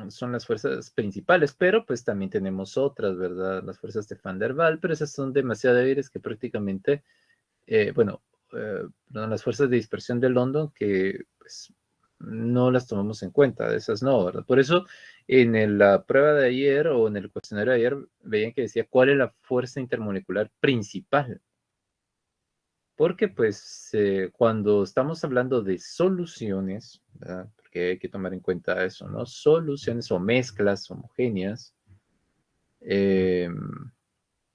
son las fuerzas principales, pero pues también tenemos otras, ¿verdad? Las fuerzas de Van der Waals, pero esas son demasiado débiles que prácticamente, bueno, perdón, las fuerzas de dispersión de London que pues no las tomamos en cuenta, de esas no, ¿verdad? Por eso la prueba de ayer o en el cuestionario de ayer veían que decía cuál es la fuerza intermolecular principal. Porque pues cuando estamos hablando de soluciones, ¿verdad? Porque hay que tomar en cuenta eso, ¿no? Soluciones o mezclas homogéneas eh,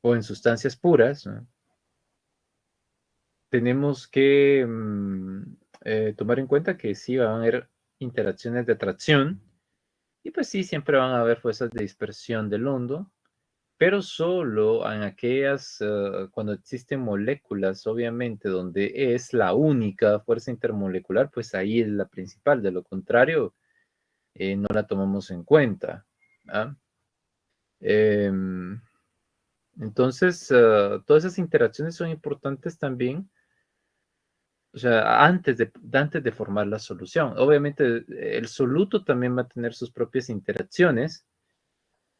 o en sustancias puras, ¿no? Tenemos que tomar en cuenta que sí van a haber interacciones de atracción y pues sí, siempre van a haber fuerzas de dispersión del hondo, pero solo en aquellas, cuando existen moléculas, obviamente, donde es la única fuerza intermolecular, pues ahí es la principal. De lo contrario, no la tomamos en cuenta. ¿Ah? Em, entonces, todas esas interacciones son importantes también, o sea, antes de formar la solución. Obviamente, el soluto también va a tener sus propias interacciones.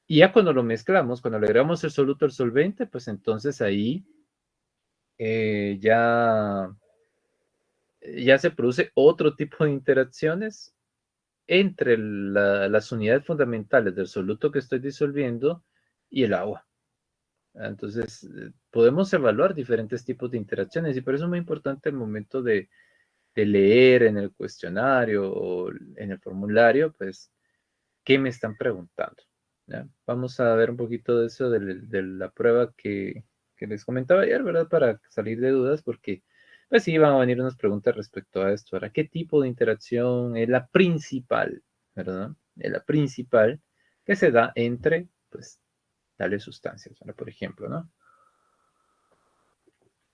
Y ya cuando lo mezclamos, cuando le agregamos el soluto al solvente, pues entonces ahí ya, ya se produce otro tipo de interacciones entre las unidades fundamentales del soluto que estoy disolviendo y el agua. Entonces, podemos evaluar diferentes tipos de interacciones y por eso es muy importante el momento de leer en el cuestionario o en el formulario, pues, ¿qué me están preguntando? ¿Ya? Vamos a ver un poquito de eso de la prueba que les comentaba ayer, ¿verdad? Para salir de dudas, porque pues sí, van a venir unas preguntas respecto a esto. Ahora, ¿qué tipo de interacción es la principal, ¿verdad? Es la principal que se da entre, pues, tales sustancias, ¿verdad? Por ejemplo, ¿no?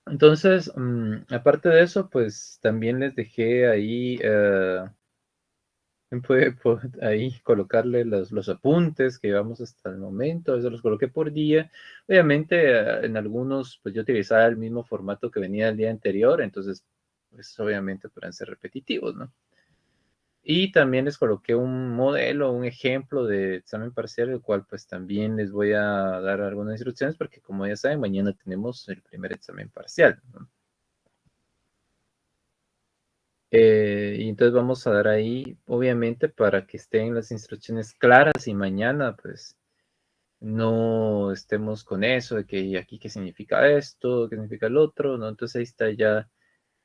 Entonces, aparte de eso, pues también les dejé ahí puede ahí colocarle los apuntes que llevamos hasta el momento, eso los coloqué por día. Obviamente, en algunos, pues yo utilizaba el mismo formato que venía el día anterior, entonces, pues obviamente pueden ser repetitivos, ¿no? Y también les coloqué un modelo, un ejemplo de examen parcial, el cual pues también les voy a dar algunas instrucciones, porque como ya saben, mañana tenemos el primer examen parcial, ¿no? Y entonces vamos a dar ahí, obviamente, para que estén las instrucciones claras y mañana, pues, no estemos con eso de que aquí qué significa esto, qué significa el otro, ¿no? Entonces ahí está ya,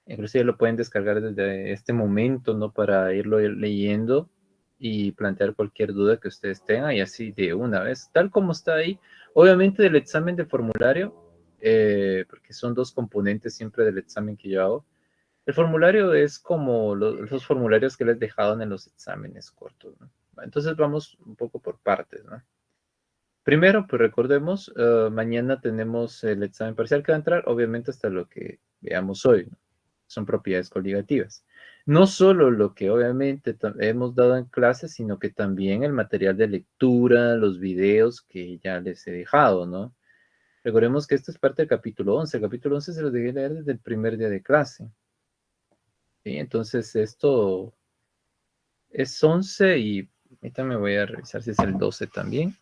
inclusive lo pueden descargar desde este momento, ¿no? Para irlo leyendo y plantear cualquier duda que ustedes tengan y así de una vez, tal como está ahí. Obviamente del examen de formulario, porque son dos componentes siempre del examen que yo hago. El formulario es como los formularios que les dejaron en los exámenes cortos, ¿no? Entonces vamos un poco por partes, ¿no? Primero, pues recordemos, mañana tenemos el examen parcial que va a entrar, obviamente hasta lo que veamos hoy, ¿no? Son propiedades coligativas. No solo lo que obviamente hemos dado en clase, sino que también el material de lectura, los videos que ya les he dejado, ¿no? Recordemos que esto es parte del capítulo 11. El capítulo 11 se los dejé leer desde el primer día de clase. ¿Sí? Entonces esto es 11 y ahorita me voy a revisar si es el 12 también.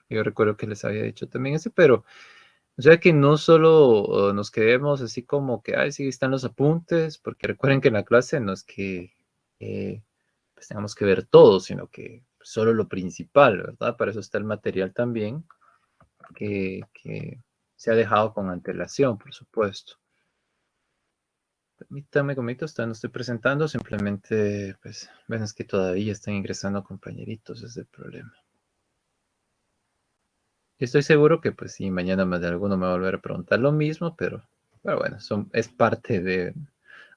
Yo recuerdo que les había dicho también ese, pero o sea que no solo nos quedemos así como que, ay, sí, están los apuntes, porque recuerden que en la clase no es que pues tengamos que ver todo, sino que solo lo principal, ¿verdad? Para eso está el material también, que se ha dejado con antelación, por supuesto. Permítame, comitos, todavía no estoy presentando, simplemente, pues, ven, es que todavía están ingresando compañeritos, ese es el problema. Y estoy seguro que, pues, sí, mañana más de alguno me va a volver a preguntar lo mismo, pero bueno, es parte de...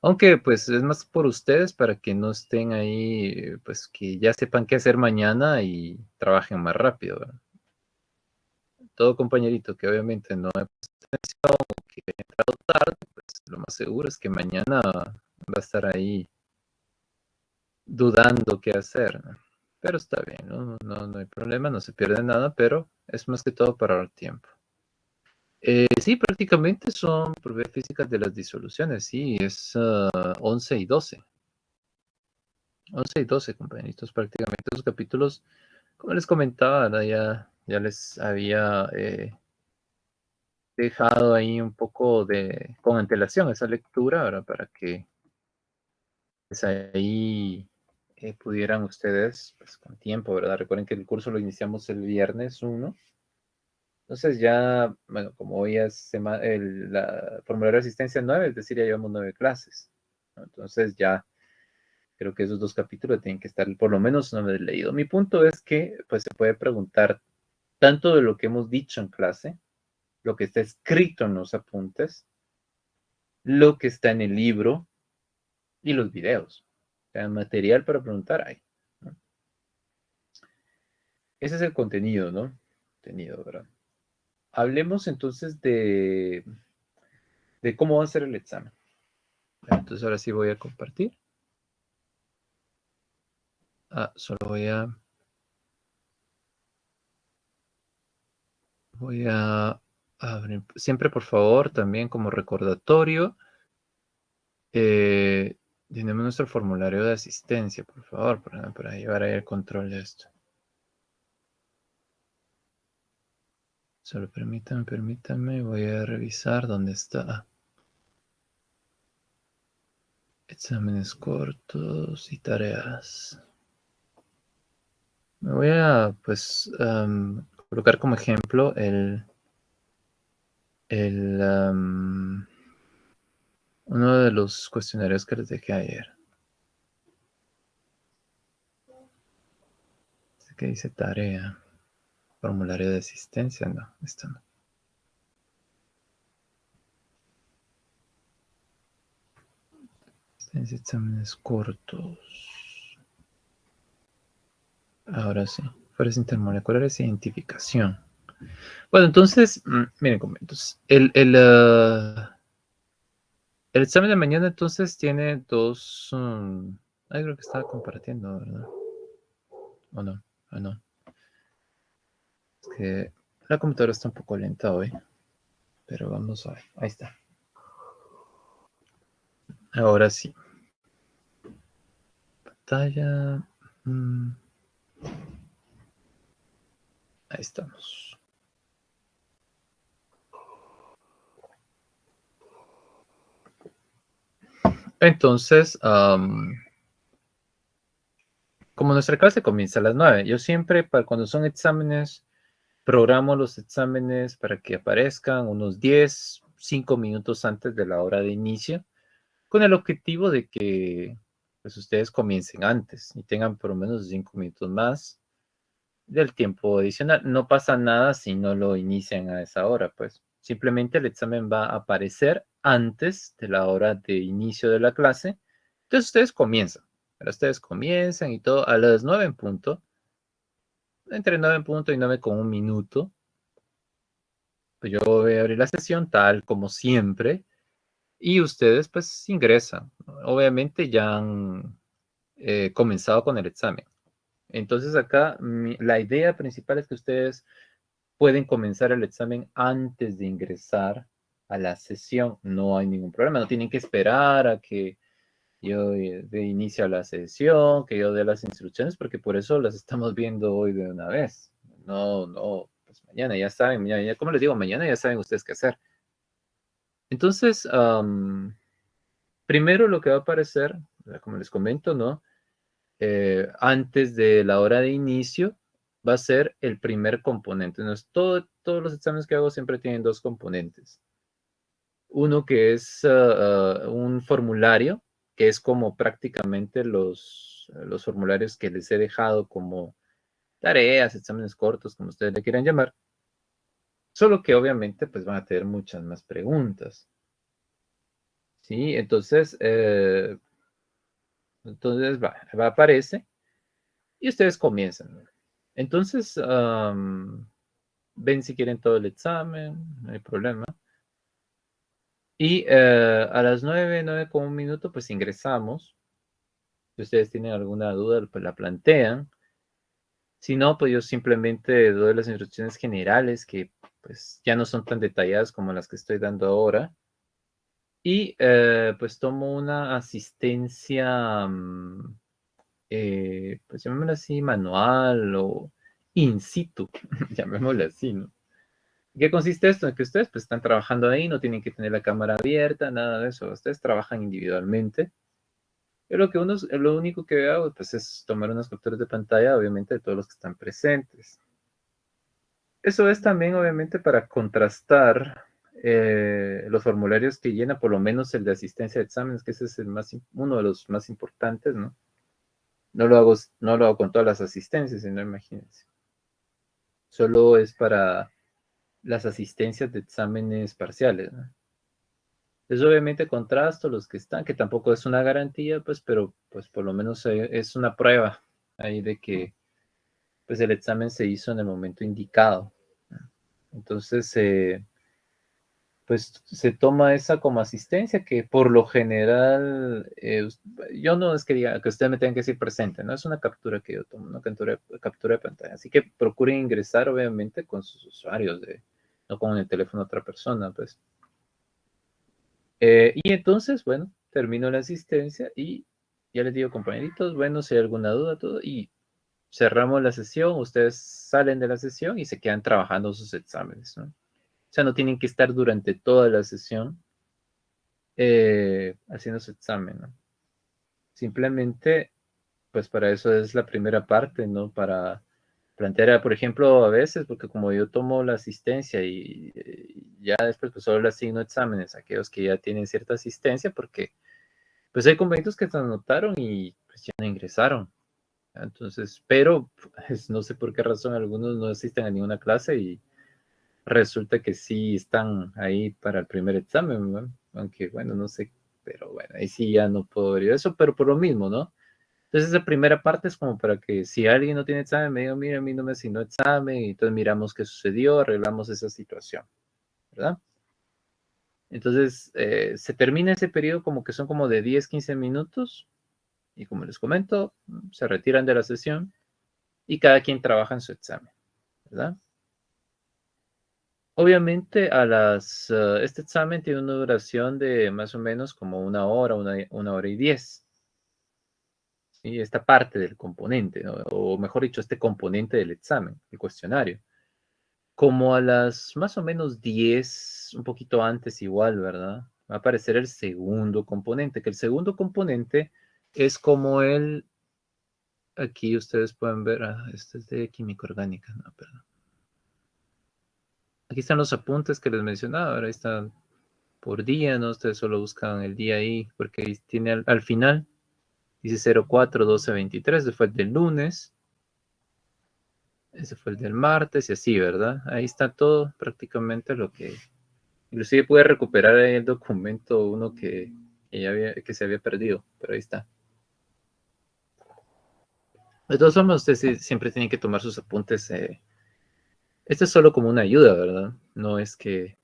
Aunque, pues, es más por ustedes para que no estén ahí, pues, que ya sepan qué hacer mañana y trabajen más rápido, ¿verdad? Todo compañerito que obviamente no he puesto atención o que ha entrado tarde, pues, lo más seguro es que mañana va a estar ahí dudando qué hacer, ¿no? Pero está bien, ¿no? No hay problema, no se pierde nada, pero es más que todo para ahorrar tiempo. Sí, prácticamente son propiedades físicas de las disoluciones, sí, es 11 y 12. 11 y 12, compañeritos, prácticamente los capítulos como les comentaba, ¿no? Ya les había dejado ahí un poco con antelación esa lectura, ahora para que pues, ahí pudieran ustedes, pues con tiempo, ¿verdad? Recuerden que el curso lo iniciamos el viernes 1. Entonces ya, bueno, como hoy es la formulario de asistencia 9, es decir, ya llevamos 9 clases, ¿no? Entonces ya creo que esos 2 capítulos tienen que estar por lo menos una vez leído. Mi punto es que pues se puede preguntar tanto de lo que hemos dicho en clase, lo que está escrito en los apuntes, lo que está en el libro y los videos. O sea, material para preguntar hay, ¿no? Ese es el contenido, ¿no? Contenido, ¿verdad? Hablemos entonces de cómo va a ser el examen. Entonces ahora sí voy a compartir. Solo voy a abrir. Siempre, por favor, también como recordatorio, tenemos nuestro formulario de asistencia, por favor, para llevar ahí el control de esto. Solo permítanme, voy a revisar dónde está. Exámenes cortos y tareas. Me voy a, pues, colocar como ejemplo uno de los cuestionarios que les dejé ayer. ¿Qué dice tarea? Formulario de asistencia, no, esto no. Exámenes cortos. Ahora sí. Fuerzas intermoleculares e identificación. Bueno, entonces, miren, entonces, el examen de mañana entonces tiene dos. Creo que estaba compartiendo, ¿verdad? ¿O no? ¿O no? Es que la computadora está un poco lenta hoy. Pero vamos a ver. Ahí está. Ahora sí. Pantalla. Ahí estamos. Entonces, como nuestra clase comienza a las 9, yo siempre, cuando son exámenes, programo los exámenes para que aparezcan unos 10, 5 minutos antes de la hora de inicio, con el objetivo de que pues, ustedes comiencen antes y tengan por lo menos 5 minutos más del tiempo adicional. No pasa nada si no lo inician a esa hora, pues simplemente el examen va a aparecer antes de la hora de inicio de la clase. Entonces ustedes comienzan. Pero ustedes comienzan y todo a las 9 en punto. Entre 9 en punto y 9 con un minuto. Pues yo voy a abrir la sesión tal como siempre. Y ustedes pues ingresan. Obviamente ya han comenzado con el examen. Entonces acá la idea principal es que ustedes pueden comenzar el examen antes de ingresar a la sesión. No hay ningún problema. No tienen que esperar a que yo dé inicio a la sesión, que yo dé las instrucciones, porque por eso las estamos viendo hoy de una vez. No, pues mañana ya saben, mañana, como les digo, mañana ya saben ustedes qué hacer. Entonces, primero lo que va a aparecer, como les comento, ¿no? Antes de la hora de inicio, va a ser el primer componente. Entonces, todos los exámenes que hago siempre tienen dos componentes. Uno que es un formulario, que es como prácticamente los formularios que les he dejado como tareas, exámenes cortos, como ustedes le quieran llamar. Solo que obviamente pues van a tener muchas más preguntas. ¿Sí? Entonces va aparece y ustedes comienzan. Entonces, ven si quieren todo el examen, no hay problema. Y a las 9 con un minuto, pues ingresamos. Si ustedes tienen alguna duda, pues la plantean. Si no, pues yo simplemente doy las instrucciones generales que pues ya no son tan detalladas como las que estoy dando ahora. Y pues tomo una asistencia, pues llamémosla así, manual o in situ, llamémosle así, ¿no? ¿Qué consiste esto? En que ustedes pues están trabajando ahí, no tienen que tener la cámara abierta, nada de eso. Ustedes trabajan individualmente. Y lo único que hago pues es tomar unas capturas de pantalla, obviamente, de todos los que están presentes. Eso es también, obviamente, para contrastar los formularios que llena, por lo menos el de asistencia de exámenes, que ese es uno de los más importantes, ¿no? No lo hago con todas las asistencias, sino imagínense. Solo es para las asistencias de exámenes parciales, ¿no? Entonces, obviamente contrasto los que están, que tampoco es una garantía, pues, pero pues por lo menos es una prueba ahí de que pues el examen se hizo en el momento indicado. Entonces, pues se toma esa como asistencia que por lo general, yo no es que diga que usted me tenga que decir presente, no es una captura que yo tomo, una captura de pantalla. Así que procuren ingresar obviamente con sus usuarios, no con el teléfono de otra persona, pues. Y entonces, bueno, termino la asistencia y ya les digo, compañeritos, bueno, si hay alguna duda, todo, y cerramos la sesión, ustedes salen de la sesión y se quedan trabajando sus exámenes, ¿no? O sea, no tienen que estar durante toda la sesión haciendo su examen, ¿no? Simplemente, pues para eso es la primera parte, ¿no? Para plantear, por ejemplo, a veces, porque como yo tomo la asistencia y ya después pues solo le asigno exámenes a aquellos que ya tienen cierta asistencia, porque pues hay convenios que se anotaron y pues ya no ingresaron. Entonces, pero pues, no sé por qué razón algunos no asisten a ninguna clase y resulta que sí están ahí para el primer examen, ¿no? Aunque bueno, no sé, pero bueno, ahí sí ya no puedo ver eso, pero por lo mismo, ¿no? Entonces esa primera parte es como para que si alguien no tiene examen, me diga, mira, a mí no me asignó examen, y entonces miramos qué sucedió, arreglamos esa situación, ¿verdad? Entonces se termina ese periodo como que son como de 10, 15 minutos y como les comento, se retiran de la sesión y cada quien trabaja en su examen, ¿verdad? Obviamente, este examen tiene una duración de más o menos como una hora y 10. ¿Sí? Esta parte del componente, ¿no? O mejor dicho, este componente del examen, el cuestionario. Como a las más o menos 10, un poquito antes igual, ¿verdad? Va a aparecer el segundo componente, que el segundo componente es como aquí ustedes pueden ver, este es de química orgánica, no, perdón. Aquí están los apuntes que les mencionaba, ahora están por día, ¿no? Ustedes solo buscan el día ahí, porque ahí tiene al final, dice 04-12-23, ese fue el del lunes, ese fue el del martes y así, ¿verdad? Ahí está todo prácticamente lo que, inclusive pude recuperar ahí el documento, uno que se había perdido, pero ahí está. De todas formas, ustedes siempre tienen que tomar sus apuntes. Esto es solo como una ayuda, ¿verdad? No es que,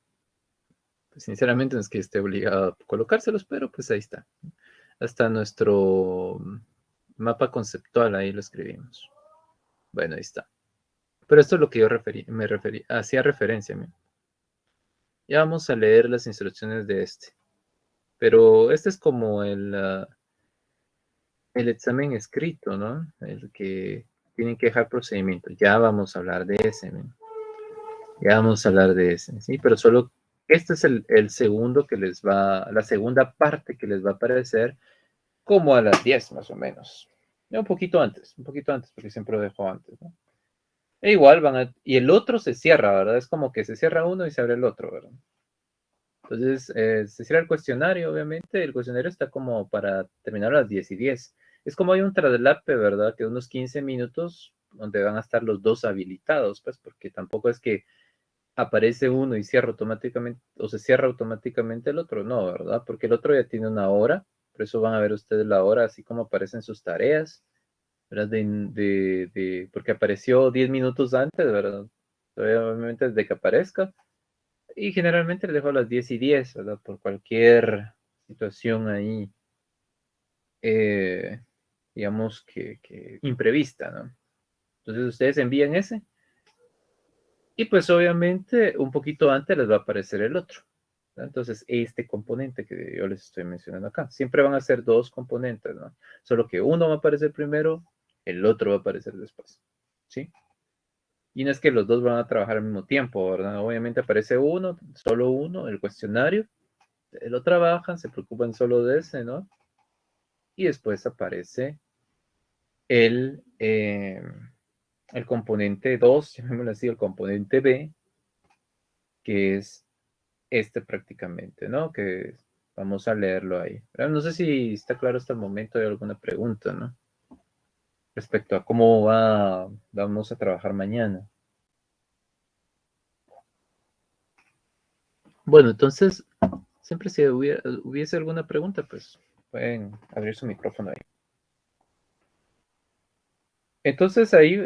pues, sinceramente, no es que esté obligado a colocárselos, pero pues ahí está. Hasta nuestro mapa conceptual, ahí lo escribimos. Bueno, ahí está. Pero esto es lo que yo hacía referencia. Mira. Ya vamos a leer las instrucciones de este. Pero este es como el examen escrito, ¿no? El que tienen que dejar procedimiento. Ya vamos a hablar de ese. Mira. Ya vamos a hablar de ese, ¿sí? Pero solo este es el segundo la segunda parte que les va a aparecer como a las 10 más o menos. Ya un poquito antes, porque siempre lo dejo antes, ¿no? E igual y el otro se cierra, ¿verdad? Es como que se cierra uno y se abre el otro, ¿verdad? Entonces, se cierra el cuestionario, obviamente, el cuestionario está como para terminar a las 10 y 10. Es como hay un traslape, ¿verdad? Que unos 15 minutos donde van a estar los dos habilitados, pues, porque tampoco es que aparece uno y cierra automáticamente, o se cierra automáticamente el otro, no, ¿verdad? Porque el otro ya tiene una hora, por eso van a ver ustedes la hora, así como aparecen sus tareas, ¿verdad? Porque apareció 10 minutos antes, ¿verdad? Obviamente desde que aparezca. Y generalmente le dejo a las 10 y 10, ¿verdad? Por cualquier situación ahí, eh, digamos que imprevista, ¿no? Entonces ustedes envían ese y pues obviamente un poquito antes les va a aparecer el otro. ¿No? Entonces este componente que yo les estoy mencionando acá, siempre van a ser dos componentes, ¿no? Solo que uno va a aparecer primero, el otro va a aparecer después, ¿sí? Y no es que los dos van a trabajar al mismo tiempo, ¿verdad? Obviamente aparece uno, solo uno, el cuestionario, lo trabajan, se preocupan solo de ese, ¿no? Y después aparece el, eh, el componente 2, llamémoslo así, el componente B, que es este prácticamente, ¿no? Que vamos a leerlo ahí. Pero no sé si está claro hasta el momento, hay alguna pregunta, ¿no? Respecto a cómo vamos a trabajar mañana. Bueno, entonces, siempre si hubiese alguna pregunta, pues pueden abrir su micrófono ahí. Entonces ahí,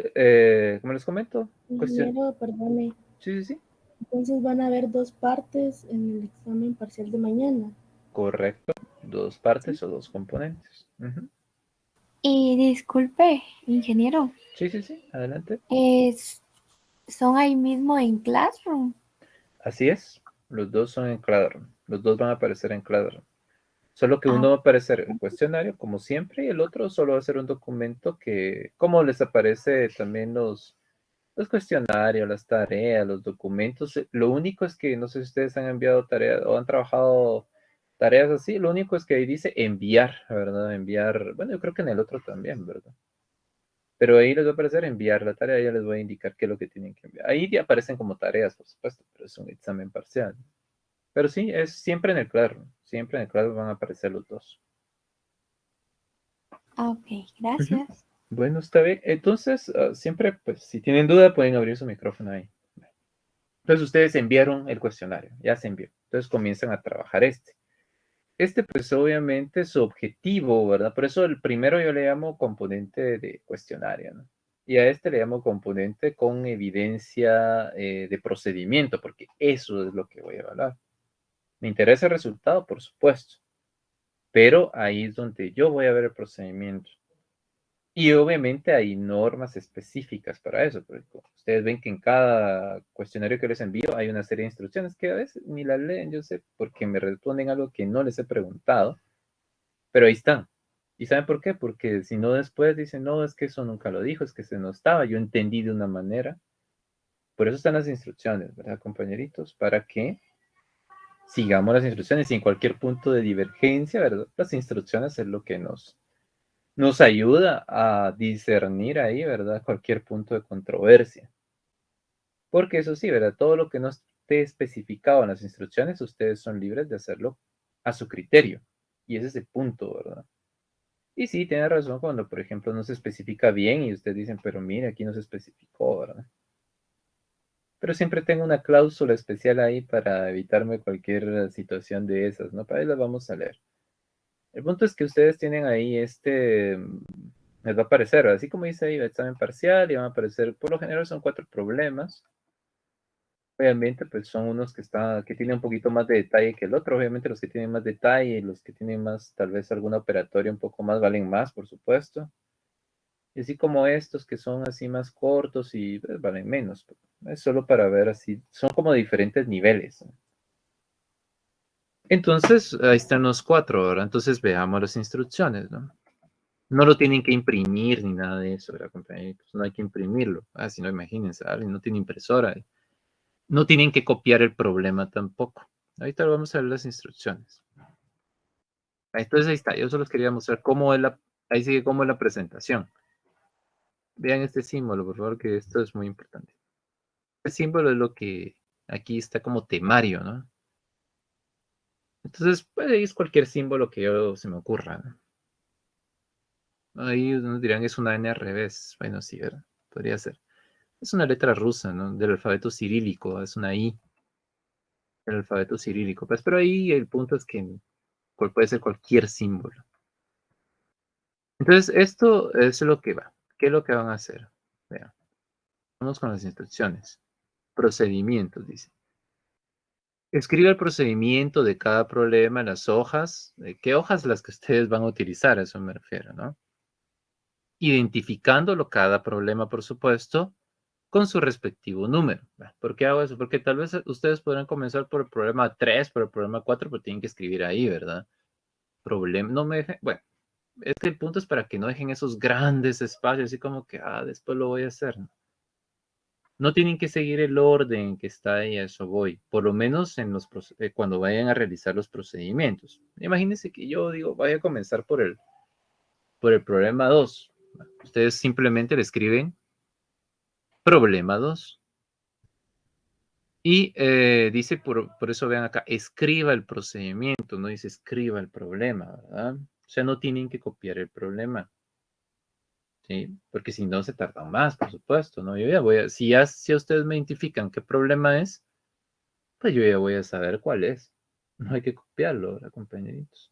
como les comento, cuestión. Ingeniero, perdone. Sí, sí, sí. Entonces van a haber dos partes en el examen parcial de mañana. Correcto. Dos partes ¿Sí? o dos componentes. Ujú. Y disculpe, ingeniero, Sí, sí, sí. Adelante. es, ¿son ahí mismo en Classroom? Así es. Los dos son en Classroom. Los dos van a aparecer en Classroom. Solo que Ah, uno va a aparecer el cuestionario, como siempre, y el otro solo va a ser un documento que, como les aparece también los cuestionarios, las tareas, los documentos. Lo único es que no sé si ustedes han enviado tareas o han trabajado tareas así. Lo único es que ahí dice enviar, ¿verdad? Enviar. Bueno, yo creo que en el otro también, ¿verdad? Pero ahí les va a aparecer enviar la tarea, ya les voy a indicar qué es lo que tienen que enviar. Ahí ya aparecen como tareas, por supuesto, pero es un examen parcial. Pero sí, es siempre en el Classroom. Siempre en el Classroom van a aparecer los dos. ok, Ujú. gracias. Bueno, está bien. Entonces, siempre, pues, si tienen duda, pueden abrir su micrófono ahí. Entonces, ustedes enviaron el cuestionario, ya se envió. Entonces, comienzan a trabajar este. Este, pues, obviamente, su objetivo, ¿verdad? Por eso el primero yo le llamo componente de cuestionario, ¿no? Y a este le llamo componente con evidencia de procedimiento, porque eso es lo que voy a evaluar. Me interesa el resultado, por supuesto, pero ahí es donde yo voy a ver el procedimiento. Y obviamente hay normas específicas para eso, porque como ustedes ven que en cada cuestionario que les envío hay una serie de instrucciones que a veces ni las leen, yo sé, porque me responden algo que no les he preguntado, pero ahí están. ¿Y saben por qué? Porque si no después dicen, no, es que eso nunca lo dijo, es que se no estaba, yo entendí de una manera. Por eso están las instrucciones, ¿verdad, compañeritos? Para que sigamos las instrucciones y en cualquier punto de divergencia, ¿verdad? Las instrucciones es lo que nos ayuda a discernir ahí, ¿verdad? Cualquier punto de controversia. Porque eso sí, ¿verdad? Todo lo que no esté especificado en las instrucciones, ustedes son libres de hacerlo a su criterio. Y ese es el punto, ¿verdad? Y sí, tiene razón cuando, por ejemplo, no se especifica bien y ustedes dicen, pero mire, aquí no se especificó, ¿verdad? Pero siempre tengo una cláusula especial ahí para evitarme cualquier situación de esas, ¿no? Para ahí la vamos a leer. El punto es que ustedes tienen ahí les va a aparecer, así como dice ahí, el examen parcial, y van a aparecer, por lo general son 4 problemas. Obviamente, pues son unos que tienen un poquito más de detalle que el otro. Obviamente, los que tienen más detalle, los que tienen más, tal vez alguna operatoria un poco más, valen más, por supuesto. Y así como estos que son así más cortos y pues, valen menos. Es solo para ver así, son como diferentes niveles, ¿no? Entonces, ahí están los 4, ¿verdad? Entonces veamos las instrucciones, ¿no? No lo tienen que imprimir ni nada de eso, ¿verdad, compañeritos? No hay que imprimirlo. Ah, si no, imagínense, alguien no tiene impresora. No tienen que copiar el problema tampoco. Ahorita vamos a ver las instrucciones. Entonces ahí está. Yo solo les quería mostrar cómo es ahí sigue cómo es la presentación. Vean este símbolo, por favor, que esto es muy importante. Este símbolo es lo que aquí está como temario, ¿no? Entonces, puede ir cualquier símbolo que se me ocurra, ¿no? Ahí nos dirán es una N al revés. Bueno, sí, ¿verdad? Podría ser. Es una letra rusa, ¿no? Del alfabeto cirílico, es una I del alfabeto cirílico. Pues, pero ahí el punto es que puede ser cualquier símbolo. Entonces, esto es lo que va. ¿Qué es lo que van a hacer? Vean, vamos con las instrucciones. Procedimientos, dice. Escribe el procedimiento de cada problema en las hojas. ¿Qué hojas las que ustedes van a utilizar? A eso me refiero, ¿no? Identificándolo cada problema, por supuesto, con su respectivo número. ¿Por qué hago eso? Porque tal vez ustedes podrán comenzar por el problema 3, por el problema 4, pero tienen que escribir ahí, ¿verdad? Problema, no me dejen, bueno, es que el punto es para que no dejen esos grandes espacios, así como que, después lo voy a hacer, ¿no? No tienen que seguir el orden que está ahí, a eso voy, por lo menos cuando vayan a realizar los procedimientos. Imagínense que yo digo, voy a comenzar por el problema 2. Ustedes simplemente le escriben problema 2. Y dice, por eso vean acá, escriba el procedimiento, no dice escriba el problema, ¿verdad? O sea, no tienen que copiar el problema, ¿sí? Porque si no se tardan más, por supuesto, ¿no? Yo ya si ustedes me identifican qué problema es, pues yo ya voy a saber cuál es. No hay que copiarlo, ¿verdad, compañeritos?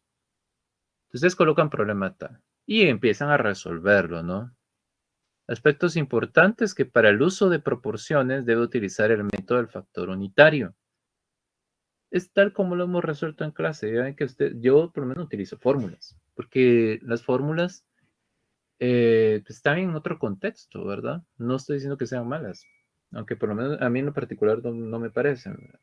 Entonces colocan problema tal y empiezan a resolverlo, ¿no? Aspectos importantes que para el uso de proporciones debe utilizar el método del factor unitario. Es tal como lo hemos resuelto en clase. Ya ven que yo por lo menos utilizo fórmulas, porque las fórmulas pues, están en otro contexto, ¿verdad? No estoy diciendo que sean malas, aunque por lo menos a mí en lo particular no me parecen, ¿verdad?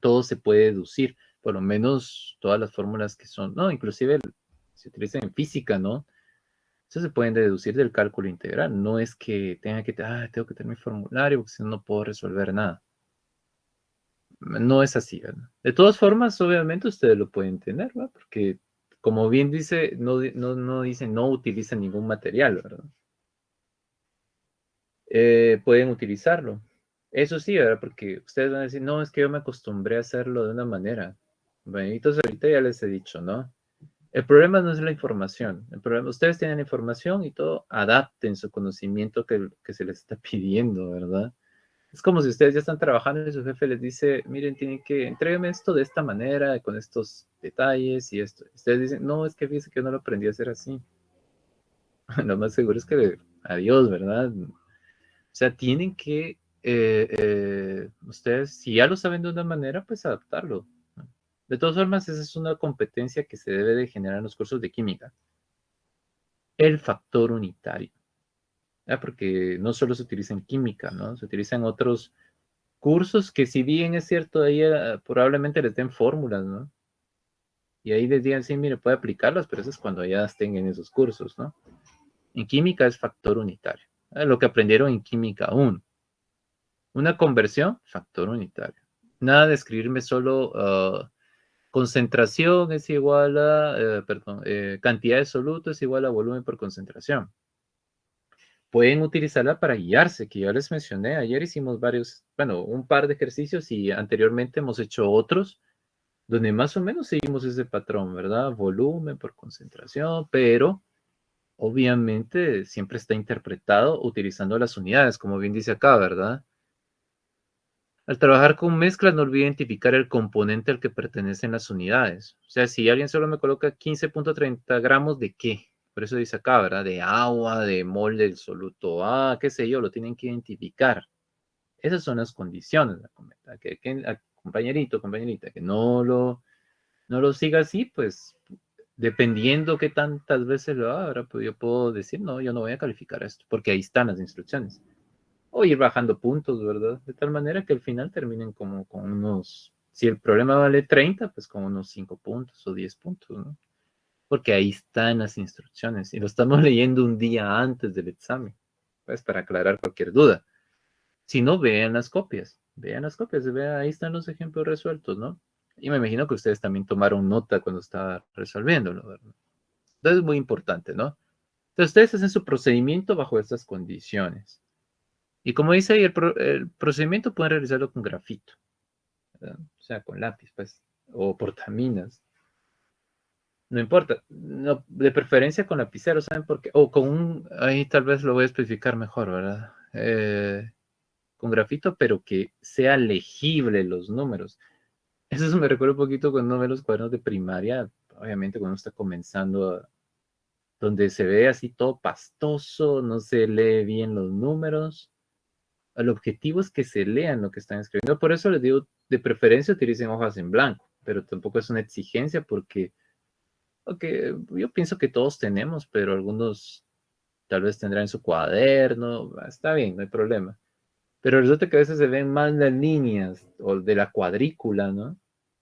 Todo se puede deducir, por lo menos todas las fórmulas que son, no, inclusive se utilizan en física, ¿no? Eso se pueden deducir del cálculo integral. No es que tengo que tener mi formulario, porque si no, no puedo resolver nada. No es así, ¿verdad? De todas formas, obviamente ustedes lo pueden tener, ¿verdad? Porque, como bien dice, no dice no utiliza ningún material, ¿verdad? Pueden utilizarlo. Eso sí, ¿verdad? Porque ustedes van a decir, no, es que yo me acostumbré a hacerlo de una manera. Bueno, entonces ahorita ya les he dicho, ¿no? El problema no es la información. El problema, ustedes tienen la información y todo, adapten su conocimiento que se les está pidiendo, ¿verdad? Es como si ustedes ya están trabajando y su jefe les dice, miren, tienen que entregarme esto de esta manera, con estos detalles y esto. Ustedes dicen, no, es que fíjense que yo no lo aprendí a hacer así. Lo más seguro es que adiós, ¿verdad? O sea, tienen que, ustedes, si ya lo saben de una manera, pues adaptarlo. De todas formas, esa es una competencia que se debe de generar en los cursos de química. El factor unitario. Porque no solo se utiliza en química, ¿no? Se utiliza en otros cursos que si bien es cierto, ahí probablemente les den fórmulas, ¿no? Y ahí les digan, sí, mire, puede aplicarlas, pero eso es cuando ya estén en esos cursos, ¿no? En química es factor unitario. Lo que aprendieron en química 1. Una conversión, factor unitario. Nada de escribirme solo concentración es igual a, cantidad de soluto es igual a volumen por concentración. Pueden utilizarla para guiarse, que ya les mencioné. Ayer hicimos un par de ejercicios y anteriormente hemos hecho otros donde más o menos seguimos ese patrón, ¿verdad? Volumen por concentración, pero obviamente siempre está interpretado utilizando las unidades, como bien dice acá, ¿verdad? Al trabajar con mezclas, no olvide identificar el componente al que pertenecen las unidades. O sea, si alguien solo me coloca 15.30 gramos de qué, por eso dice acá, ¿verdad? De agua, de mol del soluto A, qué sé yo, lo tienen que identificar. Esas son las condiciones, compañerito, compañerita, que no lo siga así, pues dependiendo qué tantas veces lo haga, pues yo puedo decir, no, yo no voy a calificar esto, porque ahí están las instrucciones. O ir bajando puntos, ¿verdad? De tal manera que al final terminen como con unos, si el problema vale 30, pues con unos 5 puntos o 10 puntos, ¿no? Porque ahí están las instrucciones y lo estamos leyendo un día antes del examen, pues para aclarar cualquier duda. Si no, vean las copias, vean, ahí están los ejemplos resueltos, ¿no? Y me imagino que ustedes también tomaron nota cuando estaba resolviéndolo, ¿verdad? Entonces es muy importante, ¿no? Entonces ustedes hacen su procedimiento bajo estas condiciones. Y como dice ahí, el procedimiento pueden realizarlo con grafito, ¿verdad? O sea, con lápiz, pues, o portaminas. No importa, no, de preferencia con lapicero, ¿saben por qué? O con ahí tal vez lo voy a especificar mejor, ¿verdad? Con grafito, pero que sea legible los números. Eso me recuerda un poquito cuando uno ve los cuadernos de primaria, obviamente cuando uno está comenzando, donde se ve así todo pastoso, no se lee bien los números. El objetivo es que se lean lo que están escribiendo. Por eso les digo, de preferencia utilicen hojas en blanco, pero tampoco es una exigencia porque, yo pienso que todos tenemos, pero algunos tal vez tendrán en su cuaderno, está bien, no hay problema. Pero resulta que a veces se ven más las líneas o de la cuadrícula, ¿no?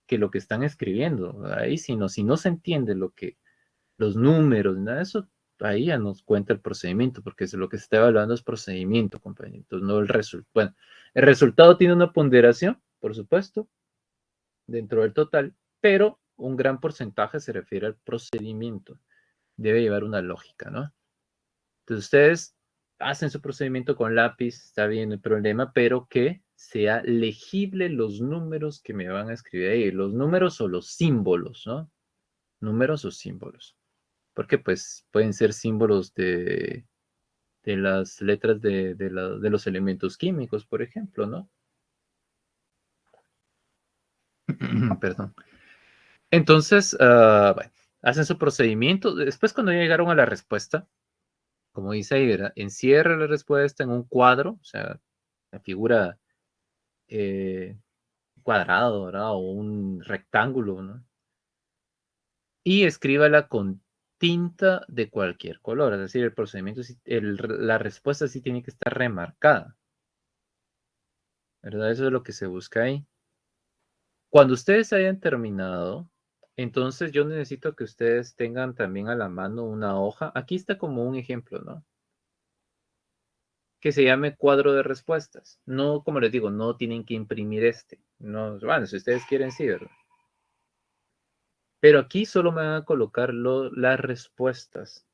Que lo que están escribiendo. Ahí si no se entiende los números, nada de eso, ahí ya nos cuenta el procedimiento, porque es lo que se está evaluando es procedimiento, compañeritos, no el resultado. Bueno, el resultado tiene una ponderación, por supuesto, dentro del total, pero un gran porcentaje se refiere al procedimiento. Debe llevar una lógica, ¿no? Entonces ustedes hacen su procedimiento con lápiz, está bien el problema, pero que sea legible los números que me van a escribir ahí, los números o los símbolos, ¿no? Números o símbolos. Porque pues pueden ser símbolos de las letras de los elementos químicos, por ejemplo, ¿no? Perdón. Entonces, bueno, hacen su procedimiento. Después, cuando ya llegaron a la respuesta, como dice ahí, ¿verdad? Encierra la respuesta en un cuadro, o sea, la figura cuadrado, ¿verdad? O un rectángulo, ¿no? Y escríbala con tinta de cualquier color, es decir, el procedimiento, la respuesta sí tiene que estar remarcada, ¿verdad? Eso es lo que se busca ahí. Cuando ustedes hayan terminado, entonces yo necesito que ustedes tengan también a la mano una hoja. Aquí está como un ejemplo, ¿no? Que se llame cuadro de respuestas. No, como les digo, no tienen que imprimir este. No, bueno, si ustedes quieren, sí, ¿verdad? Pero aquí solo me van a colocar las respuestas.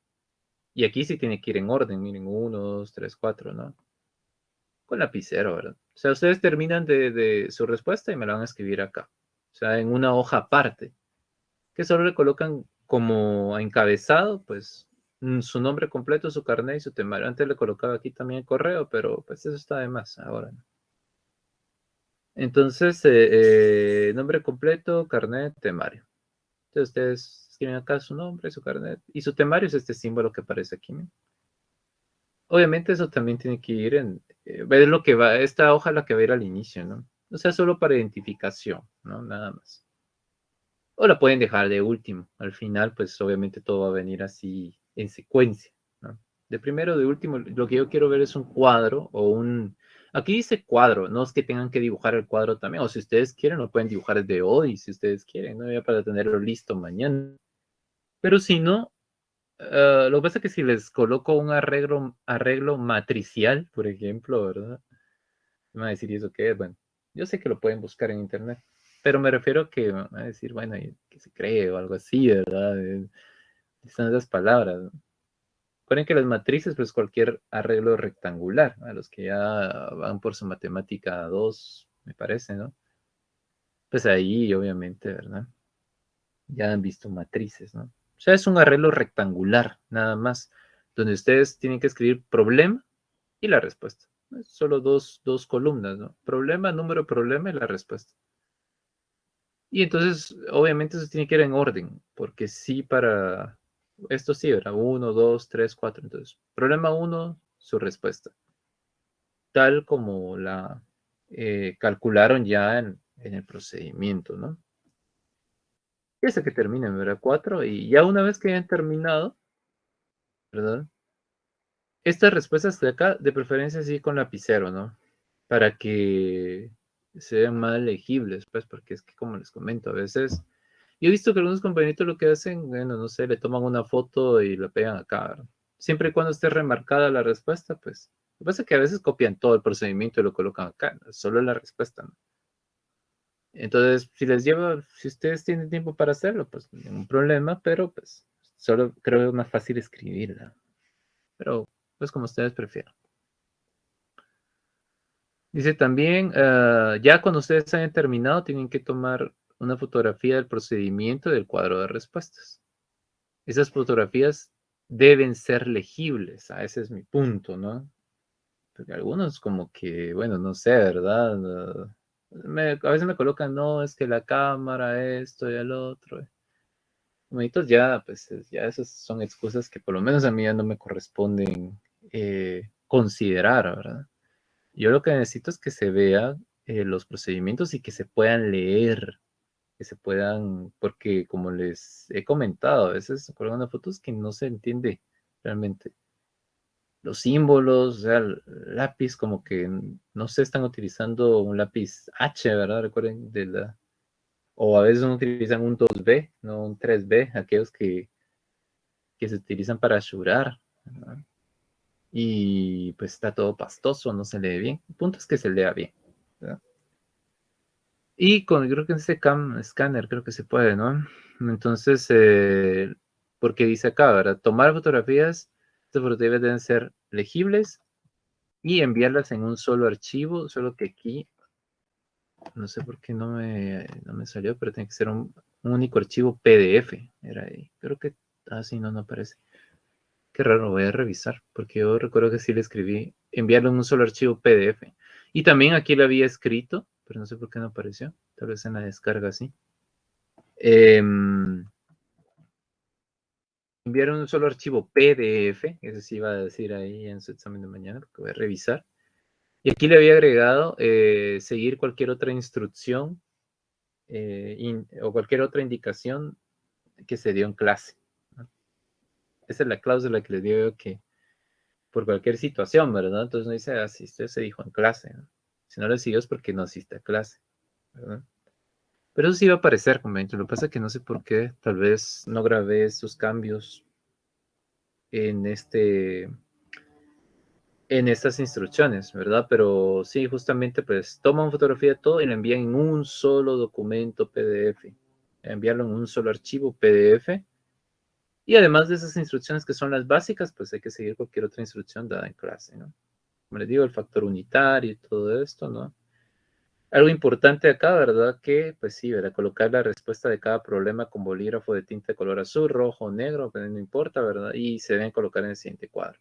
Y aquí sí tiene que ir en orden. Miren, 1, 2, 3, 4, ¿no? Con lapicero, ¿verdad? O sea, ustedes terminan de su respuesta y me la van a escribir acá. O sea, en una hoja aparte. Que solo le colocan como encabezado, pues, su nombre completo, su carnet y su temario. Antes le colocaba aquí también el correo, pero pues eso está de más ahora, ¿no? Entonces, nombre completo, carnet, temario. Entonces ustedes escriben acá su nombre, su carnet y su temario es este símbolo que aparece aquí, ¿no? Obviamente eso también tiene que ir ver lo que va, esta hoja la que va a ir al inicio, ¿no? O sea, solo para identificación, ¿no? Nada más. O la pueden dejar de último. Al final, pues obviamente todo va a venir así en secuencia, ¿no? De primero, de último, lo que yo quiero ver es un cuadro o un... Aquí dice cuadro, no es que tengan que dibujar el cuadro también, o si ustedes quieren, lo pueden dibujar desde hoy, si ustedes quieren, ¿no? Ya para tenerlo listo mañana. Pero si no, lo que pasa es que si les coloco un arreglo matricial, por ejemplo, ¿verdad? Me van a decir, ¿y eso qué es? Bueno, yo sé que lo pueden buscar en internet, pero me refiero a que van a decir, bueno, que se cree o algo así, ¿verdad? Están esas palabras, ¿no? Recuerden que las matrices, pues cualquier arreglo rectangular, a los que ya van por su matemática 2 me parece, ¿no? Pues ahí, obviamente, ¿verdad? Ya han visto matrices, ¿no? O sea, es un arreglo rectangular, nada más, donde ustedes tienen que escribir problema y la respuesta. Es solo dos columnas, ¿no? Problema, número, problema y la respuesta. Y entonces, obviamente, eso tiene que ir en orden, porque sí, para esto sí, ¿verdad? 1, 2, 3, 4. Entonces, problema 1, su respuesta. Tal como la calcularon ya en el procedimiento, ¿no? Y hasta que terminen, ¿verdad? 4. Y ya una vez que hayan terminado, ¿verdad? Estas respuestas de acá, de preferencia sí con lapicero, ¿no? Para que sean más legibles, pues, porque es que como les comento, a veces yo he visto que algunos compañeritos lo que hacen, bueno, no sé, le toman una foto y la pegan acá, ¿verdad? Siempre y cuando esté remarcada la respuesta, pues. Lo que pasa es que a veces copian todo el procedimiento y lo colocan acá, ¿no? Solo la respuesta, ¿no? Entonces, si les lleva, si ustedes tienen tiempo para hacerlo, pues ningún problema, pero pues solo creo que es más fácil escribirla. Pero, pues como ustedes prefieran. Dice también, ya cuando ustedes hayan terminado, tienen que tomar una fotografía del procedimiento del cuadro de respuestas. Esas fotografías deben ser legibles, ese es mi punto, ¿no? Porque algunos como que, bueno, no sé, ¿verdad? A veces me colocan, no, es que la cámara, esto y el otro. Bonitos ya, pues ya esas son excusas que por lo menos a mí ya no me corresponden considerar, ¿verdad? Yo lo que necesito es que se vean los procedimientos y que se puedan leer, que se puedan, porque como les he comentado, a veces con algunas fotos que no se entiende realmente los símbolos, o sea, el lápiz como que no se están utilizando un lápiz H, ¿verdad? Recuerden o a veces no utilizan un 2B, no un 3B, aquellos que que se utilizan para ashurar, ¿verdad? Y pues está todo pastoso, no se lee bien. El punto es que se lea bien, ¿verdad? Y creo que en ese escáner creo que se puede, ¿no? Entonces, porque dice acá, ¿verdad? Tomar fotografías, estas fotografías deben ser legibles y enviarlas en un solo archivo, solo que aquí, no sé por qué no me salió, pero tiene que ser un único archivo PDF, era ahí. Creo que, sí, no aparece. Qué raro, voy a revisar, porque yo recuerdo que sí le escribí enviarlo en un solo archivo PDF. Y también aquí lo había escrito, pero no sé por qué no apareció. Tal vez en la descarga sí. Enviar un solo archivo PDF, eso sí iba a decir ahí en su examen de mañana, porque voy a revisar. Y aquí le había agregado seguir cualquier otra instrucción o cualquier otra indicación que se dio en clase, ¿no? Esa es la cláusula que les digo que por cualquier situación, ¿verdad? Entonces no dice, asiste, se dijo en clase, ¿no? Si no le siguió es porque no asiste a clase, ¿verdad? Pero eso sí va a aparecer, comento. Lo que pasa es que no sé por qué, tal vez no grabé esos cambios en en estas instrucciones, ¿verdad? Pero sí, justamente, pues toman fotografía de todo y la envían en un solo documento PDF. Enviarlo en un solo archivo PDF. Y además de esas instrucciones que son las básicas, pues hay que seguir cualquier otra instrucción dada en clase, ¿no? Como les digo, el factor unitario y todo esto, ¿no? Algo importante acá, ¿verdad? Que, pues sí, ¿verdad? Colocar la respuesta de cada problema con bolígrafo de tinta de color azul, rojo, negro, pues no importa, ¿verdad? Y se deben colocar en el siguiente cuadro.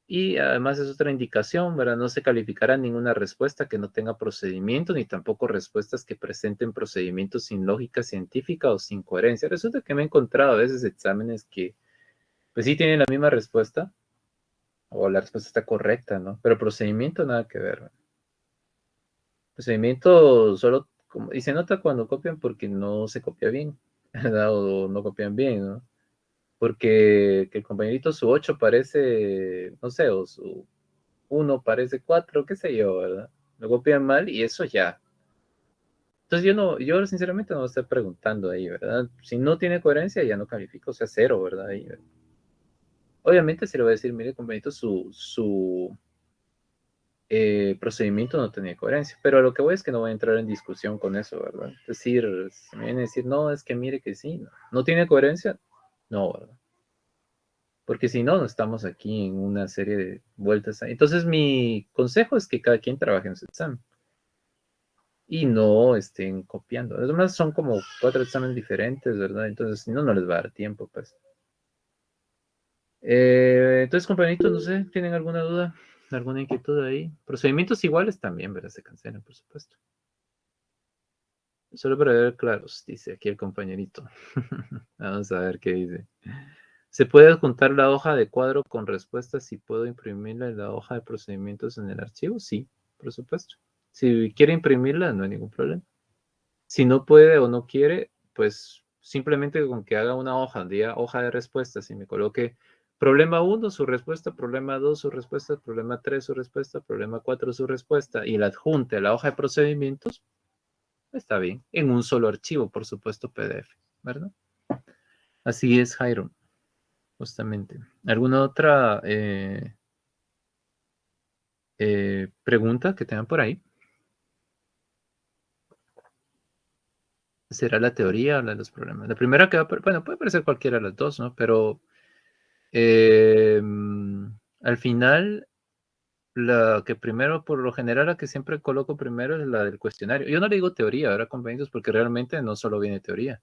Y además es otra indicación, ¿verdad? No se calificará ninguna respuesta que no tenga procedimiento, ni tampoco respuestas que presenten procedimientos sin lógica científica o sin coherencia. Resulta que me he encontrado a veces exámenes que, pues sí tienen la misma respuesta, o la respuesta está correcta, ¿no? Pero procedimiento nada que ver, ¿verdad? Procedimiento solo, como, y se nota cuando copian porque no se copia bien, ¿verdad? O no copian bien, ¿no? Porque que el compañerito su 8 parece, no sé, o su 1 parece 4, qué sé yo, ¿verdad? Lo copian mal y eso ya. Entonces yo sinceramente no voy a estar preguntando ahí, ¿verdad? Si no tiene coherencia ya no califico, o sea, 0, ¿verdad? Obviamente se le va a decir, mire, compañerito, su procedimiento no tenía coherencia, pero a lo que voy es que no voy a entrar en discusión con eso, ¿verdad? Es decir, si me viene a decir, no, es que mire que sí, no tiene coherencia, no, ¿verdad? Porque si no, no estamos aquí en una serie de vueltas. Entonces mi consejo es que cada quien trabaje en su examen y no estén copiando. Además son como 4 exámenes diferentes, ¿verdad? Entonces si no, no les va a dar tiempo, pues. Entonces, compañeritos, no sé, ¿tienen alguna duda? ¿Alguna inquietud ahí? Procedimientos iguales también, ¿verdad? Se cancelan, por supuesto. Solo para ver claros, dice aquí el compañerito. Vamos a ver qué dice. ¿Se puede adjuntar la hoja de cuadro con respuestas si puedo imprimirla en la hoja de procedimientos en el archivo? Sí, por supuesto. Si quiere imprimirla, no hay ningún problema. Si no puede o no quiere, pues simplemente con que haga una hoja, diga hoja de respuestas y me coloque problema 1, su respuesta, problema 2, su respuesta, problema 3, su respuesta, problema 4, su respuesta, y la adjunte a la hoja de procedimientos, está bien, en un solo archivo, por supuesto, PDF, ¿verdad? Así es, Jairo, justamente. ¿Alguna otra pregunta que tengan por ahí? ¿Será la teoría o la de los problemas? La primera que va a, bueno, puede parecer cualquiera de las dos, ¿no? Pero al final, la que primero, por lo general, la que siempre coloco primero es la del cuestionario. Yo no le digo teoría, ahora compañeros, porque realmente no solo viene teoría.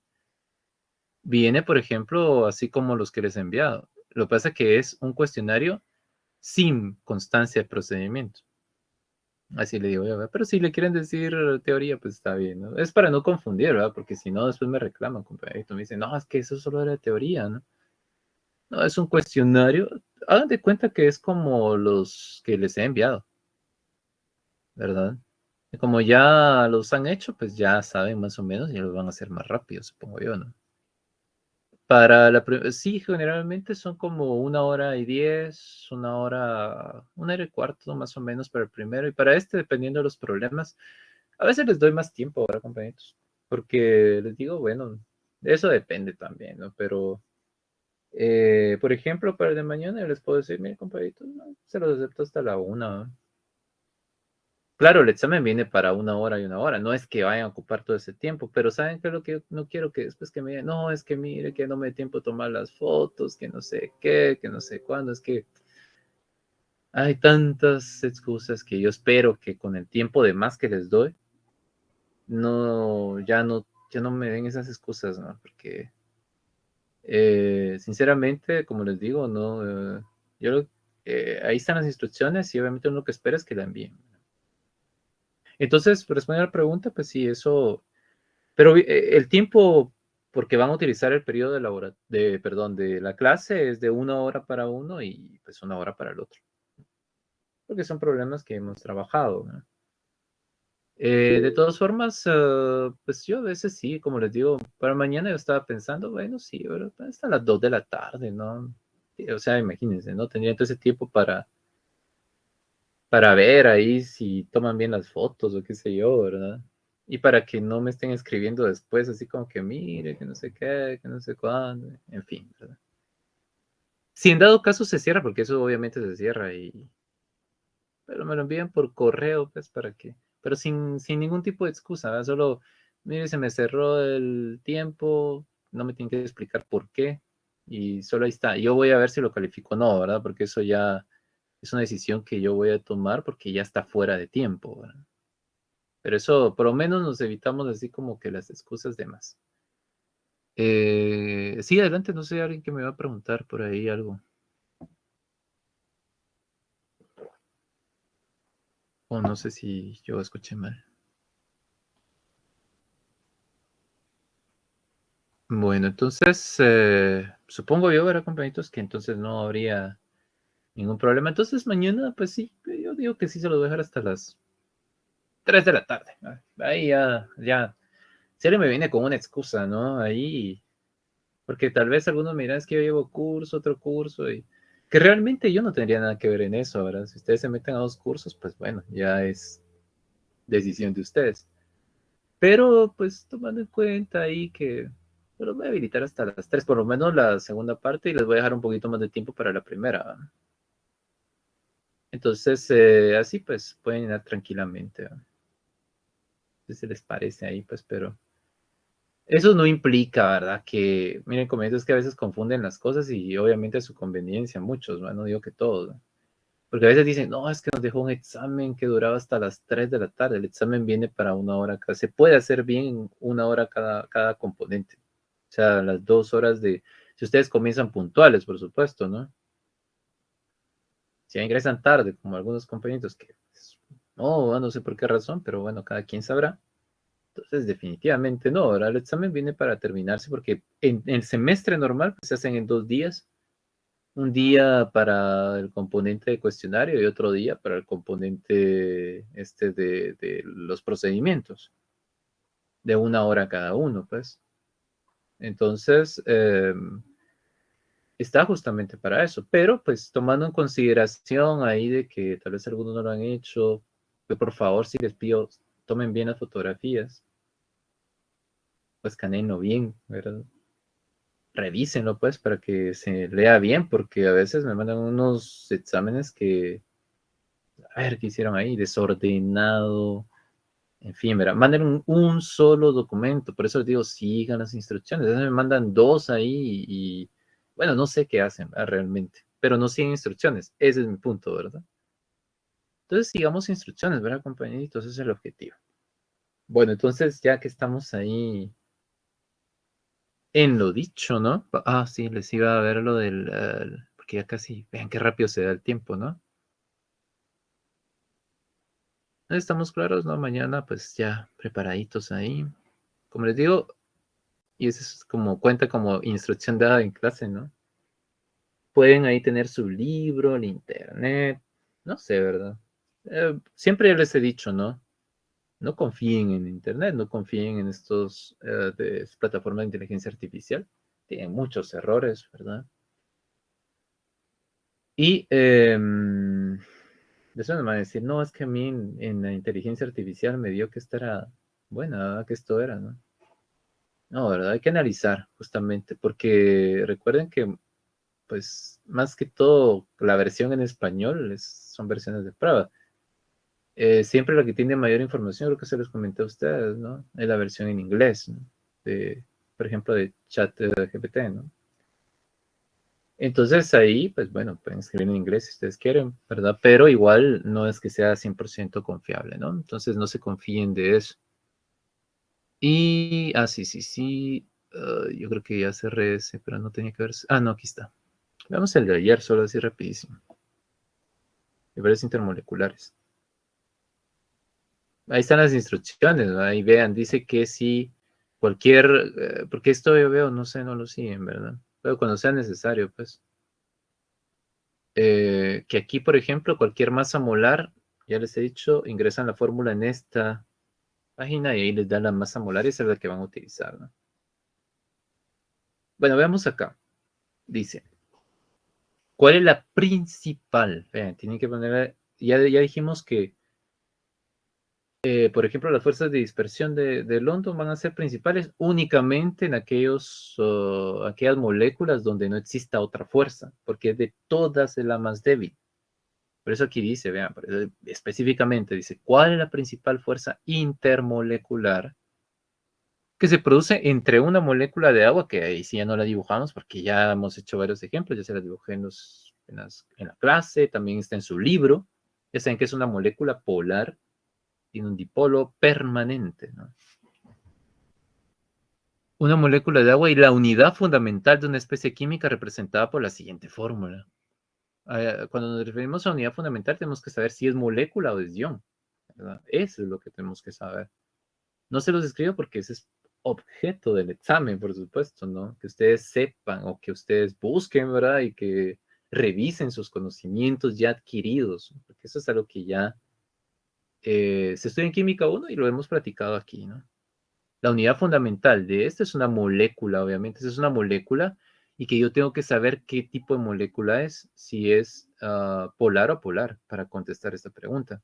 Viene, por ejemplo, así como los que les he enviado. Lo que pasa es que es un cuestionario sin constancia de procedimiento. Así le digo yo, ¿verdad? Pero si le quieren decir teoría, pues está bien, ¿no? Es para no confundir, ¿verdad? Porque si no, después me reclaman, compañerito. Me dicen, no, es que eso solo era teoría, ¿no? No, es un cuestionario. Hagan de cuenta que es como los que les he enviado, ¿verdad? Y como ya los han hecho, pues ya saben más o menos y los van a hacer más rápido, supongo yo, ¿no? Sí, generalmente son como 1 hora y 10, 1 hora y cuarto más o menos para el primero. Y para este, dependiendo de los problemas, a veces les doy más tiempo ahora, compañeros, porque les digo, bueno, eso depende también, ¿no? Pero Por ejemplo, para el de mañana yo les puedo decir, mire, compadrito, no, se los acepto hasta la 1. ¿No? Claro, el examen viene para 1 hora y 1 hora, no es que vayan a ocupar todo ese tiempo, pero ¿saben qué es lo que yo no quiero que después que me digan? No, es que mire, que no me da tiempo tomar las fotos, que no sé qué, que no sé cuándo, es que hay tantas excusas que yo espero que con el tiempo de más que les doy, ya no me den esas excusas, ¿no? Porque sinceramente, como les digo, no, yo ahí están las instrucciones y obviamente uno lo que espera es que la envíen. Entonces, respondiendo a la pregunta, pues sí, eso, pero el tiempo, porque van a utilizar el periodo perdón, de la clase es de 1 hora para uno y pues 1 hora para el otro, porque son problemas que hemos trabajado, ¿no? De todas formas, pues yo a veces sí, como les digo, para mañana yo estaba pensando, bueno, sí, pero hasta las 2 de la tarde, ¿no? Sí, o sea, imagínense, ¿no? Tendría todo ese tiempo para ver ahí si toman bien las fotos o qué sé yo, ¿verdad? Y para que no me estén escribiendo después, así como que mire, que no sé qué, que no sé cuándo, en fin, ¿verdad? Si en dado caso se cierra, porque eso obviamente se cierra, pero me lo envían por correo, pues, para que, pero sin ningún tipo de excusa, ¿verdad? Solo, mire, se me cerró el tiempo, no me tienen que explicar por qué, y solo ahí está. Yo voy a ver si lo califico o no, ¿verdad? Porque eso ya es una decisión que yo voy a tomar porque ya está fuera de tiempo, ¿verdad? Pero eso, por lo menos nos evitamos así como que las excusas de más. Sí, adelante, no sé, alguien que me va a preguntar por ahí algo. O no sé si yo escuché mal. Bueno, entonces, supongo yo, ¿verdad, compañitos? Que entonces no habría ningún problema. Entonces, mañana, pues sí, yo digo que sí se lo voy a dejar hasta las 3 de la tarde. Ahí ya, si alguien me viene con una excusa, ¿no? Ahí, porque tal vez algunos me dirán, es que yo llevo curso, otro curso, y que realmente yo no tendría nada que ver en eso, ¿verdad? Si ustedes se meten a 2 cursos, pues bueno, ya es decisión de ustedes. Pero pues tomando en cuenta ahí que los voy a habilitar hasta las 3 por lo menos la segunda parte, y les voy a dejar un poquito más de tiempo para la primera. ¿Va? Entonces, así pues pueden ir tranquilamente. ¿Va? Si se les parece ahí, pues, pero eso no implica, ¿verdad? Que, miren, comediantes que a veces confunden las cosas y obviamente a su conveniencia, muchos, ¿va? No digo que todos, ¿va? Porque a veces dicen, no, es que nos dejó un examen que duraba hasta las 3 de la tarde. El examen viene para 1 hora cada. Se puede hacer bien 1 hora cada componente. O sea, las 2 horas de. Si ustedes comienzan puntuales, por supuesto, ¿no? Si ingresan tarde, como algunos compañeros que pues, no sé por qué razón, pero bueno, cada quien sabrá. Entonces, definitivamente no. Ahora el examen viene para terminarse porque en el semestre normal pues, se hacen en 2 días. Un día para el componente de cuestionario y otro día para el componente de los procedimientos, de 1 hora cada uno, pues. Entonces, está justamente para eso, pero pues tomando en consideración ahí de que tal vez algunos no lo han hecho, que por favor, si les pido, tomen bien las fotografías, pues escaneenlo bien, ¿verdad? Revísenlo pues para que se lea bien, porque a veces me mandan unos exámenes que a ver qué hicieron ahí, desordenado, en fin, mira, manden un solo documento, por eso les digo, sigan las instrucciones, a veces me mandan dos ahí bueno, no sé qué hacen realmente, pero no siguen instrucciones, ese es mi punto, ¿verdad? Entonces sigamos instrucciones, ¿verdad, compañeritos? Ese es el objetivo. Bueno, entonces ya que estamos ahí en lo dicho, ¿no? Ah, sí, les iba a ver lo del, porque ya casi, vean qué rápido se da el tiempo, ¿no? Estamos claros, ¿no? Mañana pues ya preparaditos ahí. Como les digo, y eso es como cuenta como instrucción dada en clase, ¿no? Pueden ahí tener su libro, el internet, no sé, ¿verdad? Siempre les he dicho, ¿no? No confíen en internet, no confíen en estos de plataformas de inteligencia artificial. Tienen muchos errores, ¿verdad? Y eso me van a decir, no, es que a mí en la inteligencia artificial me dio que esta era buena, que esto era, ¿no? No, ¿verdad? Hay que analizar justamente, porque recuerden que pues más que todo la versión en español son versiones de prueba. Siempre la que tiene mayor información, creo que se los comenté a ustedes, ¿no? Es la versión en inglés, ¿no? Por ejemplo, de chat GPT, ¿no? Entonces ahí, pues bueno, pueden escribir en inglés si ustedes quieren, ¿verdad? Pero igual no es que sea 100% confiable, ¿no? Entonces no se confíen de eso. Y, sí. Yo creo que ya cerré ese, pero no tenía que ver. Ah, no, aquí está. Veamos el de ayer, solo así rapidísimo. Niveles intermoleculares. Ahí están las instrucciones, ¿no? Ahí vean, dice que si porque esto yo veo, no sé, no lo siguen, ¿verdad? Pero cuando sea necesario, pues. Que aquí, por ejemplo, cualquier masa molar, ya les he dicho, ingresan la fórmula en esta página y ahí les da la masa molar y esa es la que van a utilizar, ¿no? Bueno, veamos acá. Dice, ¿cuál es la principal? Vean, tienen que poner, ya dijimos que, por ejemplo, las fuerzas de dispersión de London van a ser principales únicamente en aquellas moléculas donde no exista otra fuerza, porque de todas es la más débil. Por eso aquí dice, vean, específicamente dice, ¿cuál es la principal fuerza intermolecular que se produce entre una molécula de agua, que ahí sí ya no la dibujamos porque ya hemos hecho varios ejemplos, ya se la dibujé en la clase, también está en su libro, ya saben que es una molécula polar, tiene un dipolo permanente, ¿no? Una molécula de agua y la unidad fundamental de una especie química representada por la siguiente fórmula. Cuando nos referimos a unidad fundamental tenemos que saber si es molécula o es ion, ¿verdad? Eso es lo que tenemos que saber. No se los escribo porque ese es objeto del examen, por supuesto, ¿no? Que ustedes sepan o que ustedes busquen, ¿verdad? Y que revisen sus conocimientos ya adquiridos, porque eso es algo que ya se estudia en Química 1 y lo hemos practicado aquí, ¿no? La unidad fundamental de esto es una molécula, obviamente, es una molécula y que yo tengo que saber qué tipo de molécula es, si es polar o polar, para contestar esta pregunta.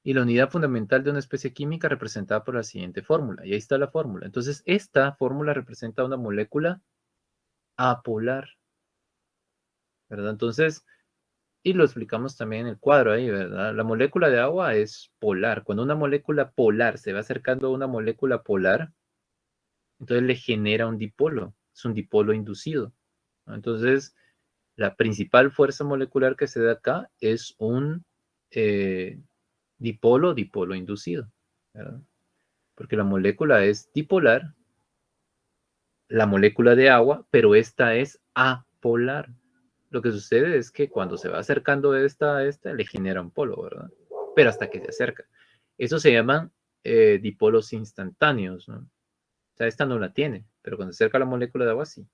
Y la unidad fundamental de una especie química representada por la siguiente fórmula. Y ahí está la fórmula. Entonces, esta fórmula representa una molécula apolar, ¿verdad? Entonces, y lo explicamos también en el cuadro ahí, ¿verdad? La molécula de agua es polar. Cuando una molécula polar se va acercando a una molécula polar, entonces le genera un dipolo. Es un dipolo inducido, ¿no? Entonces, la principal fuerza molecular que se da acá es un dipolo inducido, ¿verdad? Porque la molécula es dipolar, la molécula de agua, pero esta es apolar. Lo que sucede es que cuando se va acercando esta a esta, le genera un polo, ¿verdad? Pero hasta que se acerca. Eso se llaman dipolos instantáneos, ¿no? O sea, esta no la tiene, pero cuando se acerca a la molécula de agua, sí.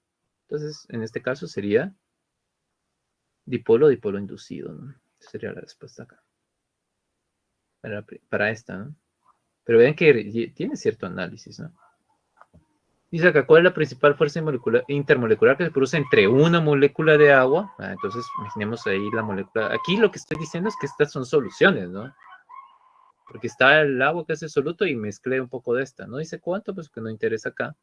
Entonces, en este caso sería dipolo inducido, ¿no? Esa sería la respuesta acá. Para esta, ¿no? Pero vean que tiene cierto análisis, ¿no? Dice acá, ¿cuál es la principal fuerza intermolecular que se produce entre una molécula de agua? Entonces, imaginemos ahí la molécula. Aquí lo que estoy diciendo es que estas son soluciones, ¿no? Porque está el agua que es el soluto y mezclé un poco de esta. No dice cuánto, pues que no interesa acá.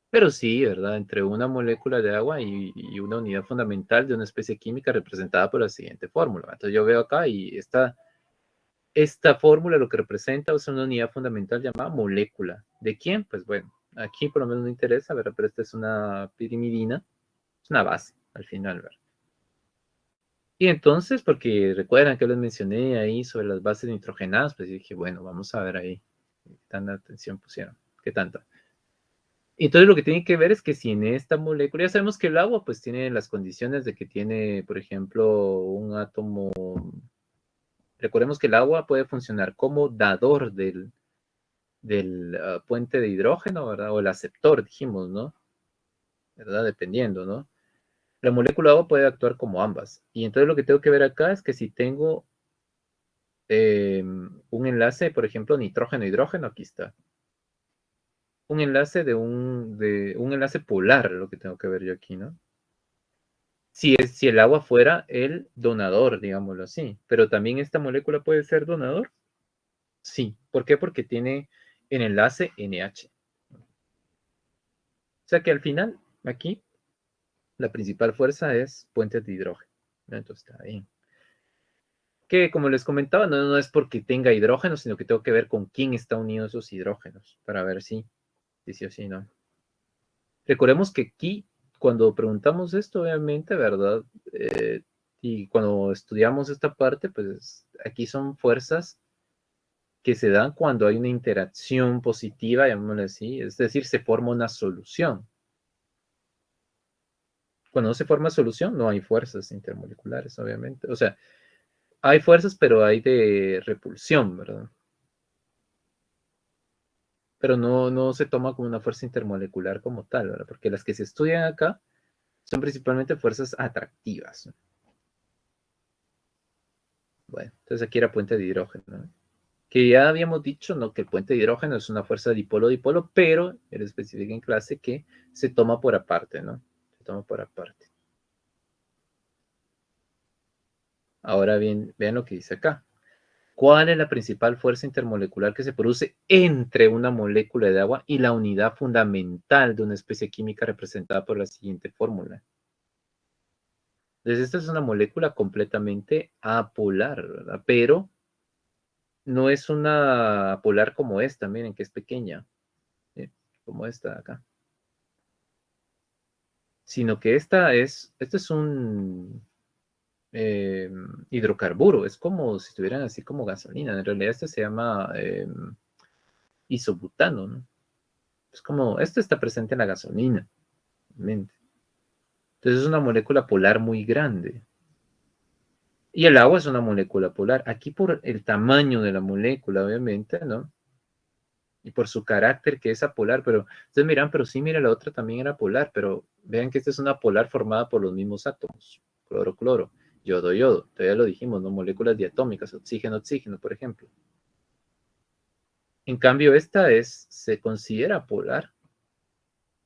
Pero sí, ¿verdad? Entre una molécula de agua y una unidad fundamental de una especie química representada por la siguiente fórmula. Entonces yo veo acá y esta fórmula lo que representa es una unidad fundamental llamada molécula. ¿De quién? Pues bueno, aquí por lo menos no interesa, ¿verdad? Pero esta es una pirimidina, es una base al final, ¿verdad? Y entonces, porque recuerdan que les mencioné ahí sobre las bases nitrogenadas, pues dije, bueno, vamos a ver ahí qué tanta atención pusieron, qué tanta. Y entonces lo que tienen que ver es que si en esta molécula, ya sabemos que el agua pues tiene las condiciones de que tiene, por ejemplo, un átomo. Recordemos que el agua puede funcionar como dador del puente de hidrógeno, ¿verdad? O el aceptor, dijimos, ¿no? ¿Verdad? Dependiendo, ¿no? La molécula de agua puede actuar como ambas. Y entonces lo que tengo que ver acá es que si tengo un enlace, por ejemplo, nitrógeno-hidrógeno, aquí está. Un enlace un enlace polar, lo que tengo que ver yo aquí, ¿no? Si el agua fuera el donador, digámoslo así. Pero también esta molécula puede ser donador. Sí. ¿Por qué? Porque tiene en enlace NH. O sea que al final, aquí, la principal fuerza es puentes de hidrógeno, ¿no? Entonces está bien. Que como les comentaba, no es porque tenga hidrógeno, sino que tengo que ver con quién está unido esos hidrógenos, para ver si sí o sí, ¿no? Recordemos que aquí, cuando preguntamos esto, obviamente, ¿verdad? Y cuando estudiamos esta parte, pues aquí son fuerzas que se dan cuando hay una interacción positiva, llamémoslo así, es decir, se forma una solución. Cuando no se forma solución, no hay fuerzas intermoleculares, obviamente. O sea, hay fuerzas, pero hay de repulsión, ¿verdad? Pero no se toma como una fuerza intermolecular como tal, ¿verdad? Porque las que se estudian acá son principalmente fuerzas atractivas. Bueno, entonces aquí era puente de hidrógeno, ¿no? Que ya habíamos dicho, ¿no? Que el puente de hidrógeno es una fuerza dipolo-dipolo, pero él especifica en clase que se toma por aparte, ¿no? Se toma por aparte. Ahora bien, vean lo que dice acá. ¿Cuál es la principal fuerza intermolecular que se produce entre una molécula de agua y la unidad fundamental de una especie química representada por la siguiente fórmula? Entonces, esta es una molécula completamente apolar, ¿verdad? Pero no es una apolar como esta, miren que es pequeña, ¿sí? Como esta de acá. Sino que este es un hidrocarburo, es como si estuvieran así como gasolina. En realidad este se llama isobutano, ¿no? Es como, esto está presente en la gasolina, obviamente. Entonces es una molécula polar muy grande. Y el agua es una molécula polar. Aquí por el tamaño de la molécula, obviamente, ¿no? Y por su carácter que es apolar, pero ustedes miran, pero sí, mira, la otra también era polar, pero vean que esta es una polar formada por los mismos átomos, cloro, cloro, yodo, yodo, todavía lo dijimos, ¿no? Moléculas diatómicas, oxígeno, oxígeno, por ejemplo. En cambio, se considera polar,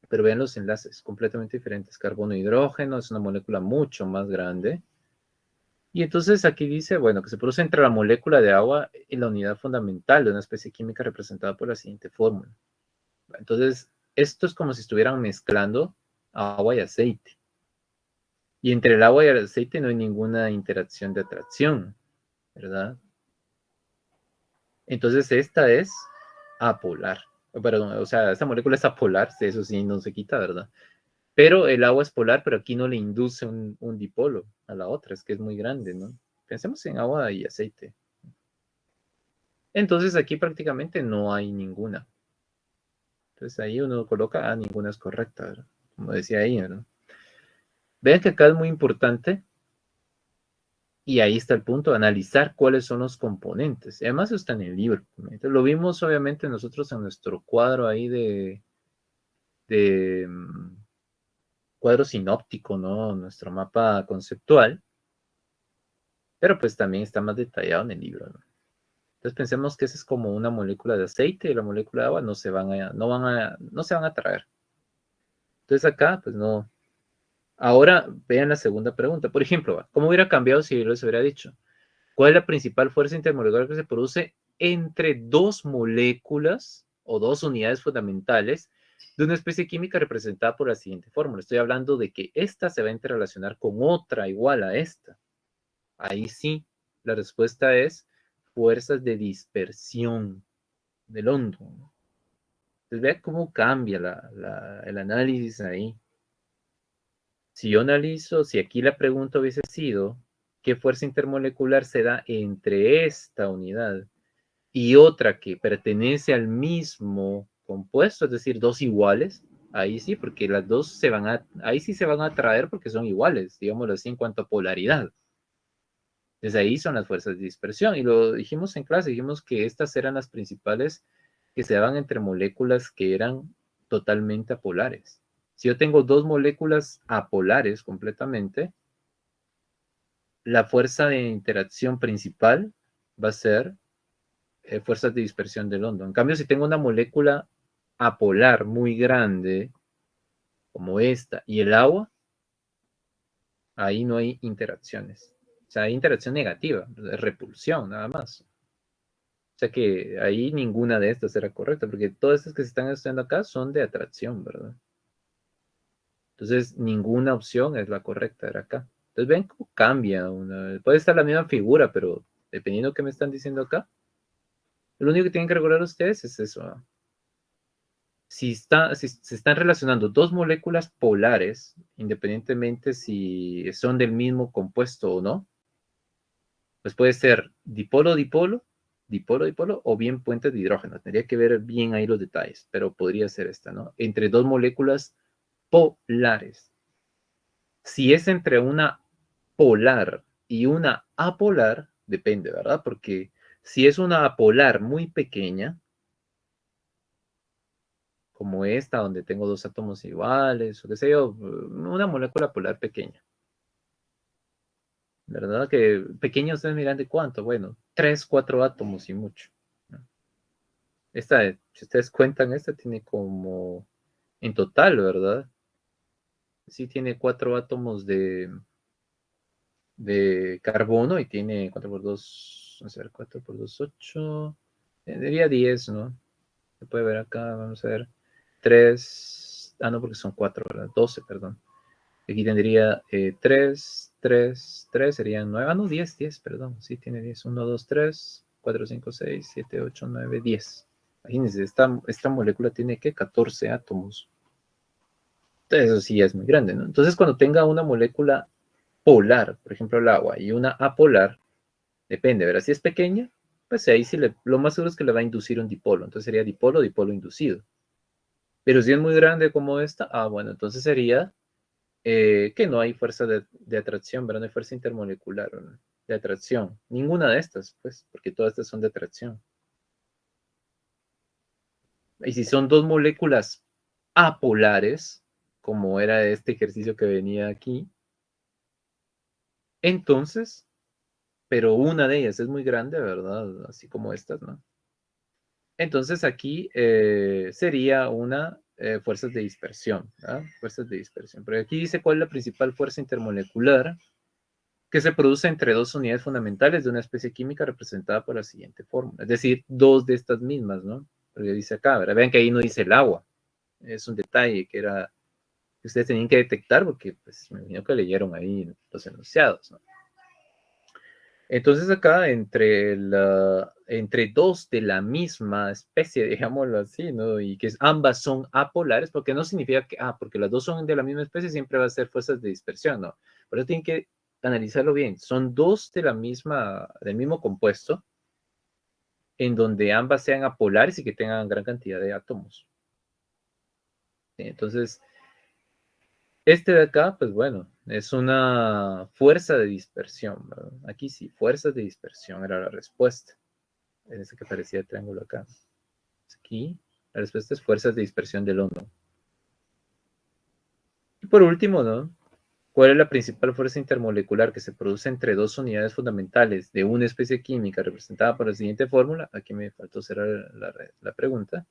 pero vean los enlaces, completamente diferentes. Carbono, hidrógeno, es una molécula mucho más grande. Y entonces aquí dice, bueno, que se produce entre la molécula de agua y la unidad fundamental de una especie química representada por la siguiente fórmula. Entonces, esto es como si estuvieran mezclando agua y aceite. Y entre el agua y el aceite no hay ninguna interacción de atracción, ¿verdad? Entonces, esta es apolar. Perdón, o sea, esta molécula es apolar, eso sí, no se quita, ¿verdad? Pero el agua es polar, pero aquí no le induce un dipolo a la otra, es que es muy grande, ¿no? Pensemos en agua y aceite. Entonces, aquí prácticamente no hay ninguna. Entonces, ahí uno coloca, ninguna es correcta, ¿verdad? Como decía ahí, ¿verdad? Vean que acá es muy importante, y ahí está el punto, analizar cuáles son los componentes. Además, eso está en el libro. Lo vimos, obviamente, nosotros en nuestro cuadro ahí de cuadro sinóptico, ¿no? Nuestro mapa conceptual, pero pues también está más detallado en el libro, ¿no? Entonces pensemos que esa es como una molécula de aceite y la molécula de agua no se van a atraer. Entonces acá, pues no. Ahora vean la segunda pregunta. Por ejemplo, ¿cómo hubiera cambiado si yo les hubiera dicho? ¿Cuál es la principal fuerza intermolecular que se produce entre dos moléculas o dos unidades fundamentales de una especie química representada por la siguiente fórmula? Estoy hablando de que esta se va a interrelacionar con otra igual a esta. Ahí sí, la respuesta es fuerzas de dispersión del hondo. Entonces, vea cómo cambia el análisis ahí. Si yo analizo, si aquí la pregunta hubiese sido, ¿qué fuerza intermolecular se da entre esta unidad y otra que pertenece al mismo compuesto, es decir, dos iguales? Ahí sí, porque las dos ahí sí se van a atraer porque son iguales, digámoslo así, en cuanto a polaridad. Desde ahí son las fuerzas de dispersión. Y lo dijimos en clase, dijimos que estas eran las principales que se daban entre moléculas que eran totalmente apolares. Si yo tengo dos moléculas apolares completamente, la fuerza de interacción principal va a ser fuerzas de dispersión del hondo. En cambio, si tengo una molécula apolar muy grande, como esta, y el agua, ahí no hay interacciones. O sea, hay interacción negativa, repulsión, nada más. O sea que ahí ninguna de estas era correcta, porque todas estas que se están estudiando acá son de atracción, ¿verdad? Entonces, ninguna opción es la correcta, era acá. Entonces, ven cómo cambia. Puede estar la misma figura, pero dependiendo de qué me están diciendo acá, lo único que tienen que recordar ustedes es eso. ¿No? Si se están relacionando dos moléculas polares, independientemente si son del mismo compuesto o no, pues puede ser dipolo-dipolo, dipolo-dipolo, o bien puentes de hidrógeno. Tendría que ver bien ahí los detalles, pero podría ser esta, ¿no? Entre dos moléculas polares. Si es entre una polar y una apolar, depende, ¿verdad? Porque si es una apolar muy pequeña, como esta, donde tengo dos átomos iguales, o qué sé yo, una molécula polar pequeña. ¿Verdad? Que pequeña ustedes miran de cuánto, bueno, 3, 4 átomos y mucho. ¿No? Esta, si ustedes cuentan, esta tiene como, en total, ¿verdad? Sí tiene 4 átomos de carbono y tiene 4 por 2, vamos a ver, 4 por 2, 8, tendría 10, ¿no? Se puede ver acá, vamos a ver, 3, no, porque son 4, ¿verdad? 12, perdón. Aquí tendría 3, 3, 3, serían 9, no, 10, 10, perdón, sí tiene 10, 1, 2, 3, 4, 5, 6, 7, 8, 9, 10. Imagínense, esta molécula tiene, ¿qué? 14 átomos. Entonces, eso sí es muy grande, ¿no? Entonces, cuando tenga una molécula polar, por ejemplo, el agua, y una apolar, depende, ¿verdad? Si es pequeña, pues ahí sí lo más seguro es que le va a inducir un dipolo. Entonces sería dipolo, dipolo inducido. Pero si es muy grande como esta, bueno, entonces sería que no hay fuerza de atracción, ¿verdad? No hay fuerza intermolecular, ¿no? De atracción. Ninguna de estas, pues, porque todas estas son de atracción. Y si son dos moléculas apolares, como era este ejercicio que venía aquí, entonces, pero una de ellas es muy grande, ¿verdad? Así como estas, ¿no? Entonces aquí sería una fuerzas de dispersión, ¿verdad? Fuerzas de dispersión. Pero aquí dice cuál es la principal fuerza intermolecular que se produce entre dos unidades fundamentales de una especie química representada por la siguiente fórmula. Es decir, dos de estas mismas, ¿no? Porque dice acá, ¿verdad? Vean que ahí no dice el agua. Es un detalle que ustedes tenían que detectar porque, pues, me imagino que leyeron ahí los enunciados, ¿no? Entonces acá entre dos de la misma especie, digámoslo así, ¿no? Y que ambas son apolares, porque no significa que, porque las dos son de la misma especie, siempre va a ser fuerzas de dispersión, ¿no? Por eso tienen que analizarlo bien. Son dos del mismo compuesto, en donde ambas sean apolares y que tengan gran cantidad de átomos. Entonces, este de acá, pues bueno, es una fuerza de dispersión, ¿verdad? Aquí sí, fuerzas de dispersión era la respuesta. En ese que parecía el triángulo acá. Aquí, la respuesta es fuerzas de dispersión del hondo. Y por último, ¿no? ¿Cuál es la principal fuerza intermolecular que se produce entre dos unidades fundamentales de una especie química representada por la siguiente fórmula? Aquí me faltó cerrar la pregunta.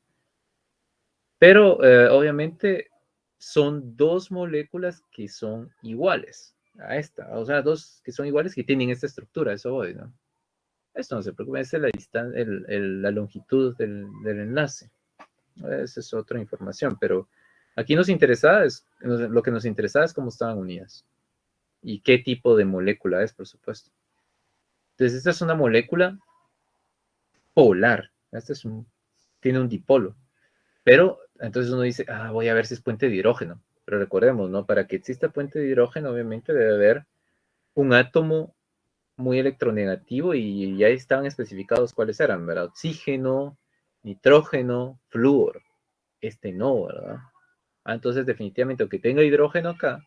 Pero obviamente son dos moléculas que son iguales a esta. O sea, dos que son iguales que tienen esta estructura. Eso voy, ¿no? Esto no se preocupe, esa es la distancia, la longitud del enlace. Esa es otra información, pero aquí lo que nos interesa es cómo estaban unidas y qué tipo de molécula es, por supuesto. Entonces, esta es una molécula polar. Tiene un dipolo. Pero entonces uno dice, voy a ver si es puente de hidrógeno. Pero recordemos, ¿no? Para que exista puente de hidrógeno, obviamente debe haber un átomo muy electronegativo y ya estaban especificados cuáles eran, ¿verdad? Oxígeno, nitrógeno, flúor. Este no, ¿verdad? Entonces definitivamente, aunque tenga hidrógeno acá,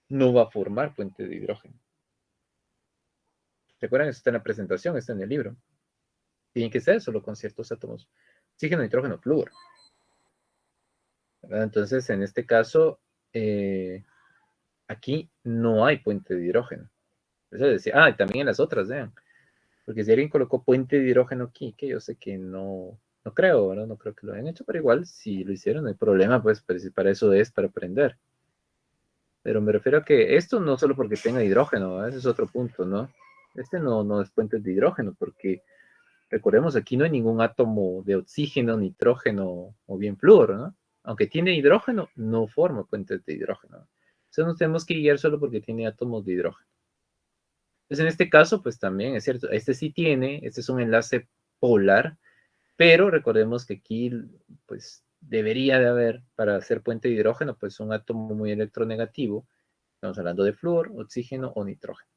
no va a formar puente de hidrógeno. ¿Recuerdan? Eso está en la presentación, está en el libro. Tiene que ser solo con ciertos átomos. Oxígeno, nitrógeno, flúor. ¿Verdad? Entonces, en este caso, aquí no hay puente de hidrógeno. Eso decía, y también en las otras, vean. Porque si alguien colocó puente de hidrógeno aquí, que yo sé que no creo, ¿verdad? No creo que lo hayan hecho, pero igual, si lo hicieron, no hay problema, pues, para eso es, para aprender. Pero me refiero a que esto no solo porque tenga hidrógeno, ¿verdad? Ese es otro punto, ¿no? Este no es puente de hidrógeno, porque recordemos, aquí no hay ningún átomo de oxígeno, nitrógeno o bien flúor, ¿no? Aunque tiene hidrógeno, no forma puentes de hidrógeno. Entonces nos tenemos que guiar solo porque tiene átomos de hidrógeno. Entonces en este caso, pues también es cierto, este sí tiene, este es un enlace polar, pero recordemos que aquí, pues debería de haber, para hacer puente de hidrógeno, pues un átomo muy electronegativo. Estamos hablando de flúor, oxígeno o nitrógeno.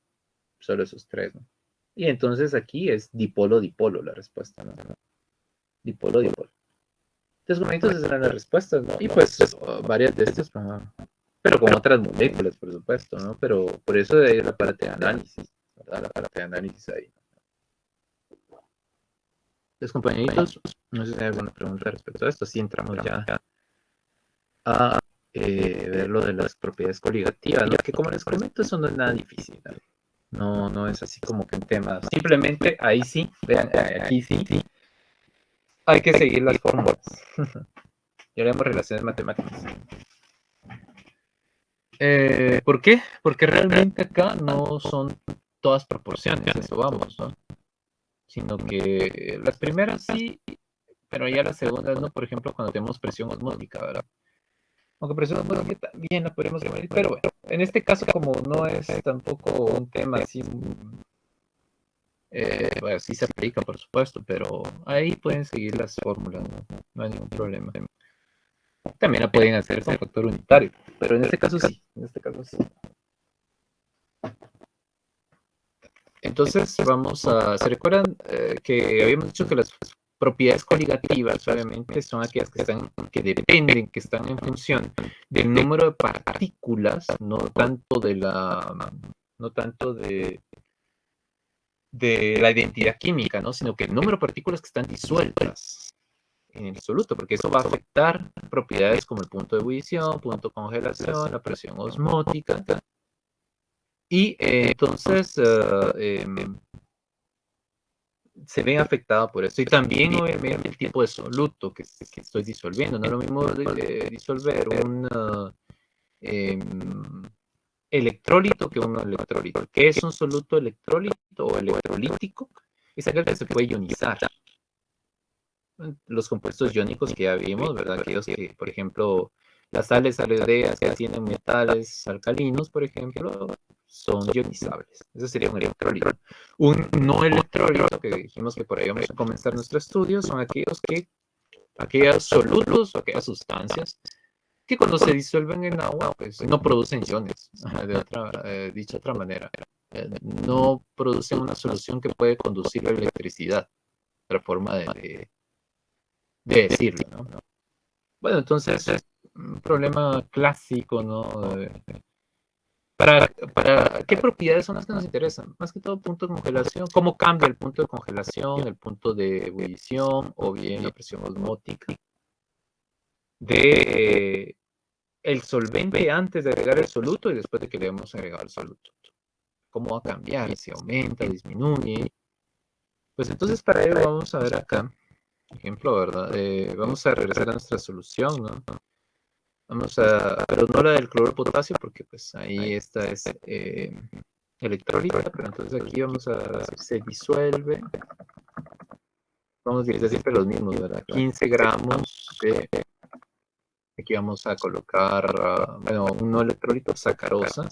Solo esos tres, ¿no? Y entonces aquí es dipolo-dipolo la respuesta, ¿no? Dipolo-dipolo. Entonces, bueno, entonces eran las respuestas, ¿no? Y pues varias de estas, pero con otras moléculas, por supuesto, ¿no? Pero por eso de ahí la parte de análisis, ¿verdad? La parte de análisis ahí. Entonces, compañeritos, no sé si hay alguna pregunta respecto a esto. Sí, entramos ya a ver lo de las propiedades coligativas, ¿no? Que como les comento, eso no es nada difícil, ¿no? No es así como que un tema. Simplemente ahí sí, vean, aquí sí, hay que seguir las fórmulas. Y haremos relaciones matemáticas. ¿Por qué? Porque realmente acá no son todas proporciones, eso vamos, ¿no? Sino que las primeras sí, pero ya las segundas no, por ejemplo, cuando tenemos presión osmótica, ¿verdad? Aunque presión osmótica también la podemos medir, pero bueno, en este caso como no es tampoco un tema así, bueno, sí se aplica, por supuesto, pero ahí pueden seguir las fórmulas, no hay ningún problema. También la pueden hacer con factor unitario, pero en este caso sí, en este caso sí. Entonces vamos a, ¿se recuerdan que habíamos dicho que las propiedades coligativas obviamente son aquellas que están, que dependen, que están en función del número de partículas, no tanto de la, no tanto de la identidad química, ¿no? Sino que el número de partículas que están disueltas en el soluto, porque eso va a afectar propiedades como el punto de ebullición, punto de congelación, la presión osmótica. Y entonces se ven afectados por eso. Y también, obviamente, el tipo de soluto que estoy disolviendo. No es lo mismo disolver un electrolito que un electrolito. ¿Qué es un soluto electrolito o electrolítico? Es aquel que se puede ionizar. Los compuestos iónicos que ya vimos, ¿verdad? Aquellos que, por ejemplo, las sales aldehídas que tienen metales alcalinos, por ejemplo, son ionizables. Eso sería un electrolito. Un no electrolito, que dijimos que por ahí vamos a comenzar nuestro estudio, son aquellos solutos o aquellas sustancias que cuando se disuelven en agua, pues no producen iones, dicho de otra manera. No producen una solución que puede conducir la electricidad. Otra forma de decirlo, ¿no? Bueno, entonces, un problema clásico, ¿no? ¿Para qué propiedades son las que nos interesan? Más que todo, punto de congelación. ¿Cómo cambia el punto de congelación, el punto de ebullición o bien la presión osmótica de el solvente antes de agregar el soluto y después de que le hemos agregado el soluto? ¿Cómo va a cambiar? ¿Si aumenta, disminuye? Pues entonces para ello vamos a ver acá, ejemplo, ¿verdad? Vamos a regresar a nuestra solución, ¿no? Vamos a, pero no la del cloruro de potasio, porque pues ahí esta es electrolita, pero entonces aquí vamos a, se disuelve, vamos a utilizar siempre los mismos, ¿verdad? 15 gramos de, aquí vamos a colocar, bueno, un no electrolito, sacarosa.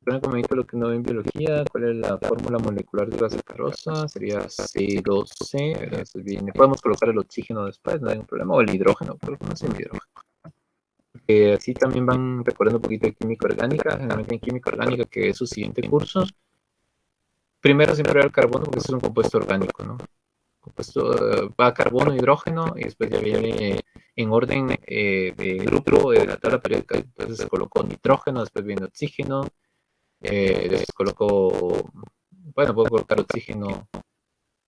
Pero como dicho lo que no ve en biología, ¿cuál es la fórmula molecular de la sacarosa? Sería C2C, ¿verdad? Entonces viene, podemos colocar el oxígeno después, no hay ningún problema, o el hidrógeno, pero no es el hidrógeno. Así también van recordando un poquito de química orgánica, generalmente en química orgánica, que es su siguiente curso. Primero siempre va el carbono, porque es un compuesto orgánico, ¿no? Compuesto, va carbono, hidrógeno, y después ya viene en orden de grupo de la tabla periódica. Entonces se colocó nitrógeno, después viene oxígeno, después colocó, bueno, puedo colocar oxígeno,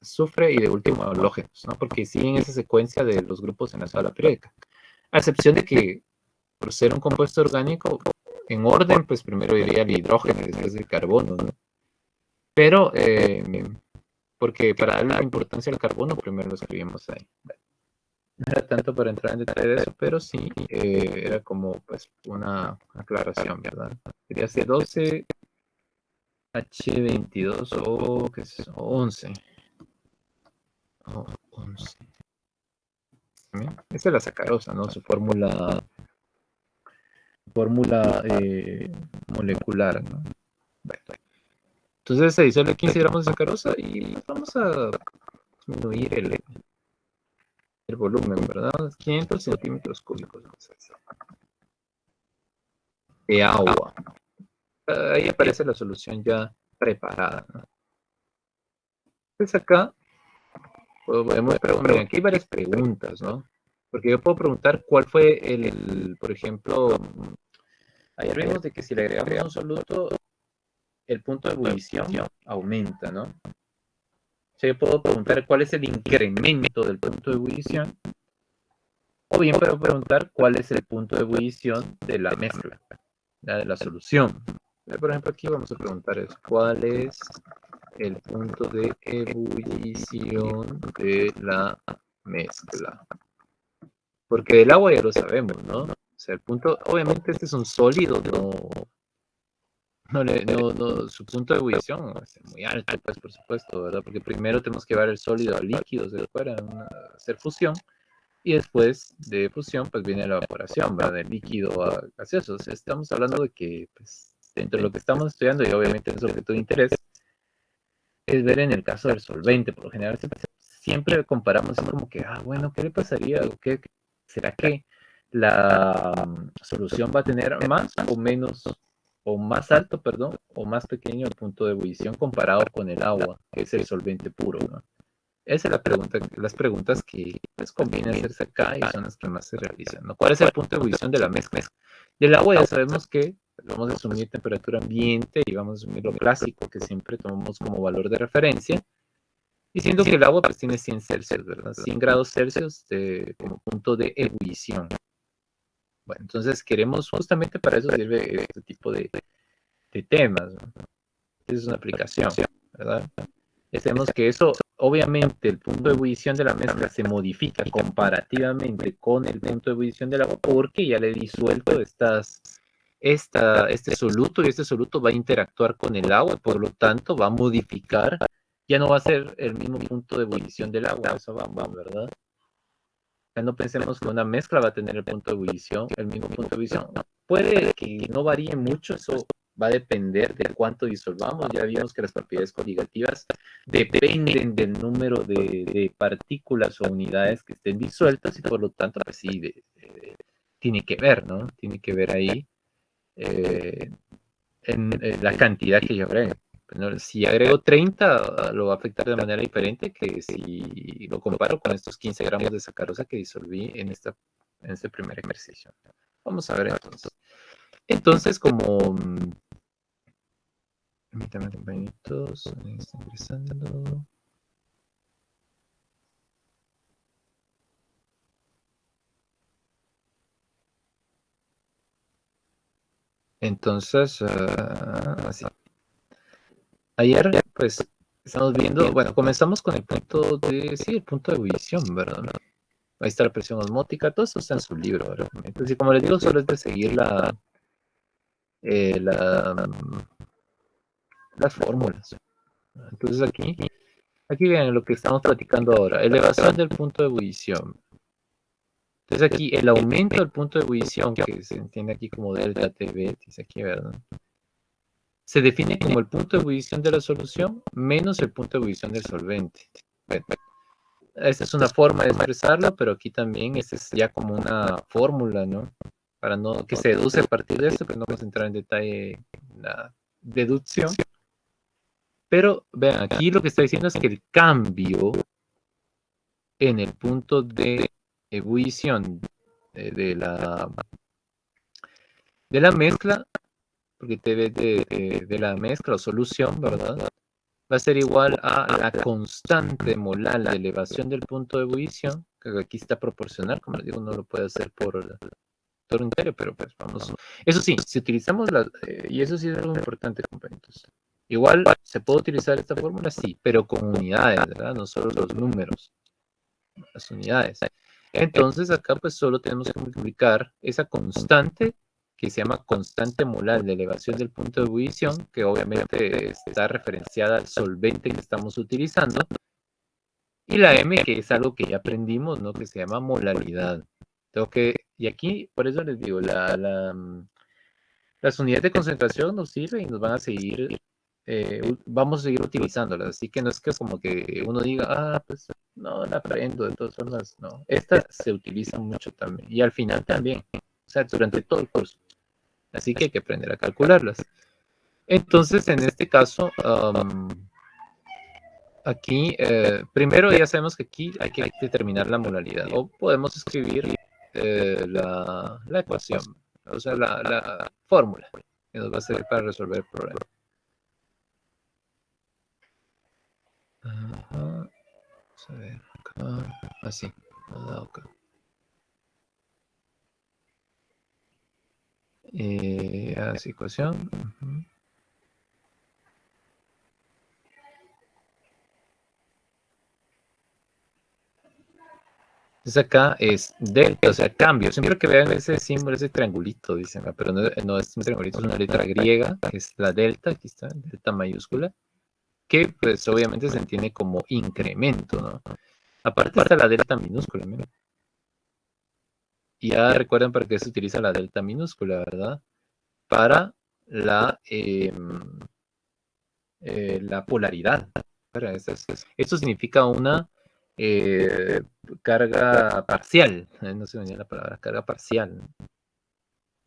azufre y de último halógenos, ¿no? Porque siguen esa secuencia de los grupos en la tabla periódica. A excepción de que por ser un compuesto orgánico, en orden, pues primero iría el hidrógeno y después el carbono, ¿no? Pero, porque para darle la importancia al carbono, primero lo escribimos ahí. No era tanto para entrar en detalle de eso, pero sí era como pues una aclaración, ¿verdad? Sería C12, H22 o ¿qué es? 11. O 11. Esa es la sacarosa, ¿no? Su fórmula fórmula molecular, ¿no? Bueno, entonces se disuelve 15 gramos de sacarosa y vamos a disminuir el volumen, ¿verdad? 500 centímetros cúbicos de agua. Ahí aparece la solución ya preparada, ¿no? Entonces acá podemos preguntar, aquí hay varias preguntas, ¿no? Porque yo puedo preguntar cuál fue por ejemplo, ayer vimos de que si le agregamos un soluto, el punto de ebullición aumenta, ¿no? O sea, yo puedo preguntar cuál es el incremento del punto de ebullición, o bien puedo preguntar cuál es el punto de ebullición de la mezcla, de la solución. Por ejemplo, aquí vamos a preguntar eso, ¿cuál es el punto de ebullición de la mezcla? Porque del agua ya lo sabemos, ¿no? O sea, el punto, obviamente este es un sólido, su punto de ebullición va a ser muy alto, pues, por supuesto, ¿verdad? Porque primero tenemos que llevar el sólido al líquido, para hacer fusión, y después de fusión, pues viene la evaporación, ¿verdad? Del líquido a gaseoso. O sea, estamos hablando de que, pues, dentro de lo que estamos estudiando, y obviamente es objeto de interés, es ver en el caso del solvente. Por lo general, siempre comparamos como que, bueno, ¿qué le pasaría? ¿Será que la solución va a tener más o menos, o más alto, perdón, o más pequeño el punto de ebullición comparado con el agua, que es el solvente puro, ¿no? Esa es la pregunta, las preguntas que les conviene hacerse acá y son las que más se realizan, ¿no? ¿Cuál es el punto de ebullición de la mezcla? Del agua ya sabemos que vamos a asumir temperatura ambiente y vamos a asumir lo clásico que siempre tomamos como valor de referencia, diciendo que el agua pues tiene 100 Celsius, ¿verdad? 100 grados Celsius como punto de ebullición. Bueno, entonces queremos, justamente para eso sirve este tipo de temas, ¿no? Es una aplicación, ¿verdad? Sabemos que eso, obviamente, el punto de ebullición de la mezcla se modifica comparativamente con el punto de ebullición del agua porque ya le he disuelto este soluto, y este soluto va a interactuar con el agua, por lo tanto va a modificar, ya no va a ser el mismo punto de ebullición del agua, eso va, ¿verdad? Ya no pensemos que una mezcla va a tener el punto de ebullición, el mismo punto de ebullición. Puede que no varíe mucho, eso va a depender de cuánto disolvamos. Ya vimos que las propiedades coligativas dependen del número de partículas o unidades que estén disueltas y por lo tanto, pues sí, tiene que ver, ¿no? Tiene que ver ahí en la cantidad que yo agregue. Si agrego 30, lo va a afectar de manera diferente que si lo comparo con estos 15 gramos de sacarosa que disolví en este primer ejercicio. Vamos a ver entonces. Entonces, como... Permítanme, compañitos. Está ingresando. Entonces, así. Ayer, pues, estamos viendo, bueno, comenzamos con el punto el punto de ebullición, ¿verdad? Ahí está la presión osmótica, todo eso está en su libro, ¿verdad? Entonces, y como les digo, solo es de seguir las fórmulas. Entonces aquí vean lo que estamos platicando ahora, elevación del punto de ebullición. Entonces aquí el aumento del punto de ebullición, que se entiende aquí como delta TV, dice aquí, ¿verdad? Se define como el punto de ebullición de la solución menos el punto de ebullición del solvente. Bueno, esta es una forma de expresarlo, pero aquí también esta es ya como una fórmula, ¿no? Para no que se deduce a partir de esto, pero no vamos a entrar en detalle en la deducción. Pero vean, aquí lo que está diciendo es que el cambio en el punto de ebullición de la mezcla, porque te ves de la mezcla o solución, ¿verdad? Va a ser igual a la constante molar de elevación del punto de ebullición, que aquí está proporcional, como les digo, no lo puede hacer por entero, pero pues vamos. Eso sí, si utilizamos y eso sí es algo importante, compañeros. Igual se puede utilizar esta fórmula, sí, pero con unidades, ¿verdad? No solo los números, las unidades. Entonces acá pues solo tenemos que multiplicar esa constante que se llama constante molar de elevación del punto de ebullición, que obviamente está referenciada al solvente que estamos utilizando, y la M, que es algo que ya aprendimos, ¿no? Que se llama molaridad. Y aquí, por eso les digo, las unidades de concentración nos sirven y nos van a seguir, vamos a seguir utilizándolas. Así que no es que es como que uno diga, pues no la aprendo, de todas formas, no. Estas se utilizan mucho también. Y al final también, o sea, durante todo el curso. Así que hay que aprender a calcularlas. Entonces, en este caso, aquí, primero ya sabemos que aquí hay que determinar la molaridad. O podemos escribir la ecuación, o sea, la fórmula que nos va a servir para resolver el problema. Ajá. Vamos a ver acá. Así. Acá. Así, ecuación. Entonces acá es delta, o sea, cambio. Siempre que vean ese símbolo, ese triangulito, dicen, pero no es un triangulito, es una letra griega, que es la delta, aquí está, delta mayúscula, que pues obviamente se entiende como incremento, ¿no? Aparte está la delta minúscula, miren. Y ya recuerden para qué se utiliza la delta minúscula, ¿verdad? Para la polaridad. Esto significa una carga parcial. No se me viene la palabra, carga parcial.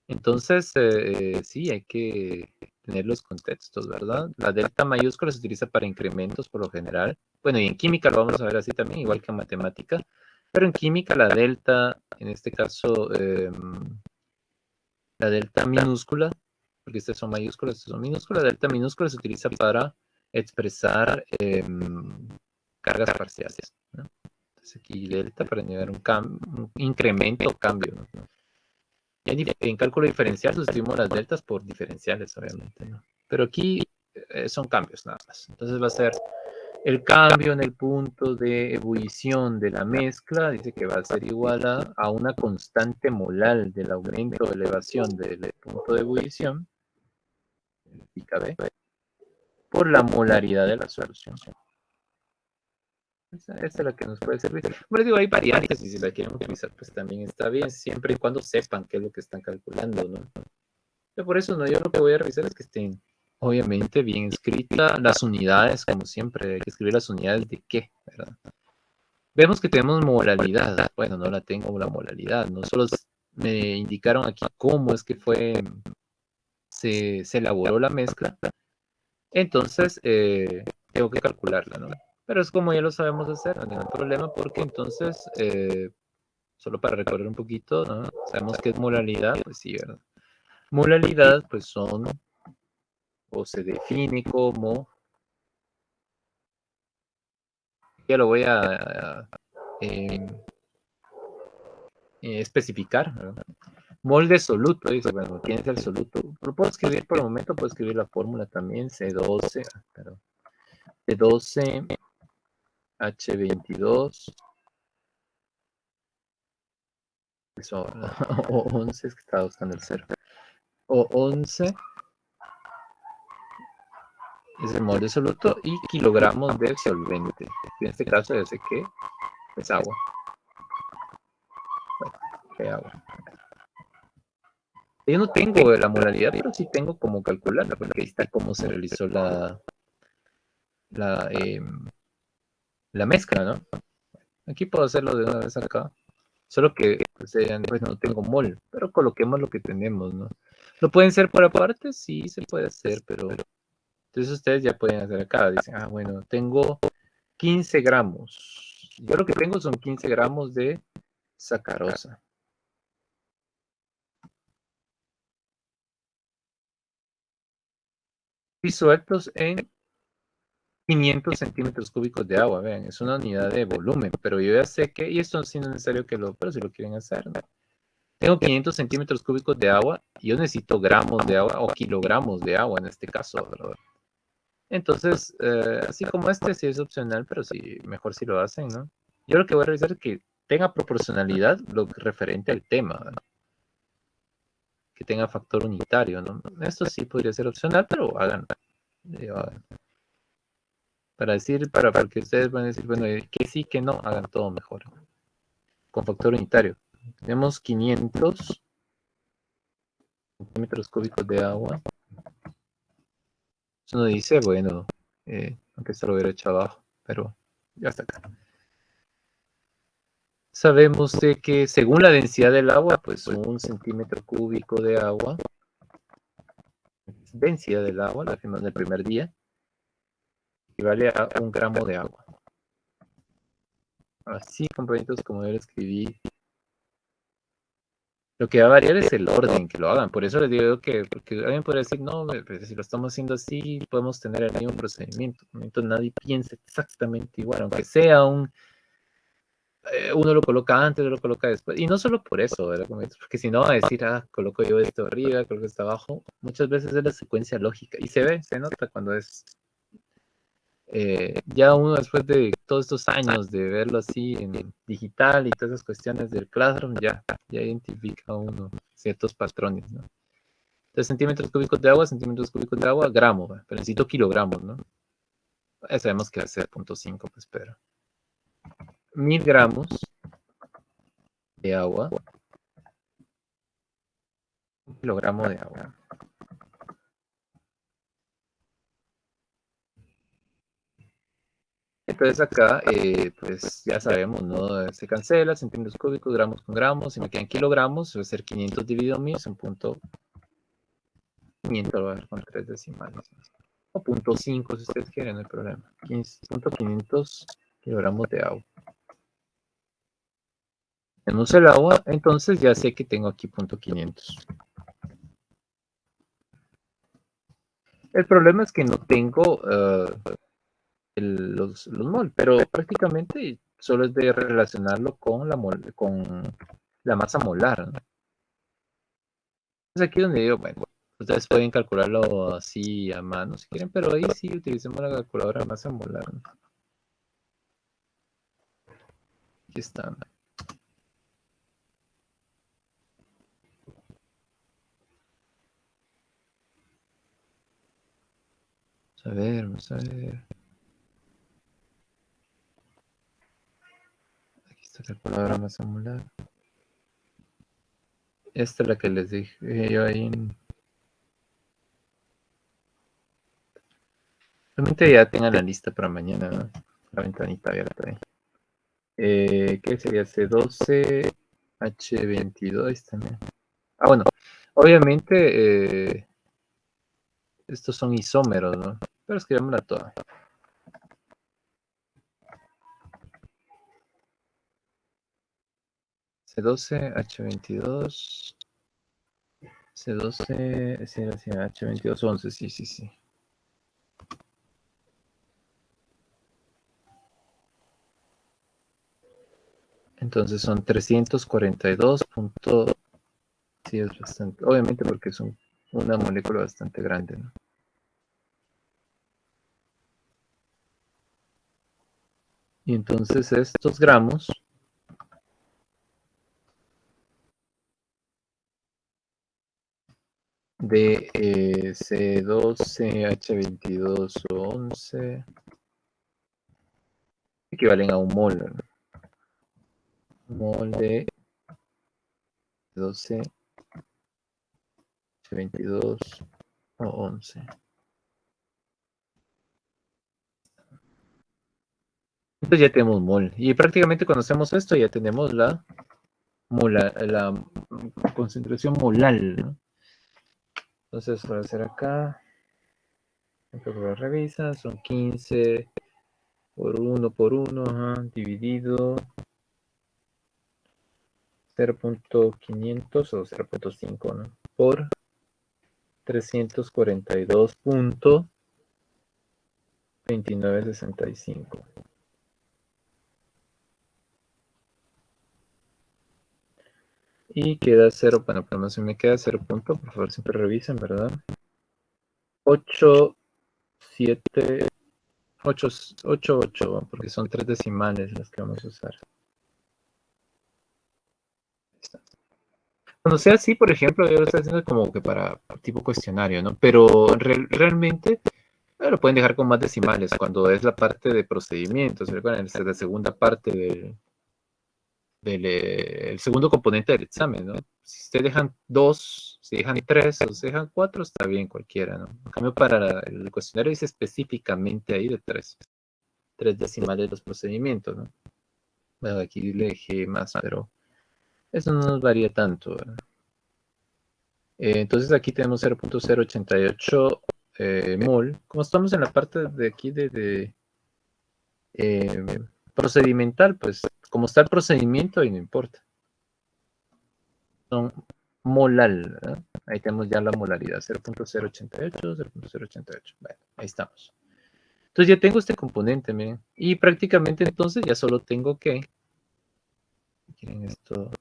Entonces, sí, hay que tener los contextos, ¿verdad? La delta mayúscula se utiliza para incrementos por lo general. Bueno, y en química lo vamos a ver así también, igual que en matemática. Pero en química la delta, en este caso, la delta minúscula, porque estas son mayúsculas, estas son minúsculas, la delta minúscula se utiliza para expresar cargas parciales, ¿no? Entonces aquí delta para indicar un incremento o cambio, ¿no? Y en cálculo diferencial sustituimos las deltas por diferenciales, obviamente, ¿no? Pero aquí son cambios nada más. Entonces va a ser el cambio en el punto de ebullición de la mezcla, dice que va a ser igual a una constante molar del aumento o elevación del punto de ebullición, pica B, por la molaridad de la solución. Esa es la que nos puede servir. Bueno, digo, hay variantes y si la quieren utilizar, pues también está bien, siempre y cuando sepan qué es lo que están calculando, ¿no? Pero por eso, no, yo lo que voy a revisar es que estén, obviamente, bien escritas las unidades, como siempre, hay que escribir las unidades de qué, ¿verdad? Vemos que tenemos molaridad. Bueno, no la tengo la molaridad, no solo me indicaron aquí cómo es que se elaboró la mezcla. Entonces, tengo que calcularla, ¿no? Pero es como ya lo sabemos hacer, no hay ningún problema, porque entonces, solo para recordar un poquito, ¿no? Sabemos que es molaridad, pues sí, ¿verdad? Molaridad, pues son, o se define como, ya lo voy a especificar, ¿verdad? Mol de soluto, dice, bueno, ¿quién es el soluto? Lo puedo escribir por el momento, puedo escribir la fórmula también, C12, perdón, C12, H22, eso, o 11, es que estaba buscando el 0, o 11 es el mol de soluto y kilogramos de solvente. En este caso ya sé que es agua. Bueno, ¿qué agua? Yo no tengo la molaridad, pero sí tengo como calcularla, porque ahí está cómo se realizó la, la mezcla, ¿no? Aquí puedo hacerlo de una vez acá. Solo que pues, no tengo mol, pero coloquemos lo que tenemos, ¿no? ¿Lo pueden hacer por aparte? Sí, se puede hacer, pero entonces ustedes ya pueden hacer acá. Dicen, bueno, tengo 15 gramos. Yo lo que tengo son 15 gramos de sacarosa. Disueltos en 500 centímetros cúbicos de agua, vean, es una unidad de volumen, pero yo ya sé que, y esto sí no es necesario que pero si lo quieren hacer, ¿no? Tengo 500 centímetros cúbicos de agua y yo necesito gramos de agua o kilogramos de agua en este caso, ¿verdad? Entonces, así como este sí es opcional, pero sí, mejor si lo hacen, ¿no? Yo lo que voy a revisar es que tenga proporcionalidad lo referente al tema, ¿no? Que tenga factor unitario, ¿no? Esto sí podría ser opcional, pero háganlo. Para decir, para que ustedes van a decir, bueno, que sí, que no, hagan todo mejor. Con factor unitario. Tenemos 500 centímetros cúbicos de agua. Uno dice, bueno, aunque esto lo hubiera hecho abajo, pero ya está acá. Sabemos de que según la densidad del agua, pues 1 centímetro cúbico de agua, densidad del agua, la vimos en el primer día, equivale a 1 gramo de agua. Así, compañeros, como yo lo escribí. Lo que va a variar es el orden que lo hagan. Por eso les digo que, porque alguien podría decir, no, pues, si lo estamos haciendo así, podemos tener el mismo procedimiento. Entonces nadie piensa exactamente igual, aunque sea uno lo coloca antes, otro lo coloca después. Y no solo por eso, ¿verdad? Porque si no va a decir, coloco yo esto arriba, coloco esto abajo. Muchas veces es la secuencia lógica. Y se nota cuando es... ya uno después de todos estos años de verlo así en digital y todas esas cuestiones del Classroom, ya identifica uno ciertos patrones, ¿no? Entonces, centímetros cúbicos de agua, gramo, pero necesito kilogramos, ¿no? Sabemos que va a ser 0.5, pues, pero 1000 gramos de agua, 1 kilogramo de agua. Entonces acá, pues ya sabemos, ¿no? Se cancela, centímetros cúbicos, gramos con gramos, si me quedan kilogramos, va a ser 500 dividido 1000, es un punto 500, lo voy a ver con 3 decimales. O 0.5 si ustedes quieren, no hay problema. 500 kilogramos de agua. Tenemos el agua, entonces ya sé que tengo aquí 0.500. El problema es que no tengo los mol, pero prácticamente solo es de relacionarlo con la masa molar, ¿no? Es aquí donde digo, bueno, ustedes pueden calcularlo así a mano si quieren, pero ahí sí utilicemos la calculadora de masa molar, ¿no? Aquí está. Vamos a ver. Aquí está la calculadora de masa molar. Esta es la que les dije yo ahí Realmente ya tengan la lista para mañana, ¿no? La ventanita abierta ahí. ¿Qué sería? C12, H22 también. Bueno, obviamente estos son isómeros, ¿no? Pero escribámosla toda. C12, H22, C12, H22, 11, sí. Entonces son 342. Sí, es bastante, obviamente porque es una molécula bastante grande, ¿no? Y entonces estos gramos de C12, H22 o 11 equivalen a un mol, ¿no? Un mol de 12, H22 o 11. Entonces ya tenemos mol. Y prácticamente cuando hacemos esto ya tenemos la concentración molal, ¿no? Entonces voy a hacer acá. Lo revisa, son 15 por 1, dividido 0.500 o 0.5, ¿no? Por 342.2965. Y queda 0, bueno, por lo menos me queda 0 punto, por favor siempre revisen, ¿verdad? 8, 7, 8, 8, 8, porque son 3 decimales las que vamos a usar. Cuando sea así, por ejemplo, yo lo estoy haciendo como que para tipo cuestionario, ¿no? Pero realmente lo pueden dejar con más decimales cuando es la parte de procedimientos. Recuerden, esta es la segunda parte el segundo componente del examen, ¿no? Si ustedes dejan 2, si dejan 3 o si dejan 4, está bien cualquiera, ¿no? En cambio, para el cuestionario dice específicamente ahí de 3 decimales de los procedimientos, ¿no? Bueno, aquí le dejé más, pero eso no nos varía tanto, ¿verdad? Entonces aquí tenemos 0.088 mol. Como estamos en la parte de aquí de procedimental, pues como está el procedimiento y no importa. Son molal, ¿verdad? Ahí tenemos ya la molaridad, 0.088, 0.088. Bueno, ahí estamos. Entonces ya tengo este componente, miren. Y prácticamente entonces ya solo tengo que... ¿Quieren esto?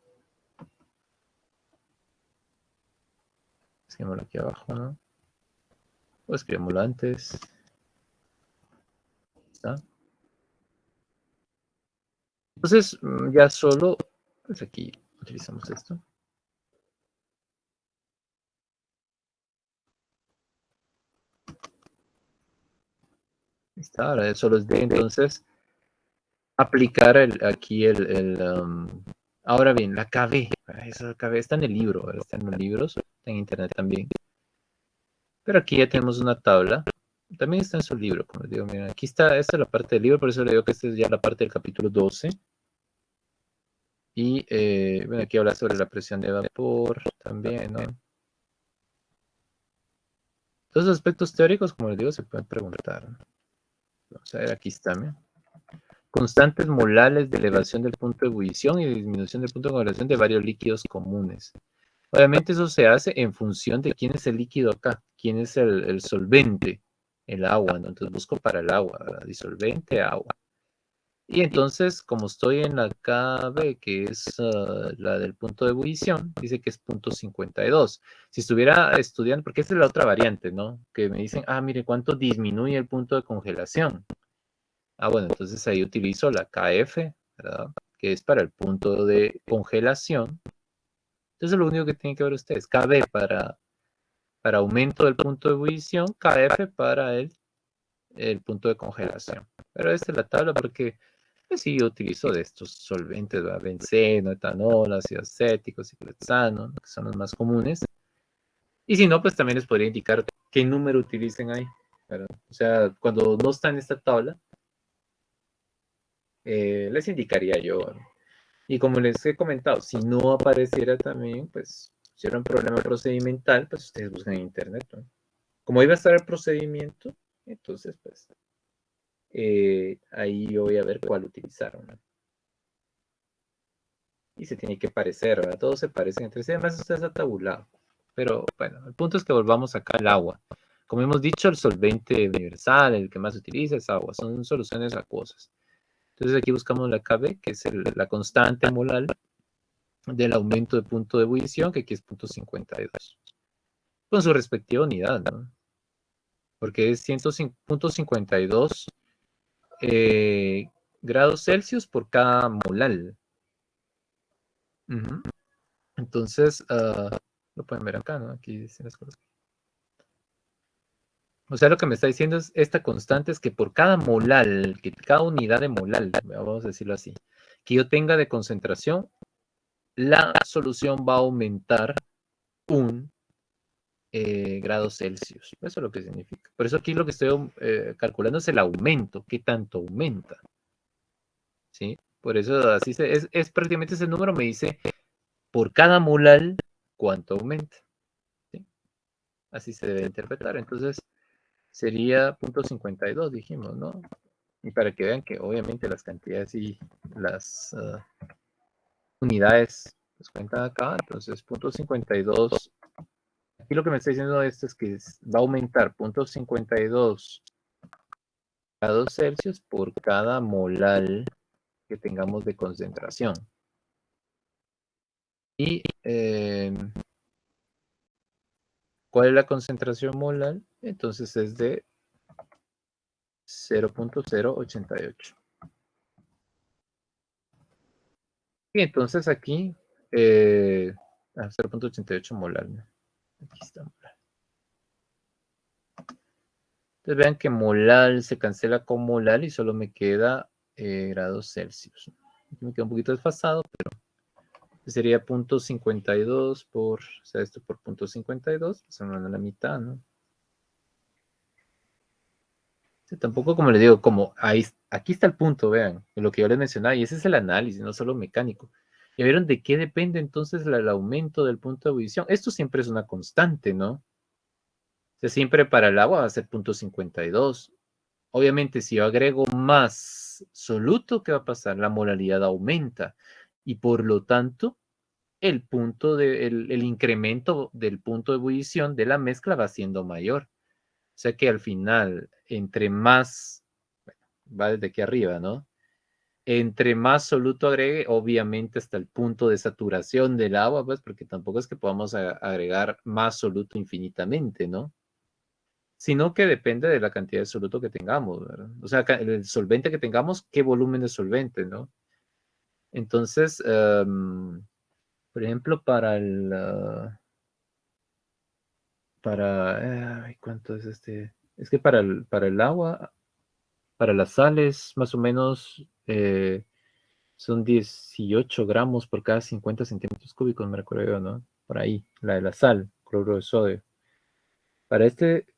Escribámoslo aquí abajo, ¿no? O escribámoslo antes. ¿Está? Entonces ya solo... Pues aquí utilizamos esto. Está, ahora solo es de entonces aplicar ahora bien, la KB, esa KB está en el libro, está en los libros, está en internet también. Pero aquí ya tenemos una tabla, también está en su libro, como les digo, miren, aquí está, esta es la parte del libro, por eso le digo que esta es ya la parte del capítulo 12. Y bueno, aquí habla sobre la presión de vapor también, ¿no? Todos los aspectos teóricos, como les digo, se pueden preguntar, ¿no? Vamos a ver, aquí está, miren. Constantes molares de elevación del punto de ebullición y disminución del punto de congelación de varios líquidos comunes. Obviamente eso se hace en función de quién es el líquido acá, quién es el solvente, el agua, ¿no? Entonces busco para el agua, ¿verdad? Disolvente, agua. Y entonces, como estoy en la KB, que es la del punto de ebullición, dice que es punto 52. Si estuviera estudiando, porque esta es la otra variante, ¿no? Que me dicen, mire, ¿cuánto disminuye el punto de congelación? Bueno, entonces ahí utilizo la KF, ¿verdad? Que es para el punto de congelación. Entonces lo único que tienen que ver ustedes, KB para aumento del punto de ebullición, KF para el punto de congelación. Pero esta es la tabla porque pues, sí, yo utilizo de estos solventes, ¿verdad? Benceno, etanol, ácido acético, ciclohexano, que son los más comunes. Y si no, pues también les podría indicar qué número utilicen ahí. ¿Verdad? O sea, cuando no está en esta tabla, les indicaría yo, ¿verdad? Y como les he comentado, si no apareciera también, pues, si era un problema procedimental, pues ustedes buscan en internet, ¿no? Como iba a estar el procedimiento, entonces, pues, ahí yo voy a ver cuál utilizaron, ¿no? Y se tiene que parecer, ¿verdad? Todos se parecen entre sí, además esto está tabulado. Pero bueno, el punto es que volvamos acá al agua. Como hemos dicho, el solvente universal, el que más se utiliza es agua, son soluciones acuosas. Entonces aquí buscamos la KB, que es la constante molar del aumento de punto de ebullición, que aquí es 0.52, con su respectiva unidad, ¿no? Porque es 100.52 grados Celsius por cada molar. Entonces, lo pueden ver acá, ¿no? Aquí dicen las cosas. O sea, lo que me está diciendo es, esta constante es que por cada molar, que cada unidad de molar, vamos a decirlo así, que yo tenga de concentración, la solución va a aumentar un grados Celsius. Eso es lo que significa. Por eso aquí lo que estoy calculando es el aumento, qué tanto aumenta. ¿Sí? Por eso así es prácticamente ese número me dice por cada molar cuánto aumenta. ¿Sí? Así se debe interpretar. Entonces sería 0.52, dijimos, ¿no? Y para que vean que obviamente las cantidades y las unidades pues cuentan acá. Entonces 0.52. Aquí lo que me está diciendo esto es que va a aumentar 0.52 grados Celsius por cada molar que tengamos de concentración. Y ¿cuál es la concentración molar? Entonces es de 0.088. Y entonces aquí 0.88 molar. ¿No? Aquí está molar. Entonces vean que molar se cancela con molar y solo me queda grados Celsius. Aquí me queda un poquito desfasado, pero sería 0.52 por, o sea, esto por 0.52, pues a la mitad, ¿no? Sí, tampoco, como le digo, como ahí, aquí está el punto, vean, lo que yo les mencionaba, y ese es el análisis, no solo mecánico. ¿Ya vieron de qué depende entonces el aumento del punto de ebullición? Esto siempre es una constante, ¿no? O sea, siempre para el agua va a ser 0.52. Obviamente, si yo agrego más soluto, ¿qué va a pasar? La molaridad aumenta y por lo tanto, el incremento del punto de ebullición de la mezcla va siendo mayor. O sea que al final, entre más, bueno, va desde aquí arriba, ¿no? Entre más soluto agregue, obviamente hasta el punto de saturación del agua, pues porque tampoco es que podamos agregar más soluto infinitamente, ¿no? Sino que depende de la cantidad de soluto que tengamos, ¿verdad? O sea, el solvente que tengamos, qué volumen de solvente, ¿no? Entonces, por ejemplo, para el... ¿cuánto es este? Es que para el agua, para las sales, más o menos son 18 gramos por cada 50 centímetros cúbicos, me recuerdo yo, ¿no? Por ahí, la de la sal, cloruro de sodio. Para este,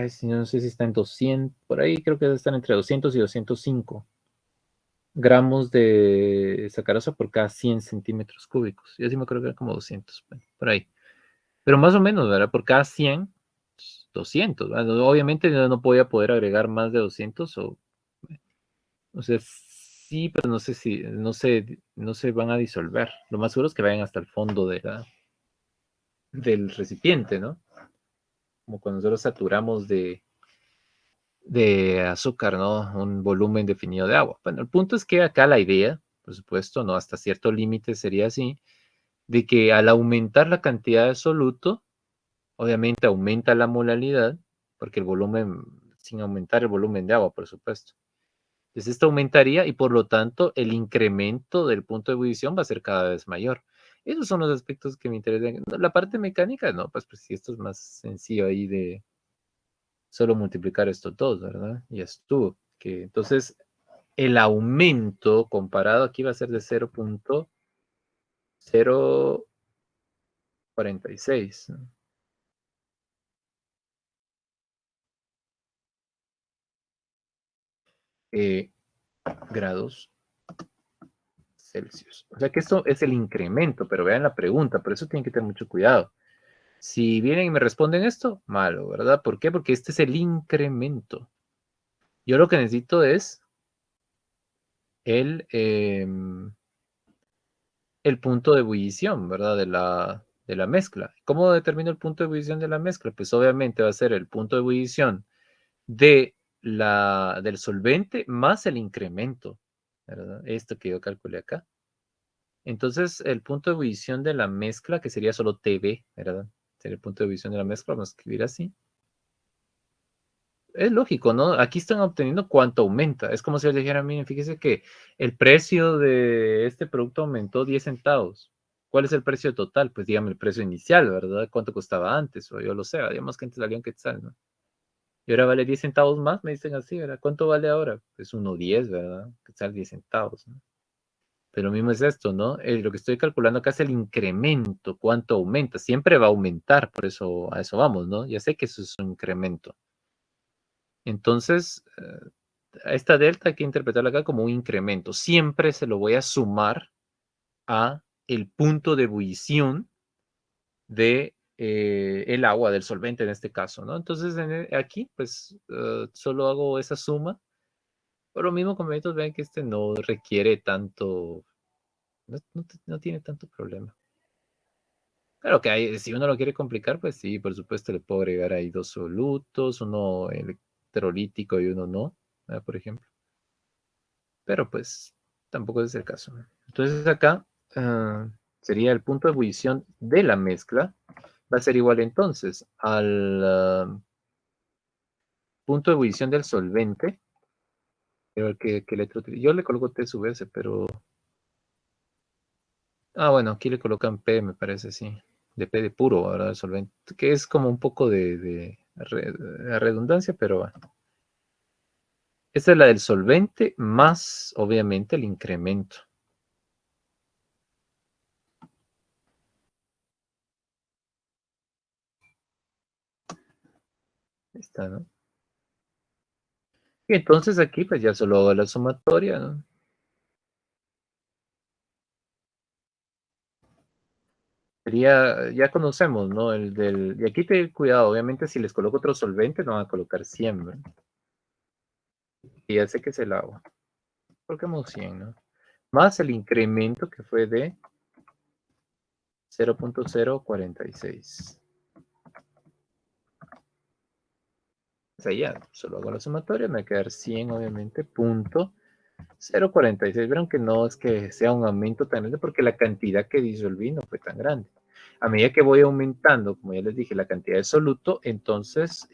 si no sé si está en 200, por ahí creo que están entre 200 y 205 gramos de sacarosa por cada 100 centímetros cúbicos. Yo sí me acuerdo que era como 200, bueno, por ahí. Pero más o menos, ¿verdad? Por cada 100, 200. Obviamente yo no podía poder agregar más de 200 o sea, sí, pero no sé si, no se van a disolver. Lo más seguro es que vayan hasta el fondo del recipiente, ¿no? Como cuando nosotros saturamos de azúcar, ¿no? Un volumen definido de agua. Bueno, el punto es que acá la idea, por supuesto, ¿no? Hasta cierto límite sería así, de que al aumentar la cantidad de soluto, obviamente aumenta la molaridad, porque el volumen, sin aumentar el volumen de agua, por supuesto. Entonces esto aumentaría y por lo tanto el incremento del punto de ebullición va a ser cada vez mayor. Esos son los aspectos que me interesan. La parte mecánica, no, pues si esto es más sencillo ahí de solo multiplicar estos dos, ¿verdad? Y estuvo. Que entonces el aumento comparado aquí va a ser de 0.046, ¿no? Grados Celsius. O sea que esto es el incremento, pero vean la pregunta, por eso tienen que tener mucho cuidado. Si vienen y me responden esto, malo, ¿verdad? ¿Por qué? Porque este es el incremento. Yo lo que necesito es el, eh, el punto de ebullición, ¿verdad? De la mezcla. ¿Cómo determino el punto de ebullición de la mezcla? Pues obviamente va a ser el punto de ebullición del solvente más el incremento, ¿verdad? Esto que yo calculé acá. Entonces, el punto de ebullición de la mezcla, que sería solo TB, ¿verdad? Sería el punto de ebullición de la mezcla, vamos a escribir así. Es lógico, ¿no? Aquí están obteniendo cuánto aumenta. Es como si les dijera, miren, fíjese que el precio de este producto aumentó 10 centavos. ¿Cuál es el precio total? Pues dígame el precio inicial, ¿verdad? ¿Cuánto costaba antes? O yo lo sé, digamos que antes valía un quetzal, ¿no? Y ahora vale 10 centavos más, me dicen así, ¿verdad? ¿Cuánto vale ahora? Pues 1.10, ¿verdad? Quetzal 10 centavos, ¿no? Pero lo mismo es esto, ¿no? Lo que estoy calculando acá es el incremento, cuánto aumenta. Siempre va a aumentar, por eso a eso vamos, ¿no? Ya sé que eso es un incremento. Entonces, a esta delta hay que interpretarla acá como un incremento. Siempre se lo voy a sumar a el punto de ebullición de el agua, del solvente en este caso, ¿no? Entonces, aquí, pues, solo hago esa suma. Por lo mismo, como estos ven que este no requiere tanto, no tiene tanto problema. Claro que si uno lo quiere complicar, pues sí, por supuesto le puedo agregar ahí dos solutos, uno electrolítico y uno no, por ejemplo. Pero pues tampoco es el caso. Entonces acá sería el punto de ebullición de la mezcla. Va a ser igual entonces al punto de ebullición del solvente. ¿Qué letra utilizo? Yo le coloco T sub S, pero... Ah, bueno, aquí le colocan P, me parece, sí. De P de puro, ¿verdad? El solvente. Que es como un poco de redundancia, pero bueno. Esta es la del solvente más, obviamente, el incremento. Ahí está, ¿no? Y entonces aquí pues ya solo hago la sumatoria, ¿no? Sería, ya conocemos, ¿no? Y aquí ten cuidado, obviamente si les coloco otro solvente no van a colocar 100, ¿verdad? Y ya sé que es el agua. Coloquemos 100, ¿no? Más el incremento que fue de 0.046. O sea, ya solo hago la sumatoria, me va a quedar 100, obviamente, punto 0.46. Vieron que no es que sea un aumento tan grande porque la cantidad que disolví no fue tan grande. A medida que voy aumentando, como ya les dije, la cantidad de soluto, entonces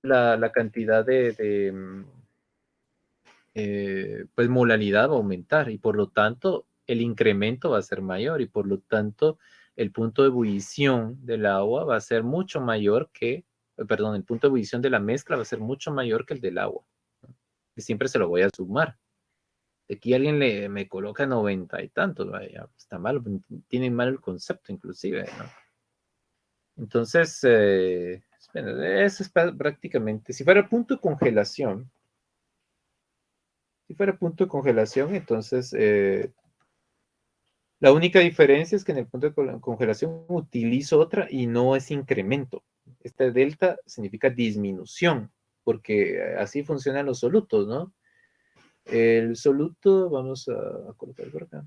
la cantidad pues molaridad va a aumentar y por lo tanto el incremento va a ser mayor y por lo tanto el punto de ebullición del agua va a ser mucho mayor que, perdón, el punto de ebullición de la mezcla va a ser mucho mayor que el del agua. Y siempre se lo voy a sumar. Aquí alguien me coloca 90 y tantos, vaya, está mal, tienen mal el concepto inclusive, ¿no? Entonces, bueno, eso es prácticamente, si fuera punto de congelación, entonces la única diferencia es que en el punto de congelación utilizo otra y no es incremento. Este delta significa disminución, porque así funcionan los solutos, ¿no? El soluto, vamos a colocar por acá.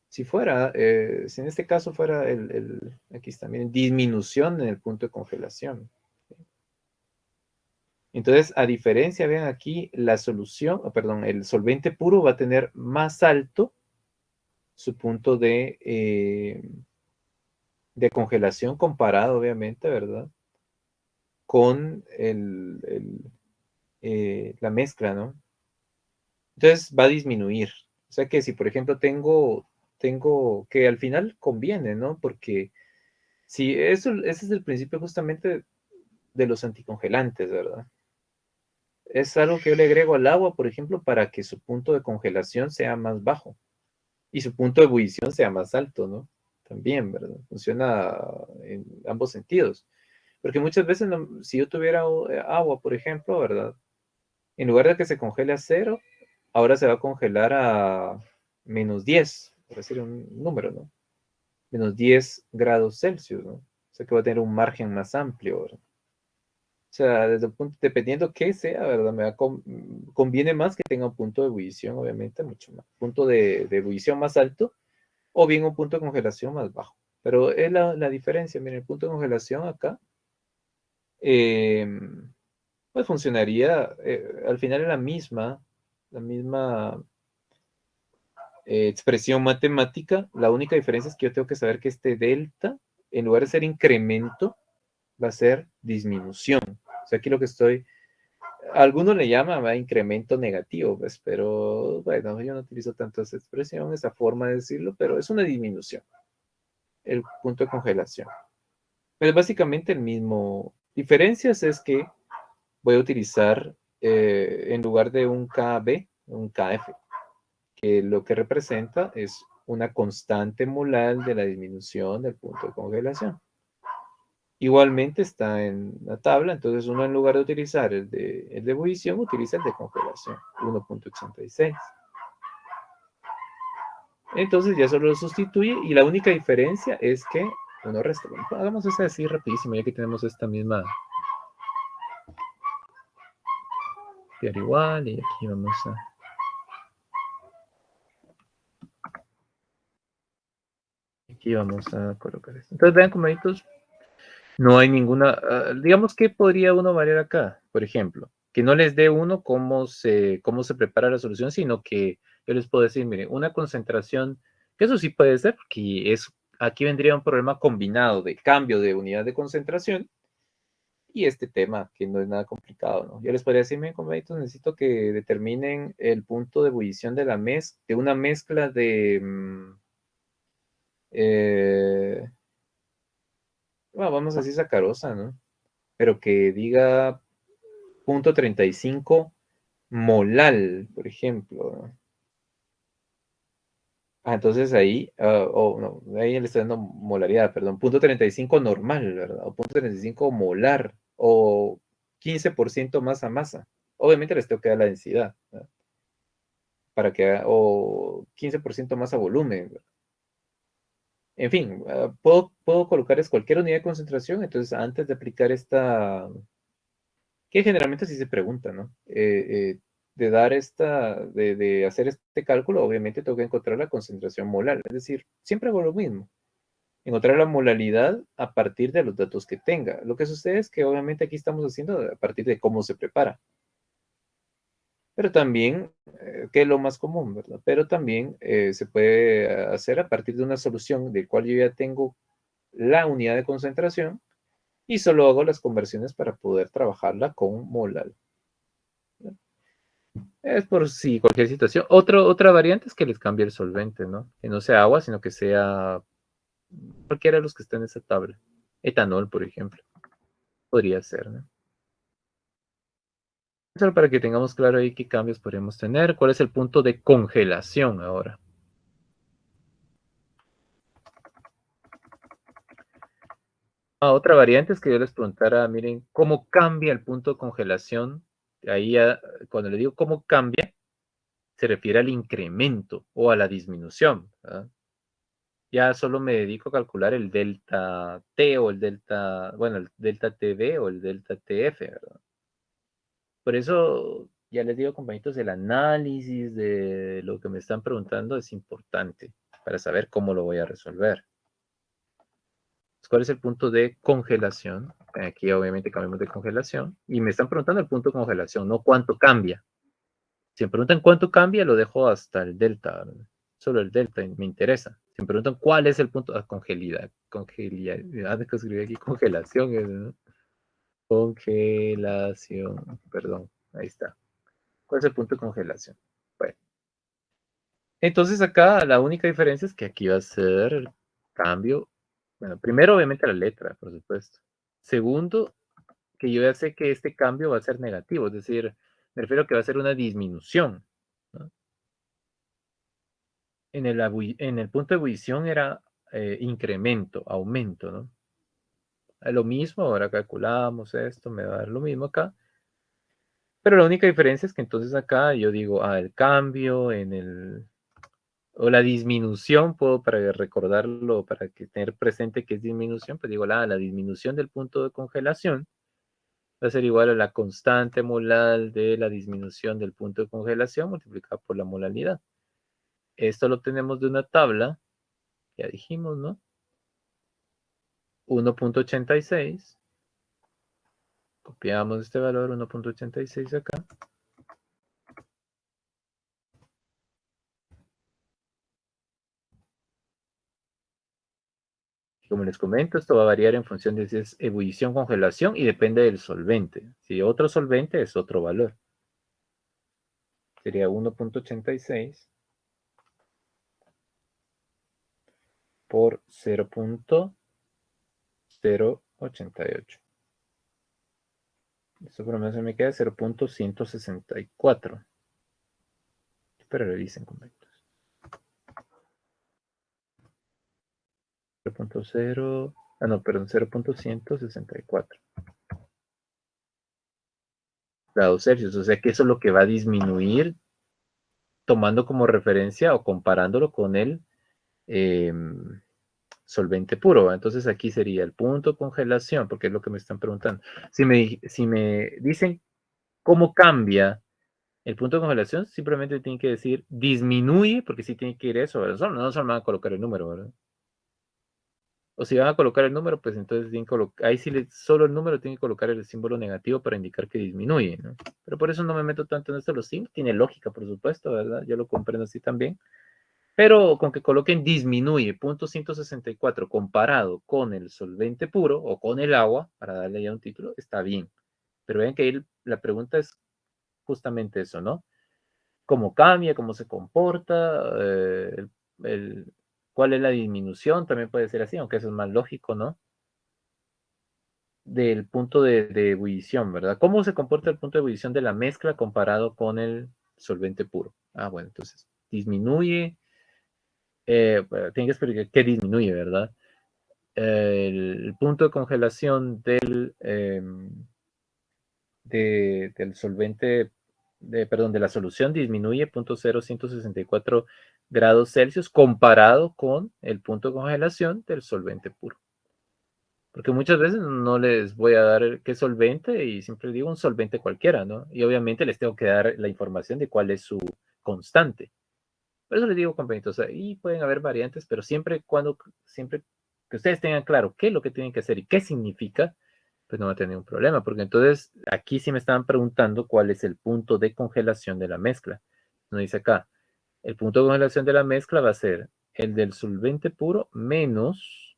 Si fuera, si en este caso fuera aquí está, miren, disminución en el punto de congelación. Entonces, a diferencia, vean aquí, la solución, perdón, el solvente puro va a tener más alto su punto de congelación comparado, obviamente, ¿verdad? Con la mezcla, ¿no? Entonces va a disminuir. O sea que si, por ejemplo, tengo que al final conviene, ¿no? Porque si ese es el principio justamente de los anticongelantes, ¿verdad? Es algo que yo le agrego al agua, por ejemplo, para que su punto de congelación sea más bajo y su punto de ebullición sea más alto, ¿no? También, ¿verdad? Funciona en ambos sentidos. Porque muchas veces, si yo tuviera agua, por ejemplo, ¿verdad? En lugar de que se congele a 0, ahora se va a congelar a -10, por decir un número, ¿no? -10 °C, ¿no? O sea que va a tener un margen más amplio, ¿verdad? O sea, desde el punto, dependiendo qué sea, ¿verdad? Conviene más que tenga un punto de ebullición, obviamente, mucho más. Punto de ebullición más alto o bien un punto de congelación más bajo. Pero es la diferencia. Miren, el punto de congelación acá, pues funcionaría, al final es la misma expresión matemática. La única diferencia es que yo tengo que saber que este delta, en lugar de ser incremento, va a ser disminución. O sea, aquí lo que algunos le llaman incremento negativo, pues, pero bueno, yo no utilizo tanto esa expresión, esa forma de decirlo, pero es una disminución, el punto de congelación. Pero es básicamente el mismo. Diferencias es que voy a utilizar, en lugar de un KB, un KF, que lo que representa es una constante molar de la disminución del punto de congelación. Igualmente está en la tabla, entonces uno en lugar de utilizar el de ebullición, utiliza el de congelación, 1.86. Entonces ya solo lo sustituye y la única diferencia es que uno resta. Bueno, hagamos eso así rapidísimo, ya que tenemos esta misma igual y aquí vamos a... Aquí vamos a colocar esto. Entonces vean, comaditos, no hay ninguna, digamos que podría uno variar acá, por ejemplo, que no les dé uno cómo se prepara la solución, sino que yo les puedo decir, mire, una concentración, que eso sí puede ser, porque aquí vendría un problema combinado de cambio de unidad de concentración y este tema, que no es nada complicado, ¿no? Yo les podría decir, miren, comaditos, necesito que determinen el punto de ebullición de una mezcla bueno, vamos a decir sacarosa, ¿no? Pero que diga .35 molal, por ejemplo, ¿no? Entonces ahí, no, ahí le está dando molaridad, perdón, punto 35 normal, ¿verdad? O punto 35 molar, o 15% masa. Obviamente les tengo que dar la densidad, ¿verdad? Para que, o 15% más a volumen, ¿verdad? En fin, puedo colocar es cualquier unidad de concentración, entonces antes de aplicar esta, que generalmente sí se pregunta, ¿no? De dar de hacer este cálculo, obviamente tengo que encontrar la concentración molar, es decir, siempre hago lo mismo, encontrar la molalidad a partir de los datos que tenga. Lo que sucede es que obviamente aquí estamos haciendo a partir de cómo se prepara, pero también, que es lo más común, ¿verdad? Pero también se puede hacer a partir de una solución del cual yo ya tengo la unidad de concentración y solo hago las conversiones para poder trabajarla con molar. Es por si cualquier situación. Otra variante es que les cambie el solvente, ¿no? Que no sea agua, sino que sea cualquiera de los que estén en esa tabla. Etanol, por ejemplo. Podría ser, ¿no? Solo para que tengamos claro ahí qué cambios podríamos tener. ¿Cuál es el punto de congelación ahora? Otra variante es que yo les preguntara, miren, ¿cómo cambia el punto de congelación? Ahí cuando le digo cómo cambia, se refiere al incremento o a la disminución, ¿verdad? Ya solo me dedico a calcular el delta T o el delta, bueno, el delta TB o el delta TF, ¿verdad? Por eso, ya les digo, compañitos, el análisis de lo que me están preguntando es importante para saber cómo lo voy a resolver. ¿Cuál es el punto de congelación? Aquí obviamente cambiamos de congelación. Y me están preguntando el punto de congelación, no cuánto cambia. Si me preguntan cuánto cambia, lo dejo hasta el delta, ¿verdad? Solo el delta me interesa. Si me preguntan cuál es el punto de que escribí aquí congelación, ¿no? Congelación, perdón, ahí está. ¿Cuál es el punto de congelación? Bueno, entonces acá la única diferencia es que aquí va a ser el cambio. Bueno, primero obviamente la letra, por supuesto. Segundo, que yo ya sé que este cambio va a ser negativo, es decir, me refiero a que va a ser una disminución, ¿no? En el punto de ebullición era incremento, aumento, ¿no? Lo mismo, ahora calculamos esto, me va a dar lo mismo acá. Pero la única diferencia es que entonces acá yo digo, el cambio o la disminución, puedo para recordarlo, para que tener presente que es disminución, pues digo, la disminución del punto de congelación va a ser igual a la constante molar de la disminución del punto de congelación multiplicado por la molalidad. Esto lo tenemos de una tabla, ya dijimos, ¿no? 1.86. Copiamos este valor, 1.86 acá. Como les comento, esto va a variar en función de si es ebullición, congelación y depende del solvente. Si otro solvente es otro valor. Sería 1.86 por 0.088. Esto por lo menos me queda 0.164. Pero revisen, compañeros. 0.0, no, perdón, 0.164 grados Celsius. O sea que eso es lo que va a disminuir tomando como referencia o comparándolo con el solvente puro. Entonces aquí sería el punto de congelación, porque es lo que me están preguntando. Si me dicen cómo cambia el punto de congelación, simplemente tienen que decir disminuye, porque sí tiene que ir eso, ¿verdad? No solo me van a colocar el número, ¿verdad? O si van a colocar el número, pues entonces tienen que ahí sí solo el número tiene que colocar el símbolo negativo para indicar que disminuye, ¿no? Pero por eso no me meto tanto en esto. Los signos tiene lógica, por supuesto, ¿verdad? Yo lo comprendo así también. Pero con que coloquen disminuye 0.164 comparado con el solvente puro o con el agua, para darle ya un título, está bien. Pero vean que ahí la pregunta es justamente eso, ¿no? ¿Cómo cambia? ¿Cómo se comporta? ¿Cuál es la disminución? También puede ser así, aunque eso es más lógico, ¿no? Del punto de ebullición, ¿verdad? ¿Cómo se comporta el punto de ebullición de la mezcla comparado con el solvente puro? Bueno, entonces disminuye bueno, tiene que explicar qué disminuye, ¿verdad? El punto de congelación del solvente, perdón, de la solución disminuye 0.0164 grados Celsius comparado con el punto de congelación del solvente puro. Porque muchas veces no les voy a dar qué solvente y siempre digo un solvente cualquiera, ¿no? Y obviamente les tengo que dar la información de cuál es su constante. Por eso les digo, compañeros, ahí pueden haber variantes, pero siempre que ustedes tengan claro qué es lo que tienen que hacer y qué significa, pues no va a tener un problema, porque entonces aquí sí me estaban preguntando cuál es el punto de congelación de la mezcla. Nos dice acá, el punto de congelación de la mezcla va a ser el del solvente puro menos,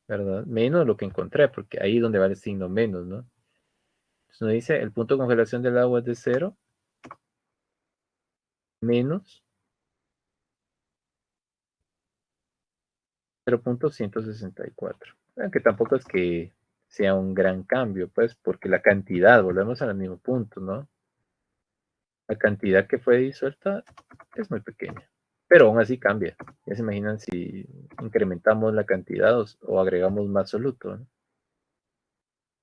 ¿verdad? Menos lo que encontré, porque ahí es donde va el signo menos, ¿no? Entonces nos dice, el punto de congelación del agua es de 0 menos 0.164. Que tampoco es que sea un gran cambio, pues, porque la cantidad, volvemos al mismo punto, ¿no? La cantidad que fue disuelta es muy pequeña, pero aún así cambia. Ya se imaginan si incrementamos la cantidad o agregamos más soluto, ¿no?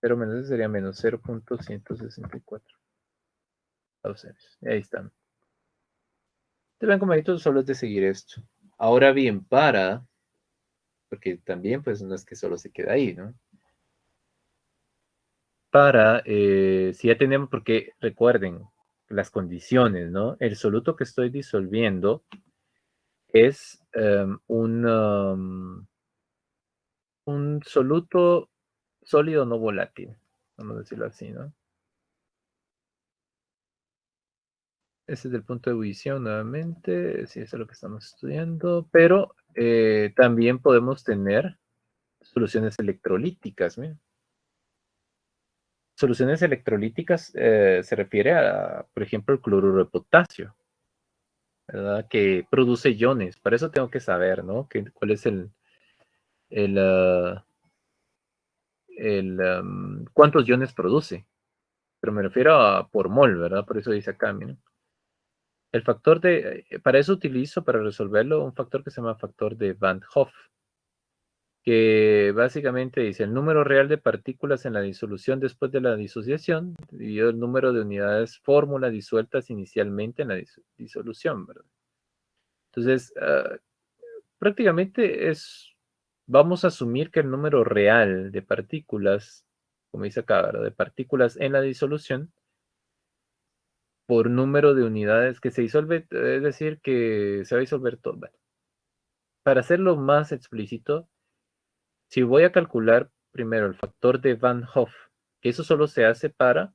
Pero menos sería menos 0.164. Ahí están. Te ven, compañitos, solo es de seguir esto. Ahora bien, porque también, pues, no es que solo se queda ahí, ¿no? Si ya tenemos, porque recuerden las condiciones, ¿no? El soluto que estoy disolviendo es un soluto sólido no volátil, vamos a decirlo así, ¿no? Ese es el punto de ebullición nuevamente, sí, eso es lo que estamos estudiando, pero también podemos tener soluciones electrolíticas, ¿no? Soluciones electrolíticas se refiere a, por ejemplo, el cloruro de potasio, ¿verdad? Que produce iones. Para eso tengo que saber, ¿no? ¿Cuál es el, ah, cuántos iones produce? Pero me refiero a por mol, ¿verdad? Por eso dice acá, miren. Para eso utilizo, para resolverlo, un factor que se llama factor de Van Hoff, que básicamente dice el número real de partículas en la disolución después de la disociación dividido el número de unidades fórmula disueltas inicialmente en la disolución, ¿verdad? Entonces, prácticamente vamos a asumir que el número real de partículas, como dice acá, ¿verdad? De partículas en la disolución por número de unidades que se disuelve, es decir, que se va a disolver todo. Bueno, para hacerlo más explícito, si voy a calcular primero el factor de Van Hoff, que eso solo se hace para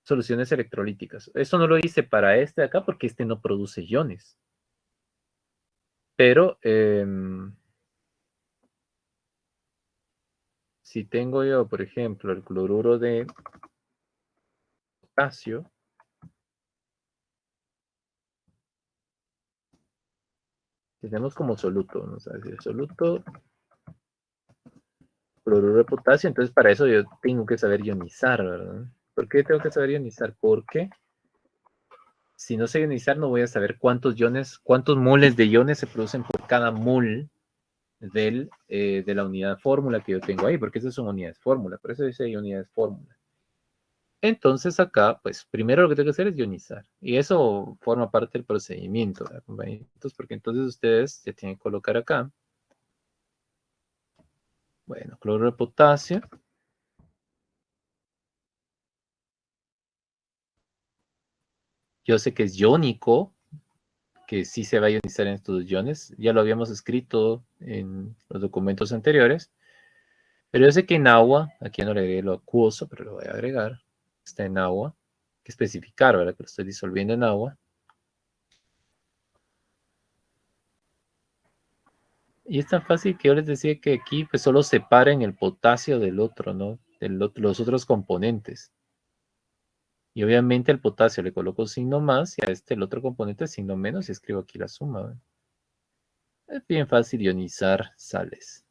soluciones electrolíticas. Eso no lo hice para este de acá porque este no produce iones. Pero si tengo yo, por ejemplo, el cloruro de potasio, tenemos como soluto, ¿no? O sea, el soluto, cloruro de potasio, entonces para eso yo tengo que saber ionizar, ¿verdad? ¿Por qué tengo que saber ionizar? Porque si no sé ionizar, no voy a saber cuántos moles de iones se producen por cada mol de la unidad fórmula que yo tengo ahí, porque esas son unidades fórmula, por eso dice unidades fórmula. Entonces acá, pues primero lo que tengo que hacer es ionizar, y eso forma parte del procedimiento, ¿verdad, compañeros? Porque entonces ustedes ya tienen que colocar acá, bueno, cloruro de potasio, yo sé que es iónico, que sí se va a ionizar en estos iones, ya lo habíamos escrito en los documentos anteriores, pero yo sé que en agua, aquí no le agregué lo acuoso, pero lo voy a agregar, está en agua, hay que especificar, ¿verdad? Que lo estoy disolviendo en agua. Y es tan fácil que yo les decía que aquí pues solo separen el potasio del otro, ¿no? Los otros componentes. Y obviamente el potasio le coloco signo más y a el otro componente signo menos y escribo aquí la suma, ¿verdad? Es bien fácil ionizar sales.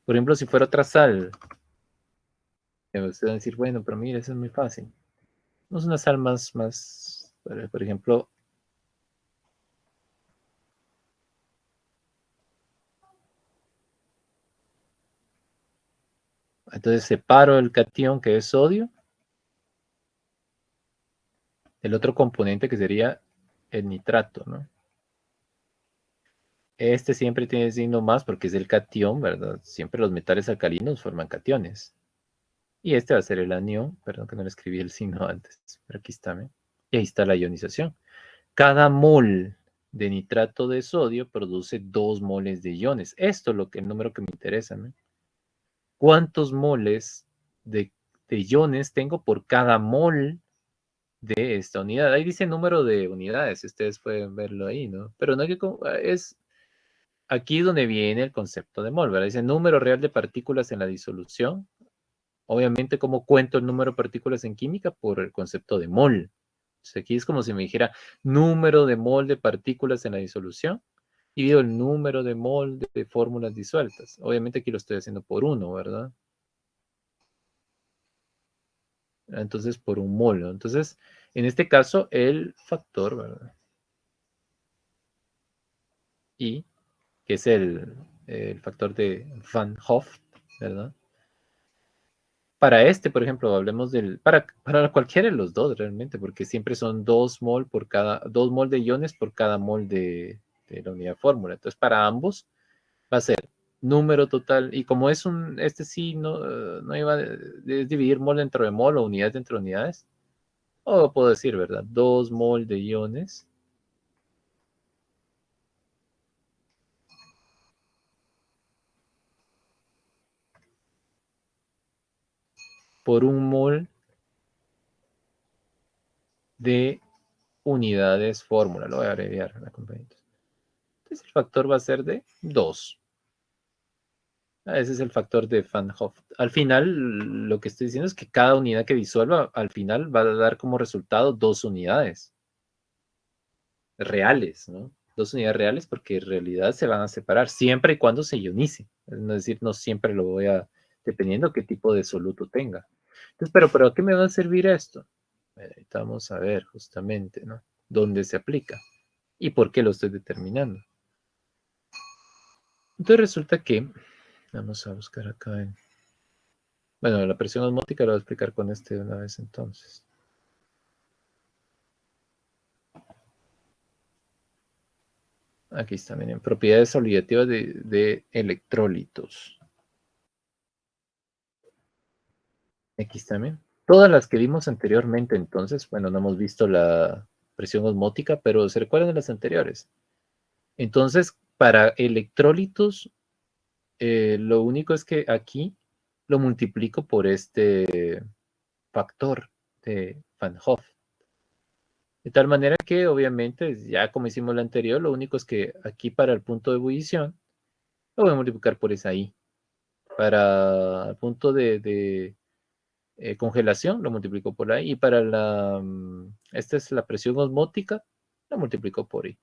Por ejemplo, si fuera otra sal, me van a decir, bueno, pero mira, eso es muy fácil. es una sal por ejemplo, entonces separo el catión que es sodio, el otro componente que sería el nitrato, ¿no? Este siempre tiene signo más porque es el catión, ¿verdad? Siempre los metales alcalinos forman cationes. Y este va a ser el anión, perdón que no le escribí el signo antes, pero aquí está, ¿eh? Y ahí está la ionización. Cada mol de nitrato de sodio produce 2 moles de iones. Esto es el número que me interesa, ¿no? ¿Cuántos moles de iones tengo por cada mol de esta unidad? Ahí dice número de unidades, ustedes pueden verlo ahí, ¿no? Pero no hay que, es aquí donde viene el concepto de mol, ¿verdad? Dice número real de partículas en la disolución. Obviamente, ¿cómo cuento el número de partículas en química? Por el concepto de mol. Entonces, aquí es como si me dijera número de mol de partículas en la disolución y digo el número de mol de fórmulas disueltas. Obviamente aquí lo estoy haciendo por uno, ¿verdad? Entonces, por un mol, ¿no? Entonces, en este caso, el factor, ¿verdad? I, que es el factor de Van Hoff, ¿verdad? Para este, por ejemplo, hablemos para cualquiera de los dos realmente, porque siempre son 2 mol por cada, 2 mol de iones por cada mol de la unidad fórmula. Entonces, para ambos va a ser número total, y como es este sí no iba a dividir mol dentro de mol o unidad dentro de unidades, o puedo decir, ¿verdad? 2 mol de iones por un mol de unidades fórmula. Lo voy a abreviar, compañeros. Entonces el factor va a ser de 2. Ese es el factor de Van Hoff. Al final, lo que estoy diciendo es que cada unidad que disuelva, al final va a dar como resultado 2 unidades reales, ¿no? 2 unidades reales porque en realidad se van a separar siempre y cuando se ionice. Es decir, no siempre lo voy a, dependiendo qué tipo de soluto tenga. Entonces, pero ¿a qué me va a servir esto? Ahorita vamos a ver justamente, ¿no? ¿Dónde se aplica? ¿Y por qué lo estoy determinando? Entonces resulta que, vamos a buscar acá en... Bueno, la presión osmótica lo voy a explicar con este de una vez entonces. Aquí está, miren, propiedades obligativas de electrolitos. Aquí está, miren. Todas las que vimos anteriormente, entonces, bueno, no hemos visto la presión osmótica, pero se recuerdan de las anteriores. Entonces, para electrolitos, lo único es que aquí lo multiplico por este factor de Van Hoff. De tal manera que, obviamente, ya como hicimos la anterior, lo único es que aquí para el punto de ebullición, lo voy a multiplicar por esa I. Para el punto de congelación, lo multiplico por I. Y para esta es la presión osmótica, la multiplico por I.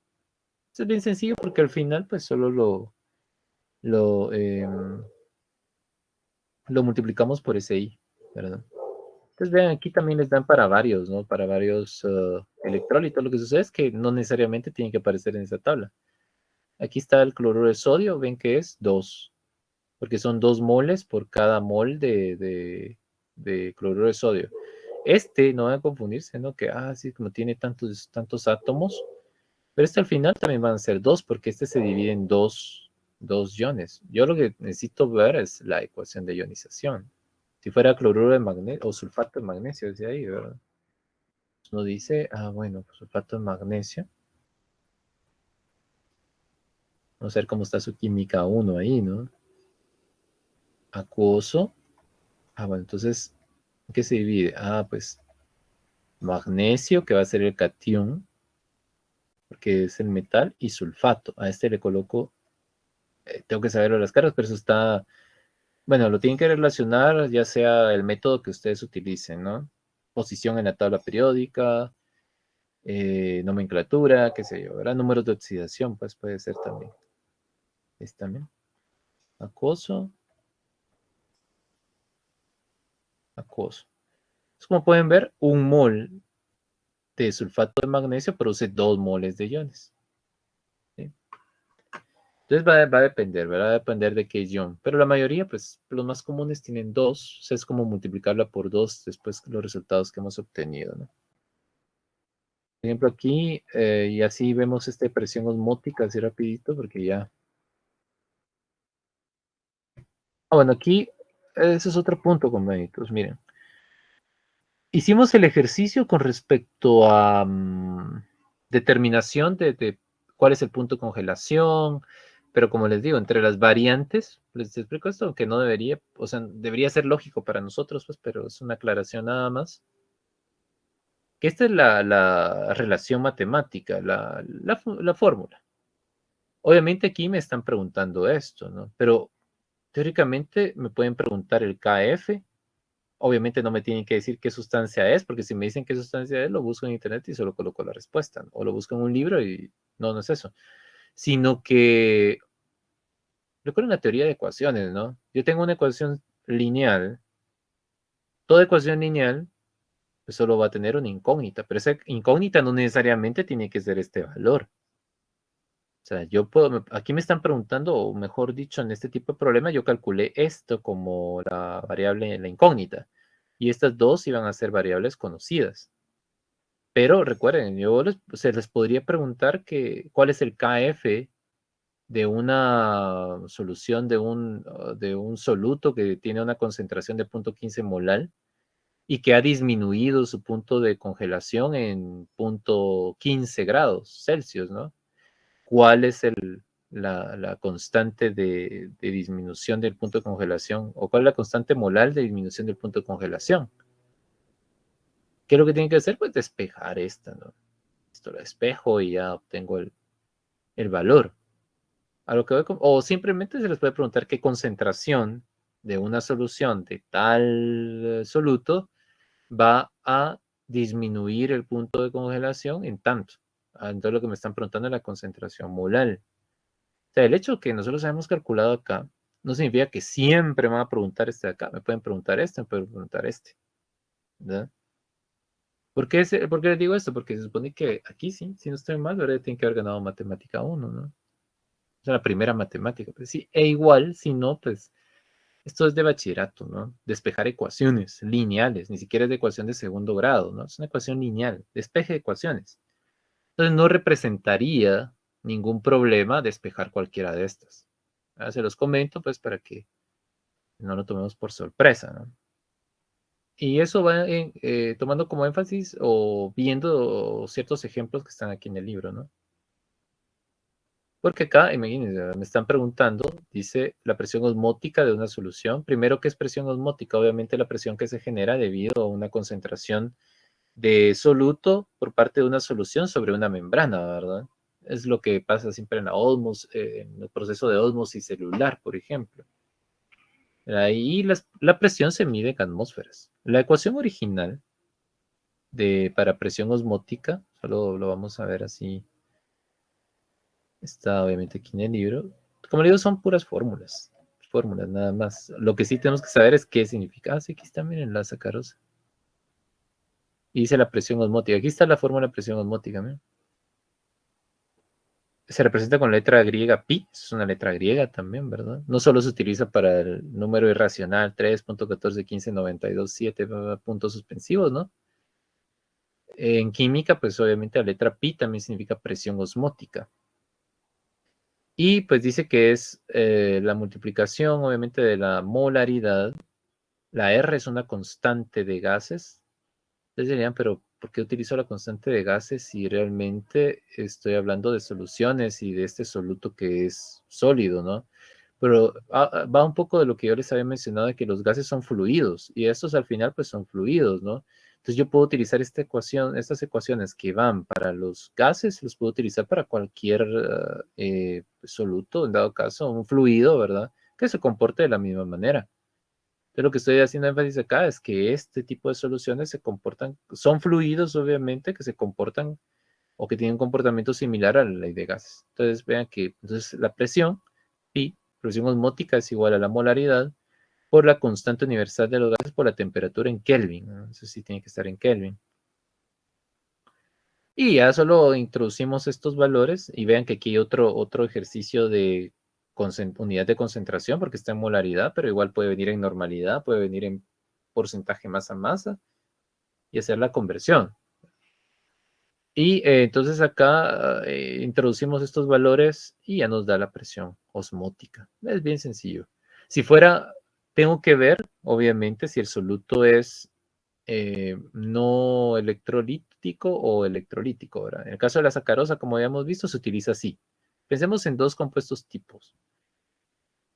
Esto es bien sencillo porque al final, pues, solo lo multiplicamos por ese I, ¿verdad? Entonces, vean, aquí también les dan para varios, ¿no? Para varios electrolitos. Lo que sucede es que no necesariamente tienen que aparecer en esa tabla. Aquí está el cloruro de sodio, ven que es 2, porque son 2 moles por cada mol de cloruro de sodio. Este, no van a confundirse, ¿no? Que, sí, como tiene tantos átomos, pero este al final también van a ser 2, porque este se divide en dos iones. Yo lo que necesito ver es la ecuación de ionización. Si fuera cloruro de magnesio o sulfato de magnesio, desde ahí, ¿verdad? Uno dice, bueno, pues sulfato de magnesio. Vamos a ver cómo está su química 1 ahí, ¿no? Acuoso. Bueno, entonces, ¿qué se divide? Pues magnesio, que va a ser el catión, porque es el metal, y sulfato. A este le coloco, tengo que saberlo las caras, pero eso está, bueno, lo tienen que relacionar, ya sea el método que ustedes utilicen, ¿no? Posición en la tabla periódica, nomenclatura, qué sé yo, ¿verdad? Números de oxidación, pues puede ser también. Es también. Acuoso. Como pueden ver, 1 mol de sulfato de magnesio produce 2 moles de iones. ¿Sí? Entonces va a depender, ¿verdad? Va a depender de qué ion. Pero la mayoría, pues, los más comunes tienen 2. O sea, es como multiplicarla por 2 después de los resultados que hemos obtenido, ¿no? Por ejemplo, aquí, y así vemos esta presión osmótica, así rapidito, porque ya... bueno, aquí, ese es otro punto, compañeros, miren. Hicimos el ejercicio con respecto a determinación de cuál es el punto de congelación, pero como les digo, entre las variantes, les explico esto, que no debería, o sea, debería ser lógico para nosotros, pues, pero es una aclaración nada más. Que esta es la relación matemática, la fórmula. Obviamente aquí me están preguntando esto, ¿no? Pero teóricamente me pueden preguntar el KF. Obviamente no me tienen que decir qué sustancia es, porque si me dicen qué sustancia es, lo busco en internet y solo coloco la respuesta, ¿no? O lo busco en un libro y no, no es eso. Sino que recuerden la teoría de ecuaciones, ¿no? Yo tengo una ecuación lineal. Toda ecuación lineal pues, solo va a tener una incógnita, pero esa incógnita no necesariamente tiene que ser este valor. O sea, yo puedo, aquí me están preguntando, o mejor dicho, en este tipo de problema, yo calculé esto como la variable, la incógnita. Y estas dos iban a ser variables conocidas. Pero recuerden, se les podría preguntar cuál es el KF de una solución de un soluto que tiene una concentración de 0.15 molal y que ha disminuido su punto de congelación en 0.15 grados Celsius, ¿no? ¿Cuál es la constante de disminución del punto de congelación? ¿O cuál es la constante molar de disminución del punto de congelación? ¿Qué es lo que tienen que hacer? Pues despejar esta, ¿no? Esto lo despejo y ya obtengo el valor. A lo que o simplemente se les puede preguntar qué concentración de una solución de tal soluto va a disminuir el punto de congelación en tanto. Entonces lo que me están preguntando es la concentración molar. O sea, el hecho de que nosotros hayamos calculado acá no significa que siempre me van a preguntar este de acá. Me pueden preguntar este, me pueden preguntar este. ¿Verdad? ¿Por qué les digo esto? Porque se supone que aquí sí, si no estoy mal, ¿verdad? Tienen que haber ganado matemática 1, ¿no? O sea, la primera matemática. Pues sí, e igual, si no, pues esto es de bachillerato, ¿no? Despejar ecuaciones lineales, ni siquiera es de ecuación de segundo grado, ¿no? Es una ecuación lineal, despeje de ecuaciones. Entonces no representaría ningún problema despejar cualquiera de estas. Ahora se los comento, pues, para que no lo tomemos por sorpresa, ¿no? Y eso va tomando como énfasis o viendo ciertos ejemplos que están aquí en el libro, ¿no? Porque acá, imagínense, me están preguntando, dice la presión osmótica de una solución. Primero, ¿qué es presión osmótica? Obviamente la presión que se genera debido a una concentración de soluto por parte de una solución sobre una membrana, ¿verdad? Es lo que pasa siempre en en el proceso de ósmosis celular, por ejemplo. Ahí la presión se mide en atmósferas. La ecuación original para presión osmótica, solo lo vamos a ver así, está obviamente aquí en el libro. Como le digo, son puras fórmulas nada más. Lo que sí tenemos que saber es qué significa. Ah, sí, aquí está, miren, la sacarosa. Y dice la presión osmótica. Aquí está la fórmula de presión osmótica, miren. Se representa con la letra griega pi, es una letra griega también, ¿verdad? No solo se utiliza para el número irracional 3.141592.7 puntos suspensivos, ¿no? En química, pues obviamente la letra pi también significa presión osmótica. Y pues dice que es la multiplicación, obviamente, de la molaridad. La R es una constante de gases. Ustedes dirían, pero ¿por qué utilizo la constante de gases si realmente estoy hablando de soluciones y de este soluto que es sólido, ¿no? Pero va un poco de lo que yo les había mencionado, de que los gases son fluidos y estos al final pues son fluidos, ¿no? Entonces yo puedo utilizar esta ecuación, estas ecuaciones que van para los gases, los puedo utilizar para cualquier soluto, en dado caso, un fluido, ¿verdad? Que se comporte de la misma manera. Entonces, lo que estoy haciendo énfasis acá es que este tipo de soluciones se comportan, son fluidos, obviamente, que se comportan o que tienen un comportamiento similar a la ley de gases. Entonces, vean que entonces, la presión, pi, presión osmótica es igual a la molaridad por la constante universal de los gases por la temperatura en Kelvin, ¿no? Eso sí tiene que estar en Kelvin. Y ya solo introducimos estos valores y vean que aquí hay otro ejercicio de unidad de concentración porque está en molaridad, pero igual puede venir en normalidad, puede venir en porcentaje masa-masa y hacer la conversión. Y entonces acá introducimos estos valores y ya nos da la presión osmótica. Es bien sencillo. Si fuera, tengo que ver, obviamente, si el soluto es no electrolítico o electrolítico, ¿verdad? En el caso de la sacarosa, como habíamos visto, se utiliza así. Pensemos en dos compuestos tipos.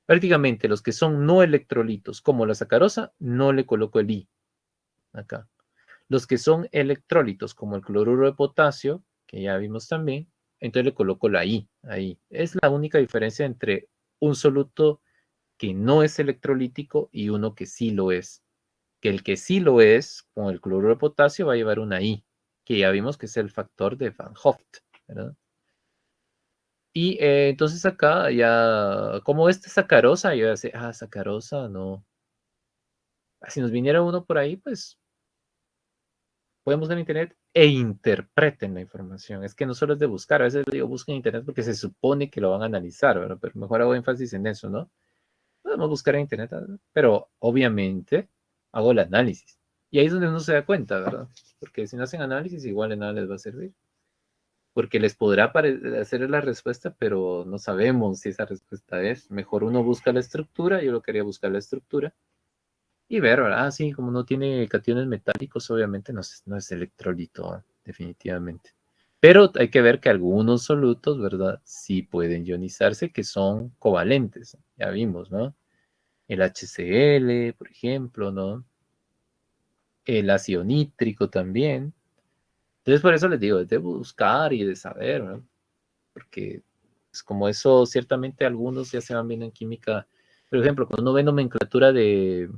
Prácticamente los que son no electrolitos, como la sacarosa, no le coloco el I acá. Los que son electrolitos, como el cloruro de potasio, que ya vimos también, entonces le coloco la I ahí. Es la única diferencia entre un soluto que no es electrolítico y uno que sí lo es. Que el que sí lo es, con el cloruro de potasio, va a llevar una I, que ya vimos que es el factor de Van Hoft, ¿verdad? Y entonces acá ya, como esta sacarosa, yo ya sé, sacarosa, no. Si nos viniera uno por ahí, pues podemos ver en internet e interpreten la información. Es que no solo es de buscar, a veces digo busquen en internet porque se supone que lo van a analizar, ¿verdad? Pero mejor hago énfasis en eso, ¿no? Podemos buscar en internet, ¿verdad? Pero obviamente hago el análisis. Y ahí es donde uno se da cuenta, ¿verdad? Porque si no hacen análisis, igual de nada les va a servir. Porque les podrá hacer la respuesta, pero no sabemos si esa respuesta es. Mejor uno busca la estructura, yo lo quería buscar la estructura, y ver, ¿verdad? Sí, como no tiene cationes metálicos, obviamente no es electrolito, definitivamente. Pero hay que ver que algunos solutos, ¿verdad? Sí pueden ionizarse, que son covalentes. Ya vimos, ¿no? El HCl, por ejemplo, ¿no? El ácido nítrico también. Entonces, por eso les digo, es de buscar y de saber, ¿no? Porque es como eso, ciertamente algunos ya se van viendo en química. Por ejemplo, cuando uno ve nomenclatura de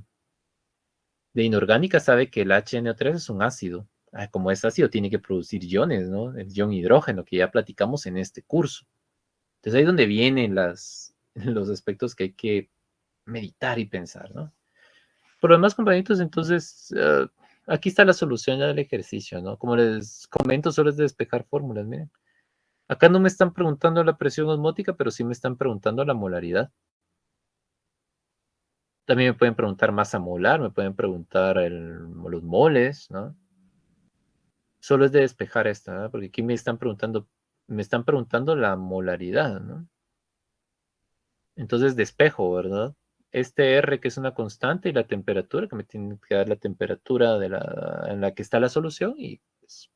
inorgánica, sabe que el HNO3 es un ácido. Como es ácido, tiene que producir iones, ¿no? El ion hidrógeno, que ya platicamos en este curso. Entonces ahí es donde vienen los aspectos que hay que meditar y pensar, ¿no? Por lo demás, compañeritos, entonces, aquí está la solución ya del ejercicio, ¿no? Como les comento, solo es de despejar fórmulas, miren. Acá no me están preguntando la presión osmótica, pero sí me están preguntando la molaridad. También me pueden preguntar masa molar, me pueden preguntar los moles, ¿no? Solo es de despejar esta, ¿verdad? Porque aquí me están preguntando la molaridad, ¿no? Entonces despejo, ¿verdad? Este R que es una constante y la temperatura, que me tiene que dar la temperatura en la que está la solución y pues,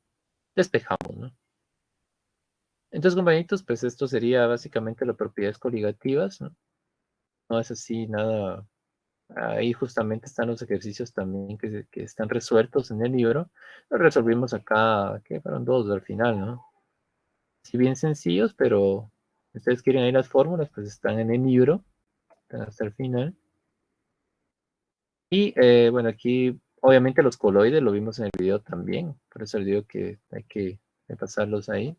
despejamos, ¿no? Entonces, compañeritos, pues esto sería básicamente las propiedades coligativas, ¿no? No es así nada. Ahí justamente están los ejercicios también que están resueltos en el libro. Los resolvimos acá, que fueron dos al final, ¿no? Si bien sencillos, pero si ustedes quieren ahí las fórmulas, pues están en el libro, están hasta el final. Y bueno, aquí obviamente los coloides lo vimos en el video también, por eso les digo que hay que pasarlos ahí.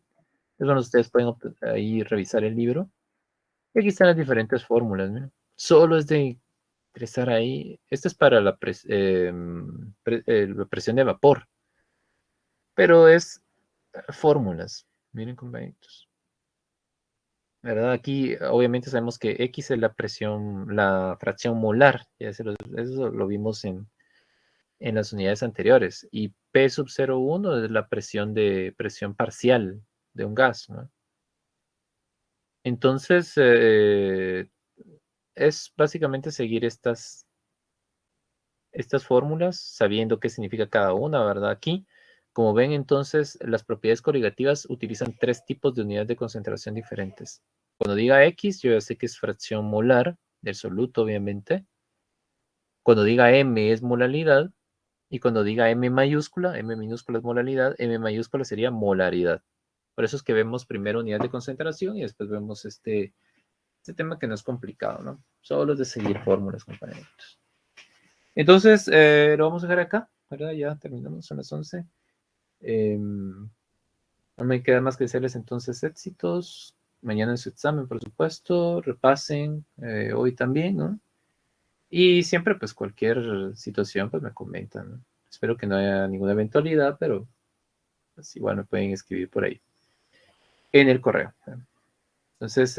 Entonces, bueno, ustedes pueden ahí revisar el libro. Y aquí están las diferentes fórmulas, ¿no? Solo es de ingresar ahí. Esto es para la presión de vapor, pero es fórmulas. Miren, compañeritos. ¿Verdad? Aquí obviamente sabemos que X es la presión, la fracción molar. Ya eso lo vimos en las unidades anteriores. Y P sub 0,1 es la presión parcial de un gas, ¿no? Entonces, es básicamente seguir estas fórmulas, sabiendo qué significa cada una, ¿verdad? Aquí, como ven, entonces, las propiedades coligativas utilizan tres tipos de unidades de concentración diferentes. Cuando diga X, yo ya sé que es fracción molar del soluto, obviamente. Cuando diga M es molaridad. Y cuando diga M mayúscula, M minúscula es molaridad, M mayúscula sería molaridad. Por eso es que vemos primero unidad de concentración y después vemos este tema que no es complicado, ¿no? Solo es de seguir fórmulas, compañeros. Entonces, lo vamos a dejar acá, ¿verdad? Ya terminamos, son las 11. No me queda más que decirles entonces éxitos. Mañana en su examen, por supuesto. Repasen hoy también, ¿no? Y siempre, pues, cualquier situación, pues, me comentan, ¿no? Espero que no haya ninguna eventualidad, pero pues, igual me pueden escribir por ahí en el correo. Entonces,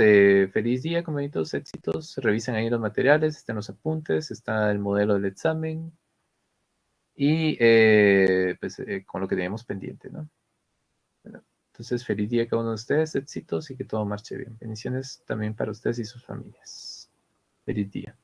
feliz día, compañitos, éxitos. Revisen ahí los materiales, están los apuntes, está el modelo del examen y pues con lo que tenemos pendiente, ¿no? Bueno, entonces, feliz día a cada uno de ustedes, éxitos y que todo marche bien. Bendiciones también para ustedes y sus familias. Feliz día.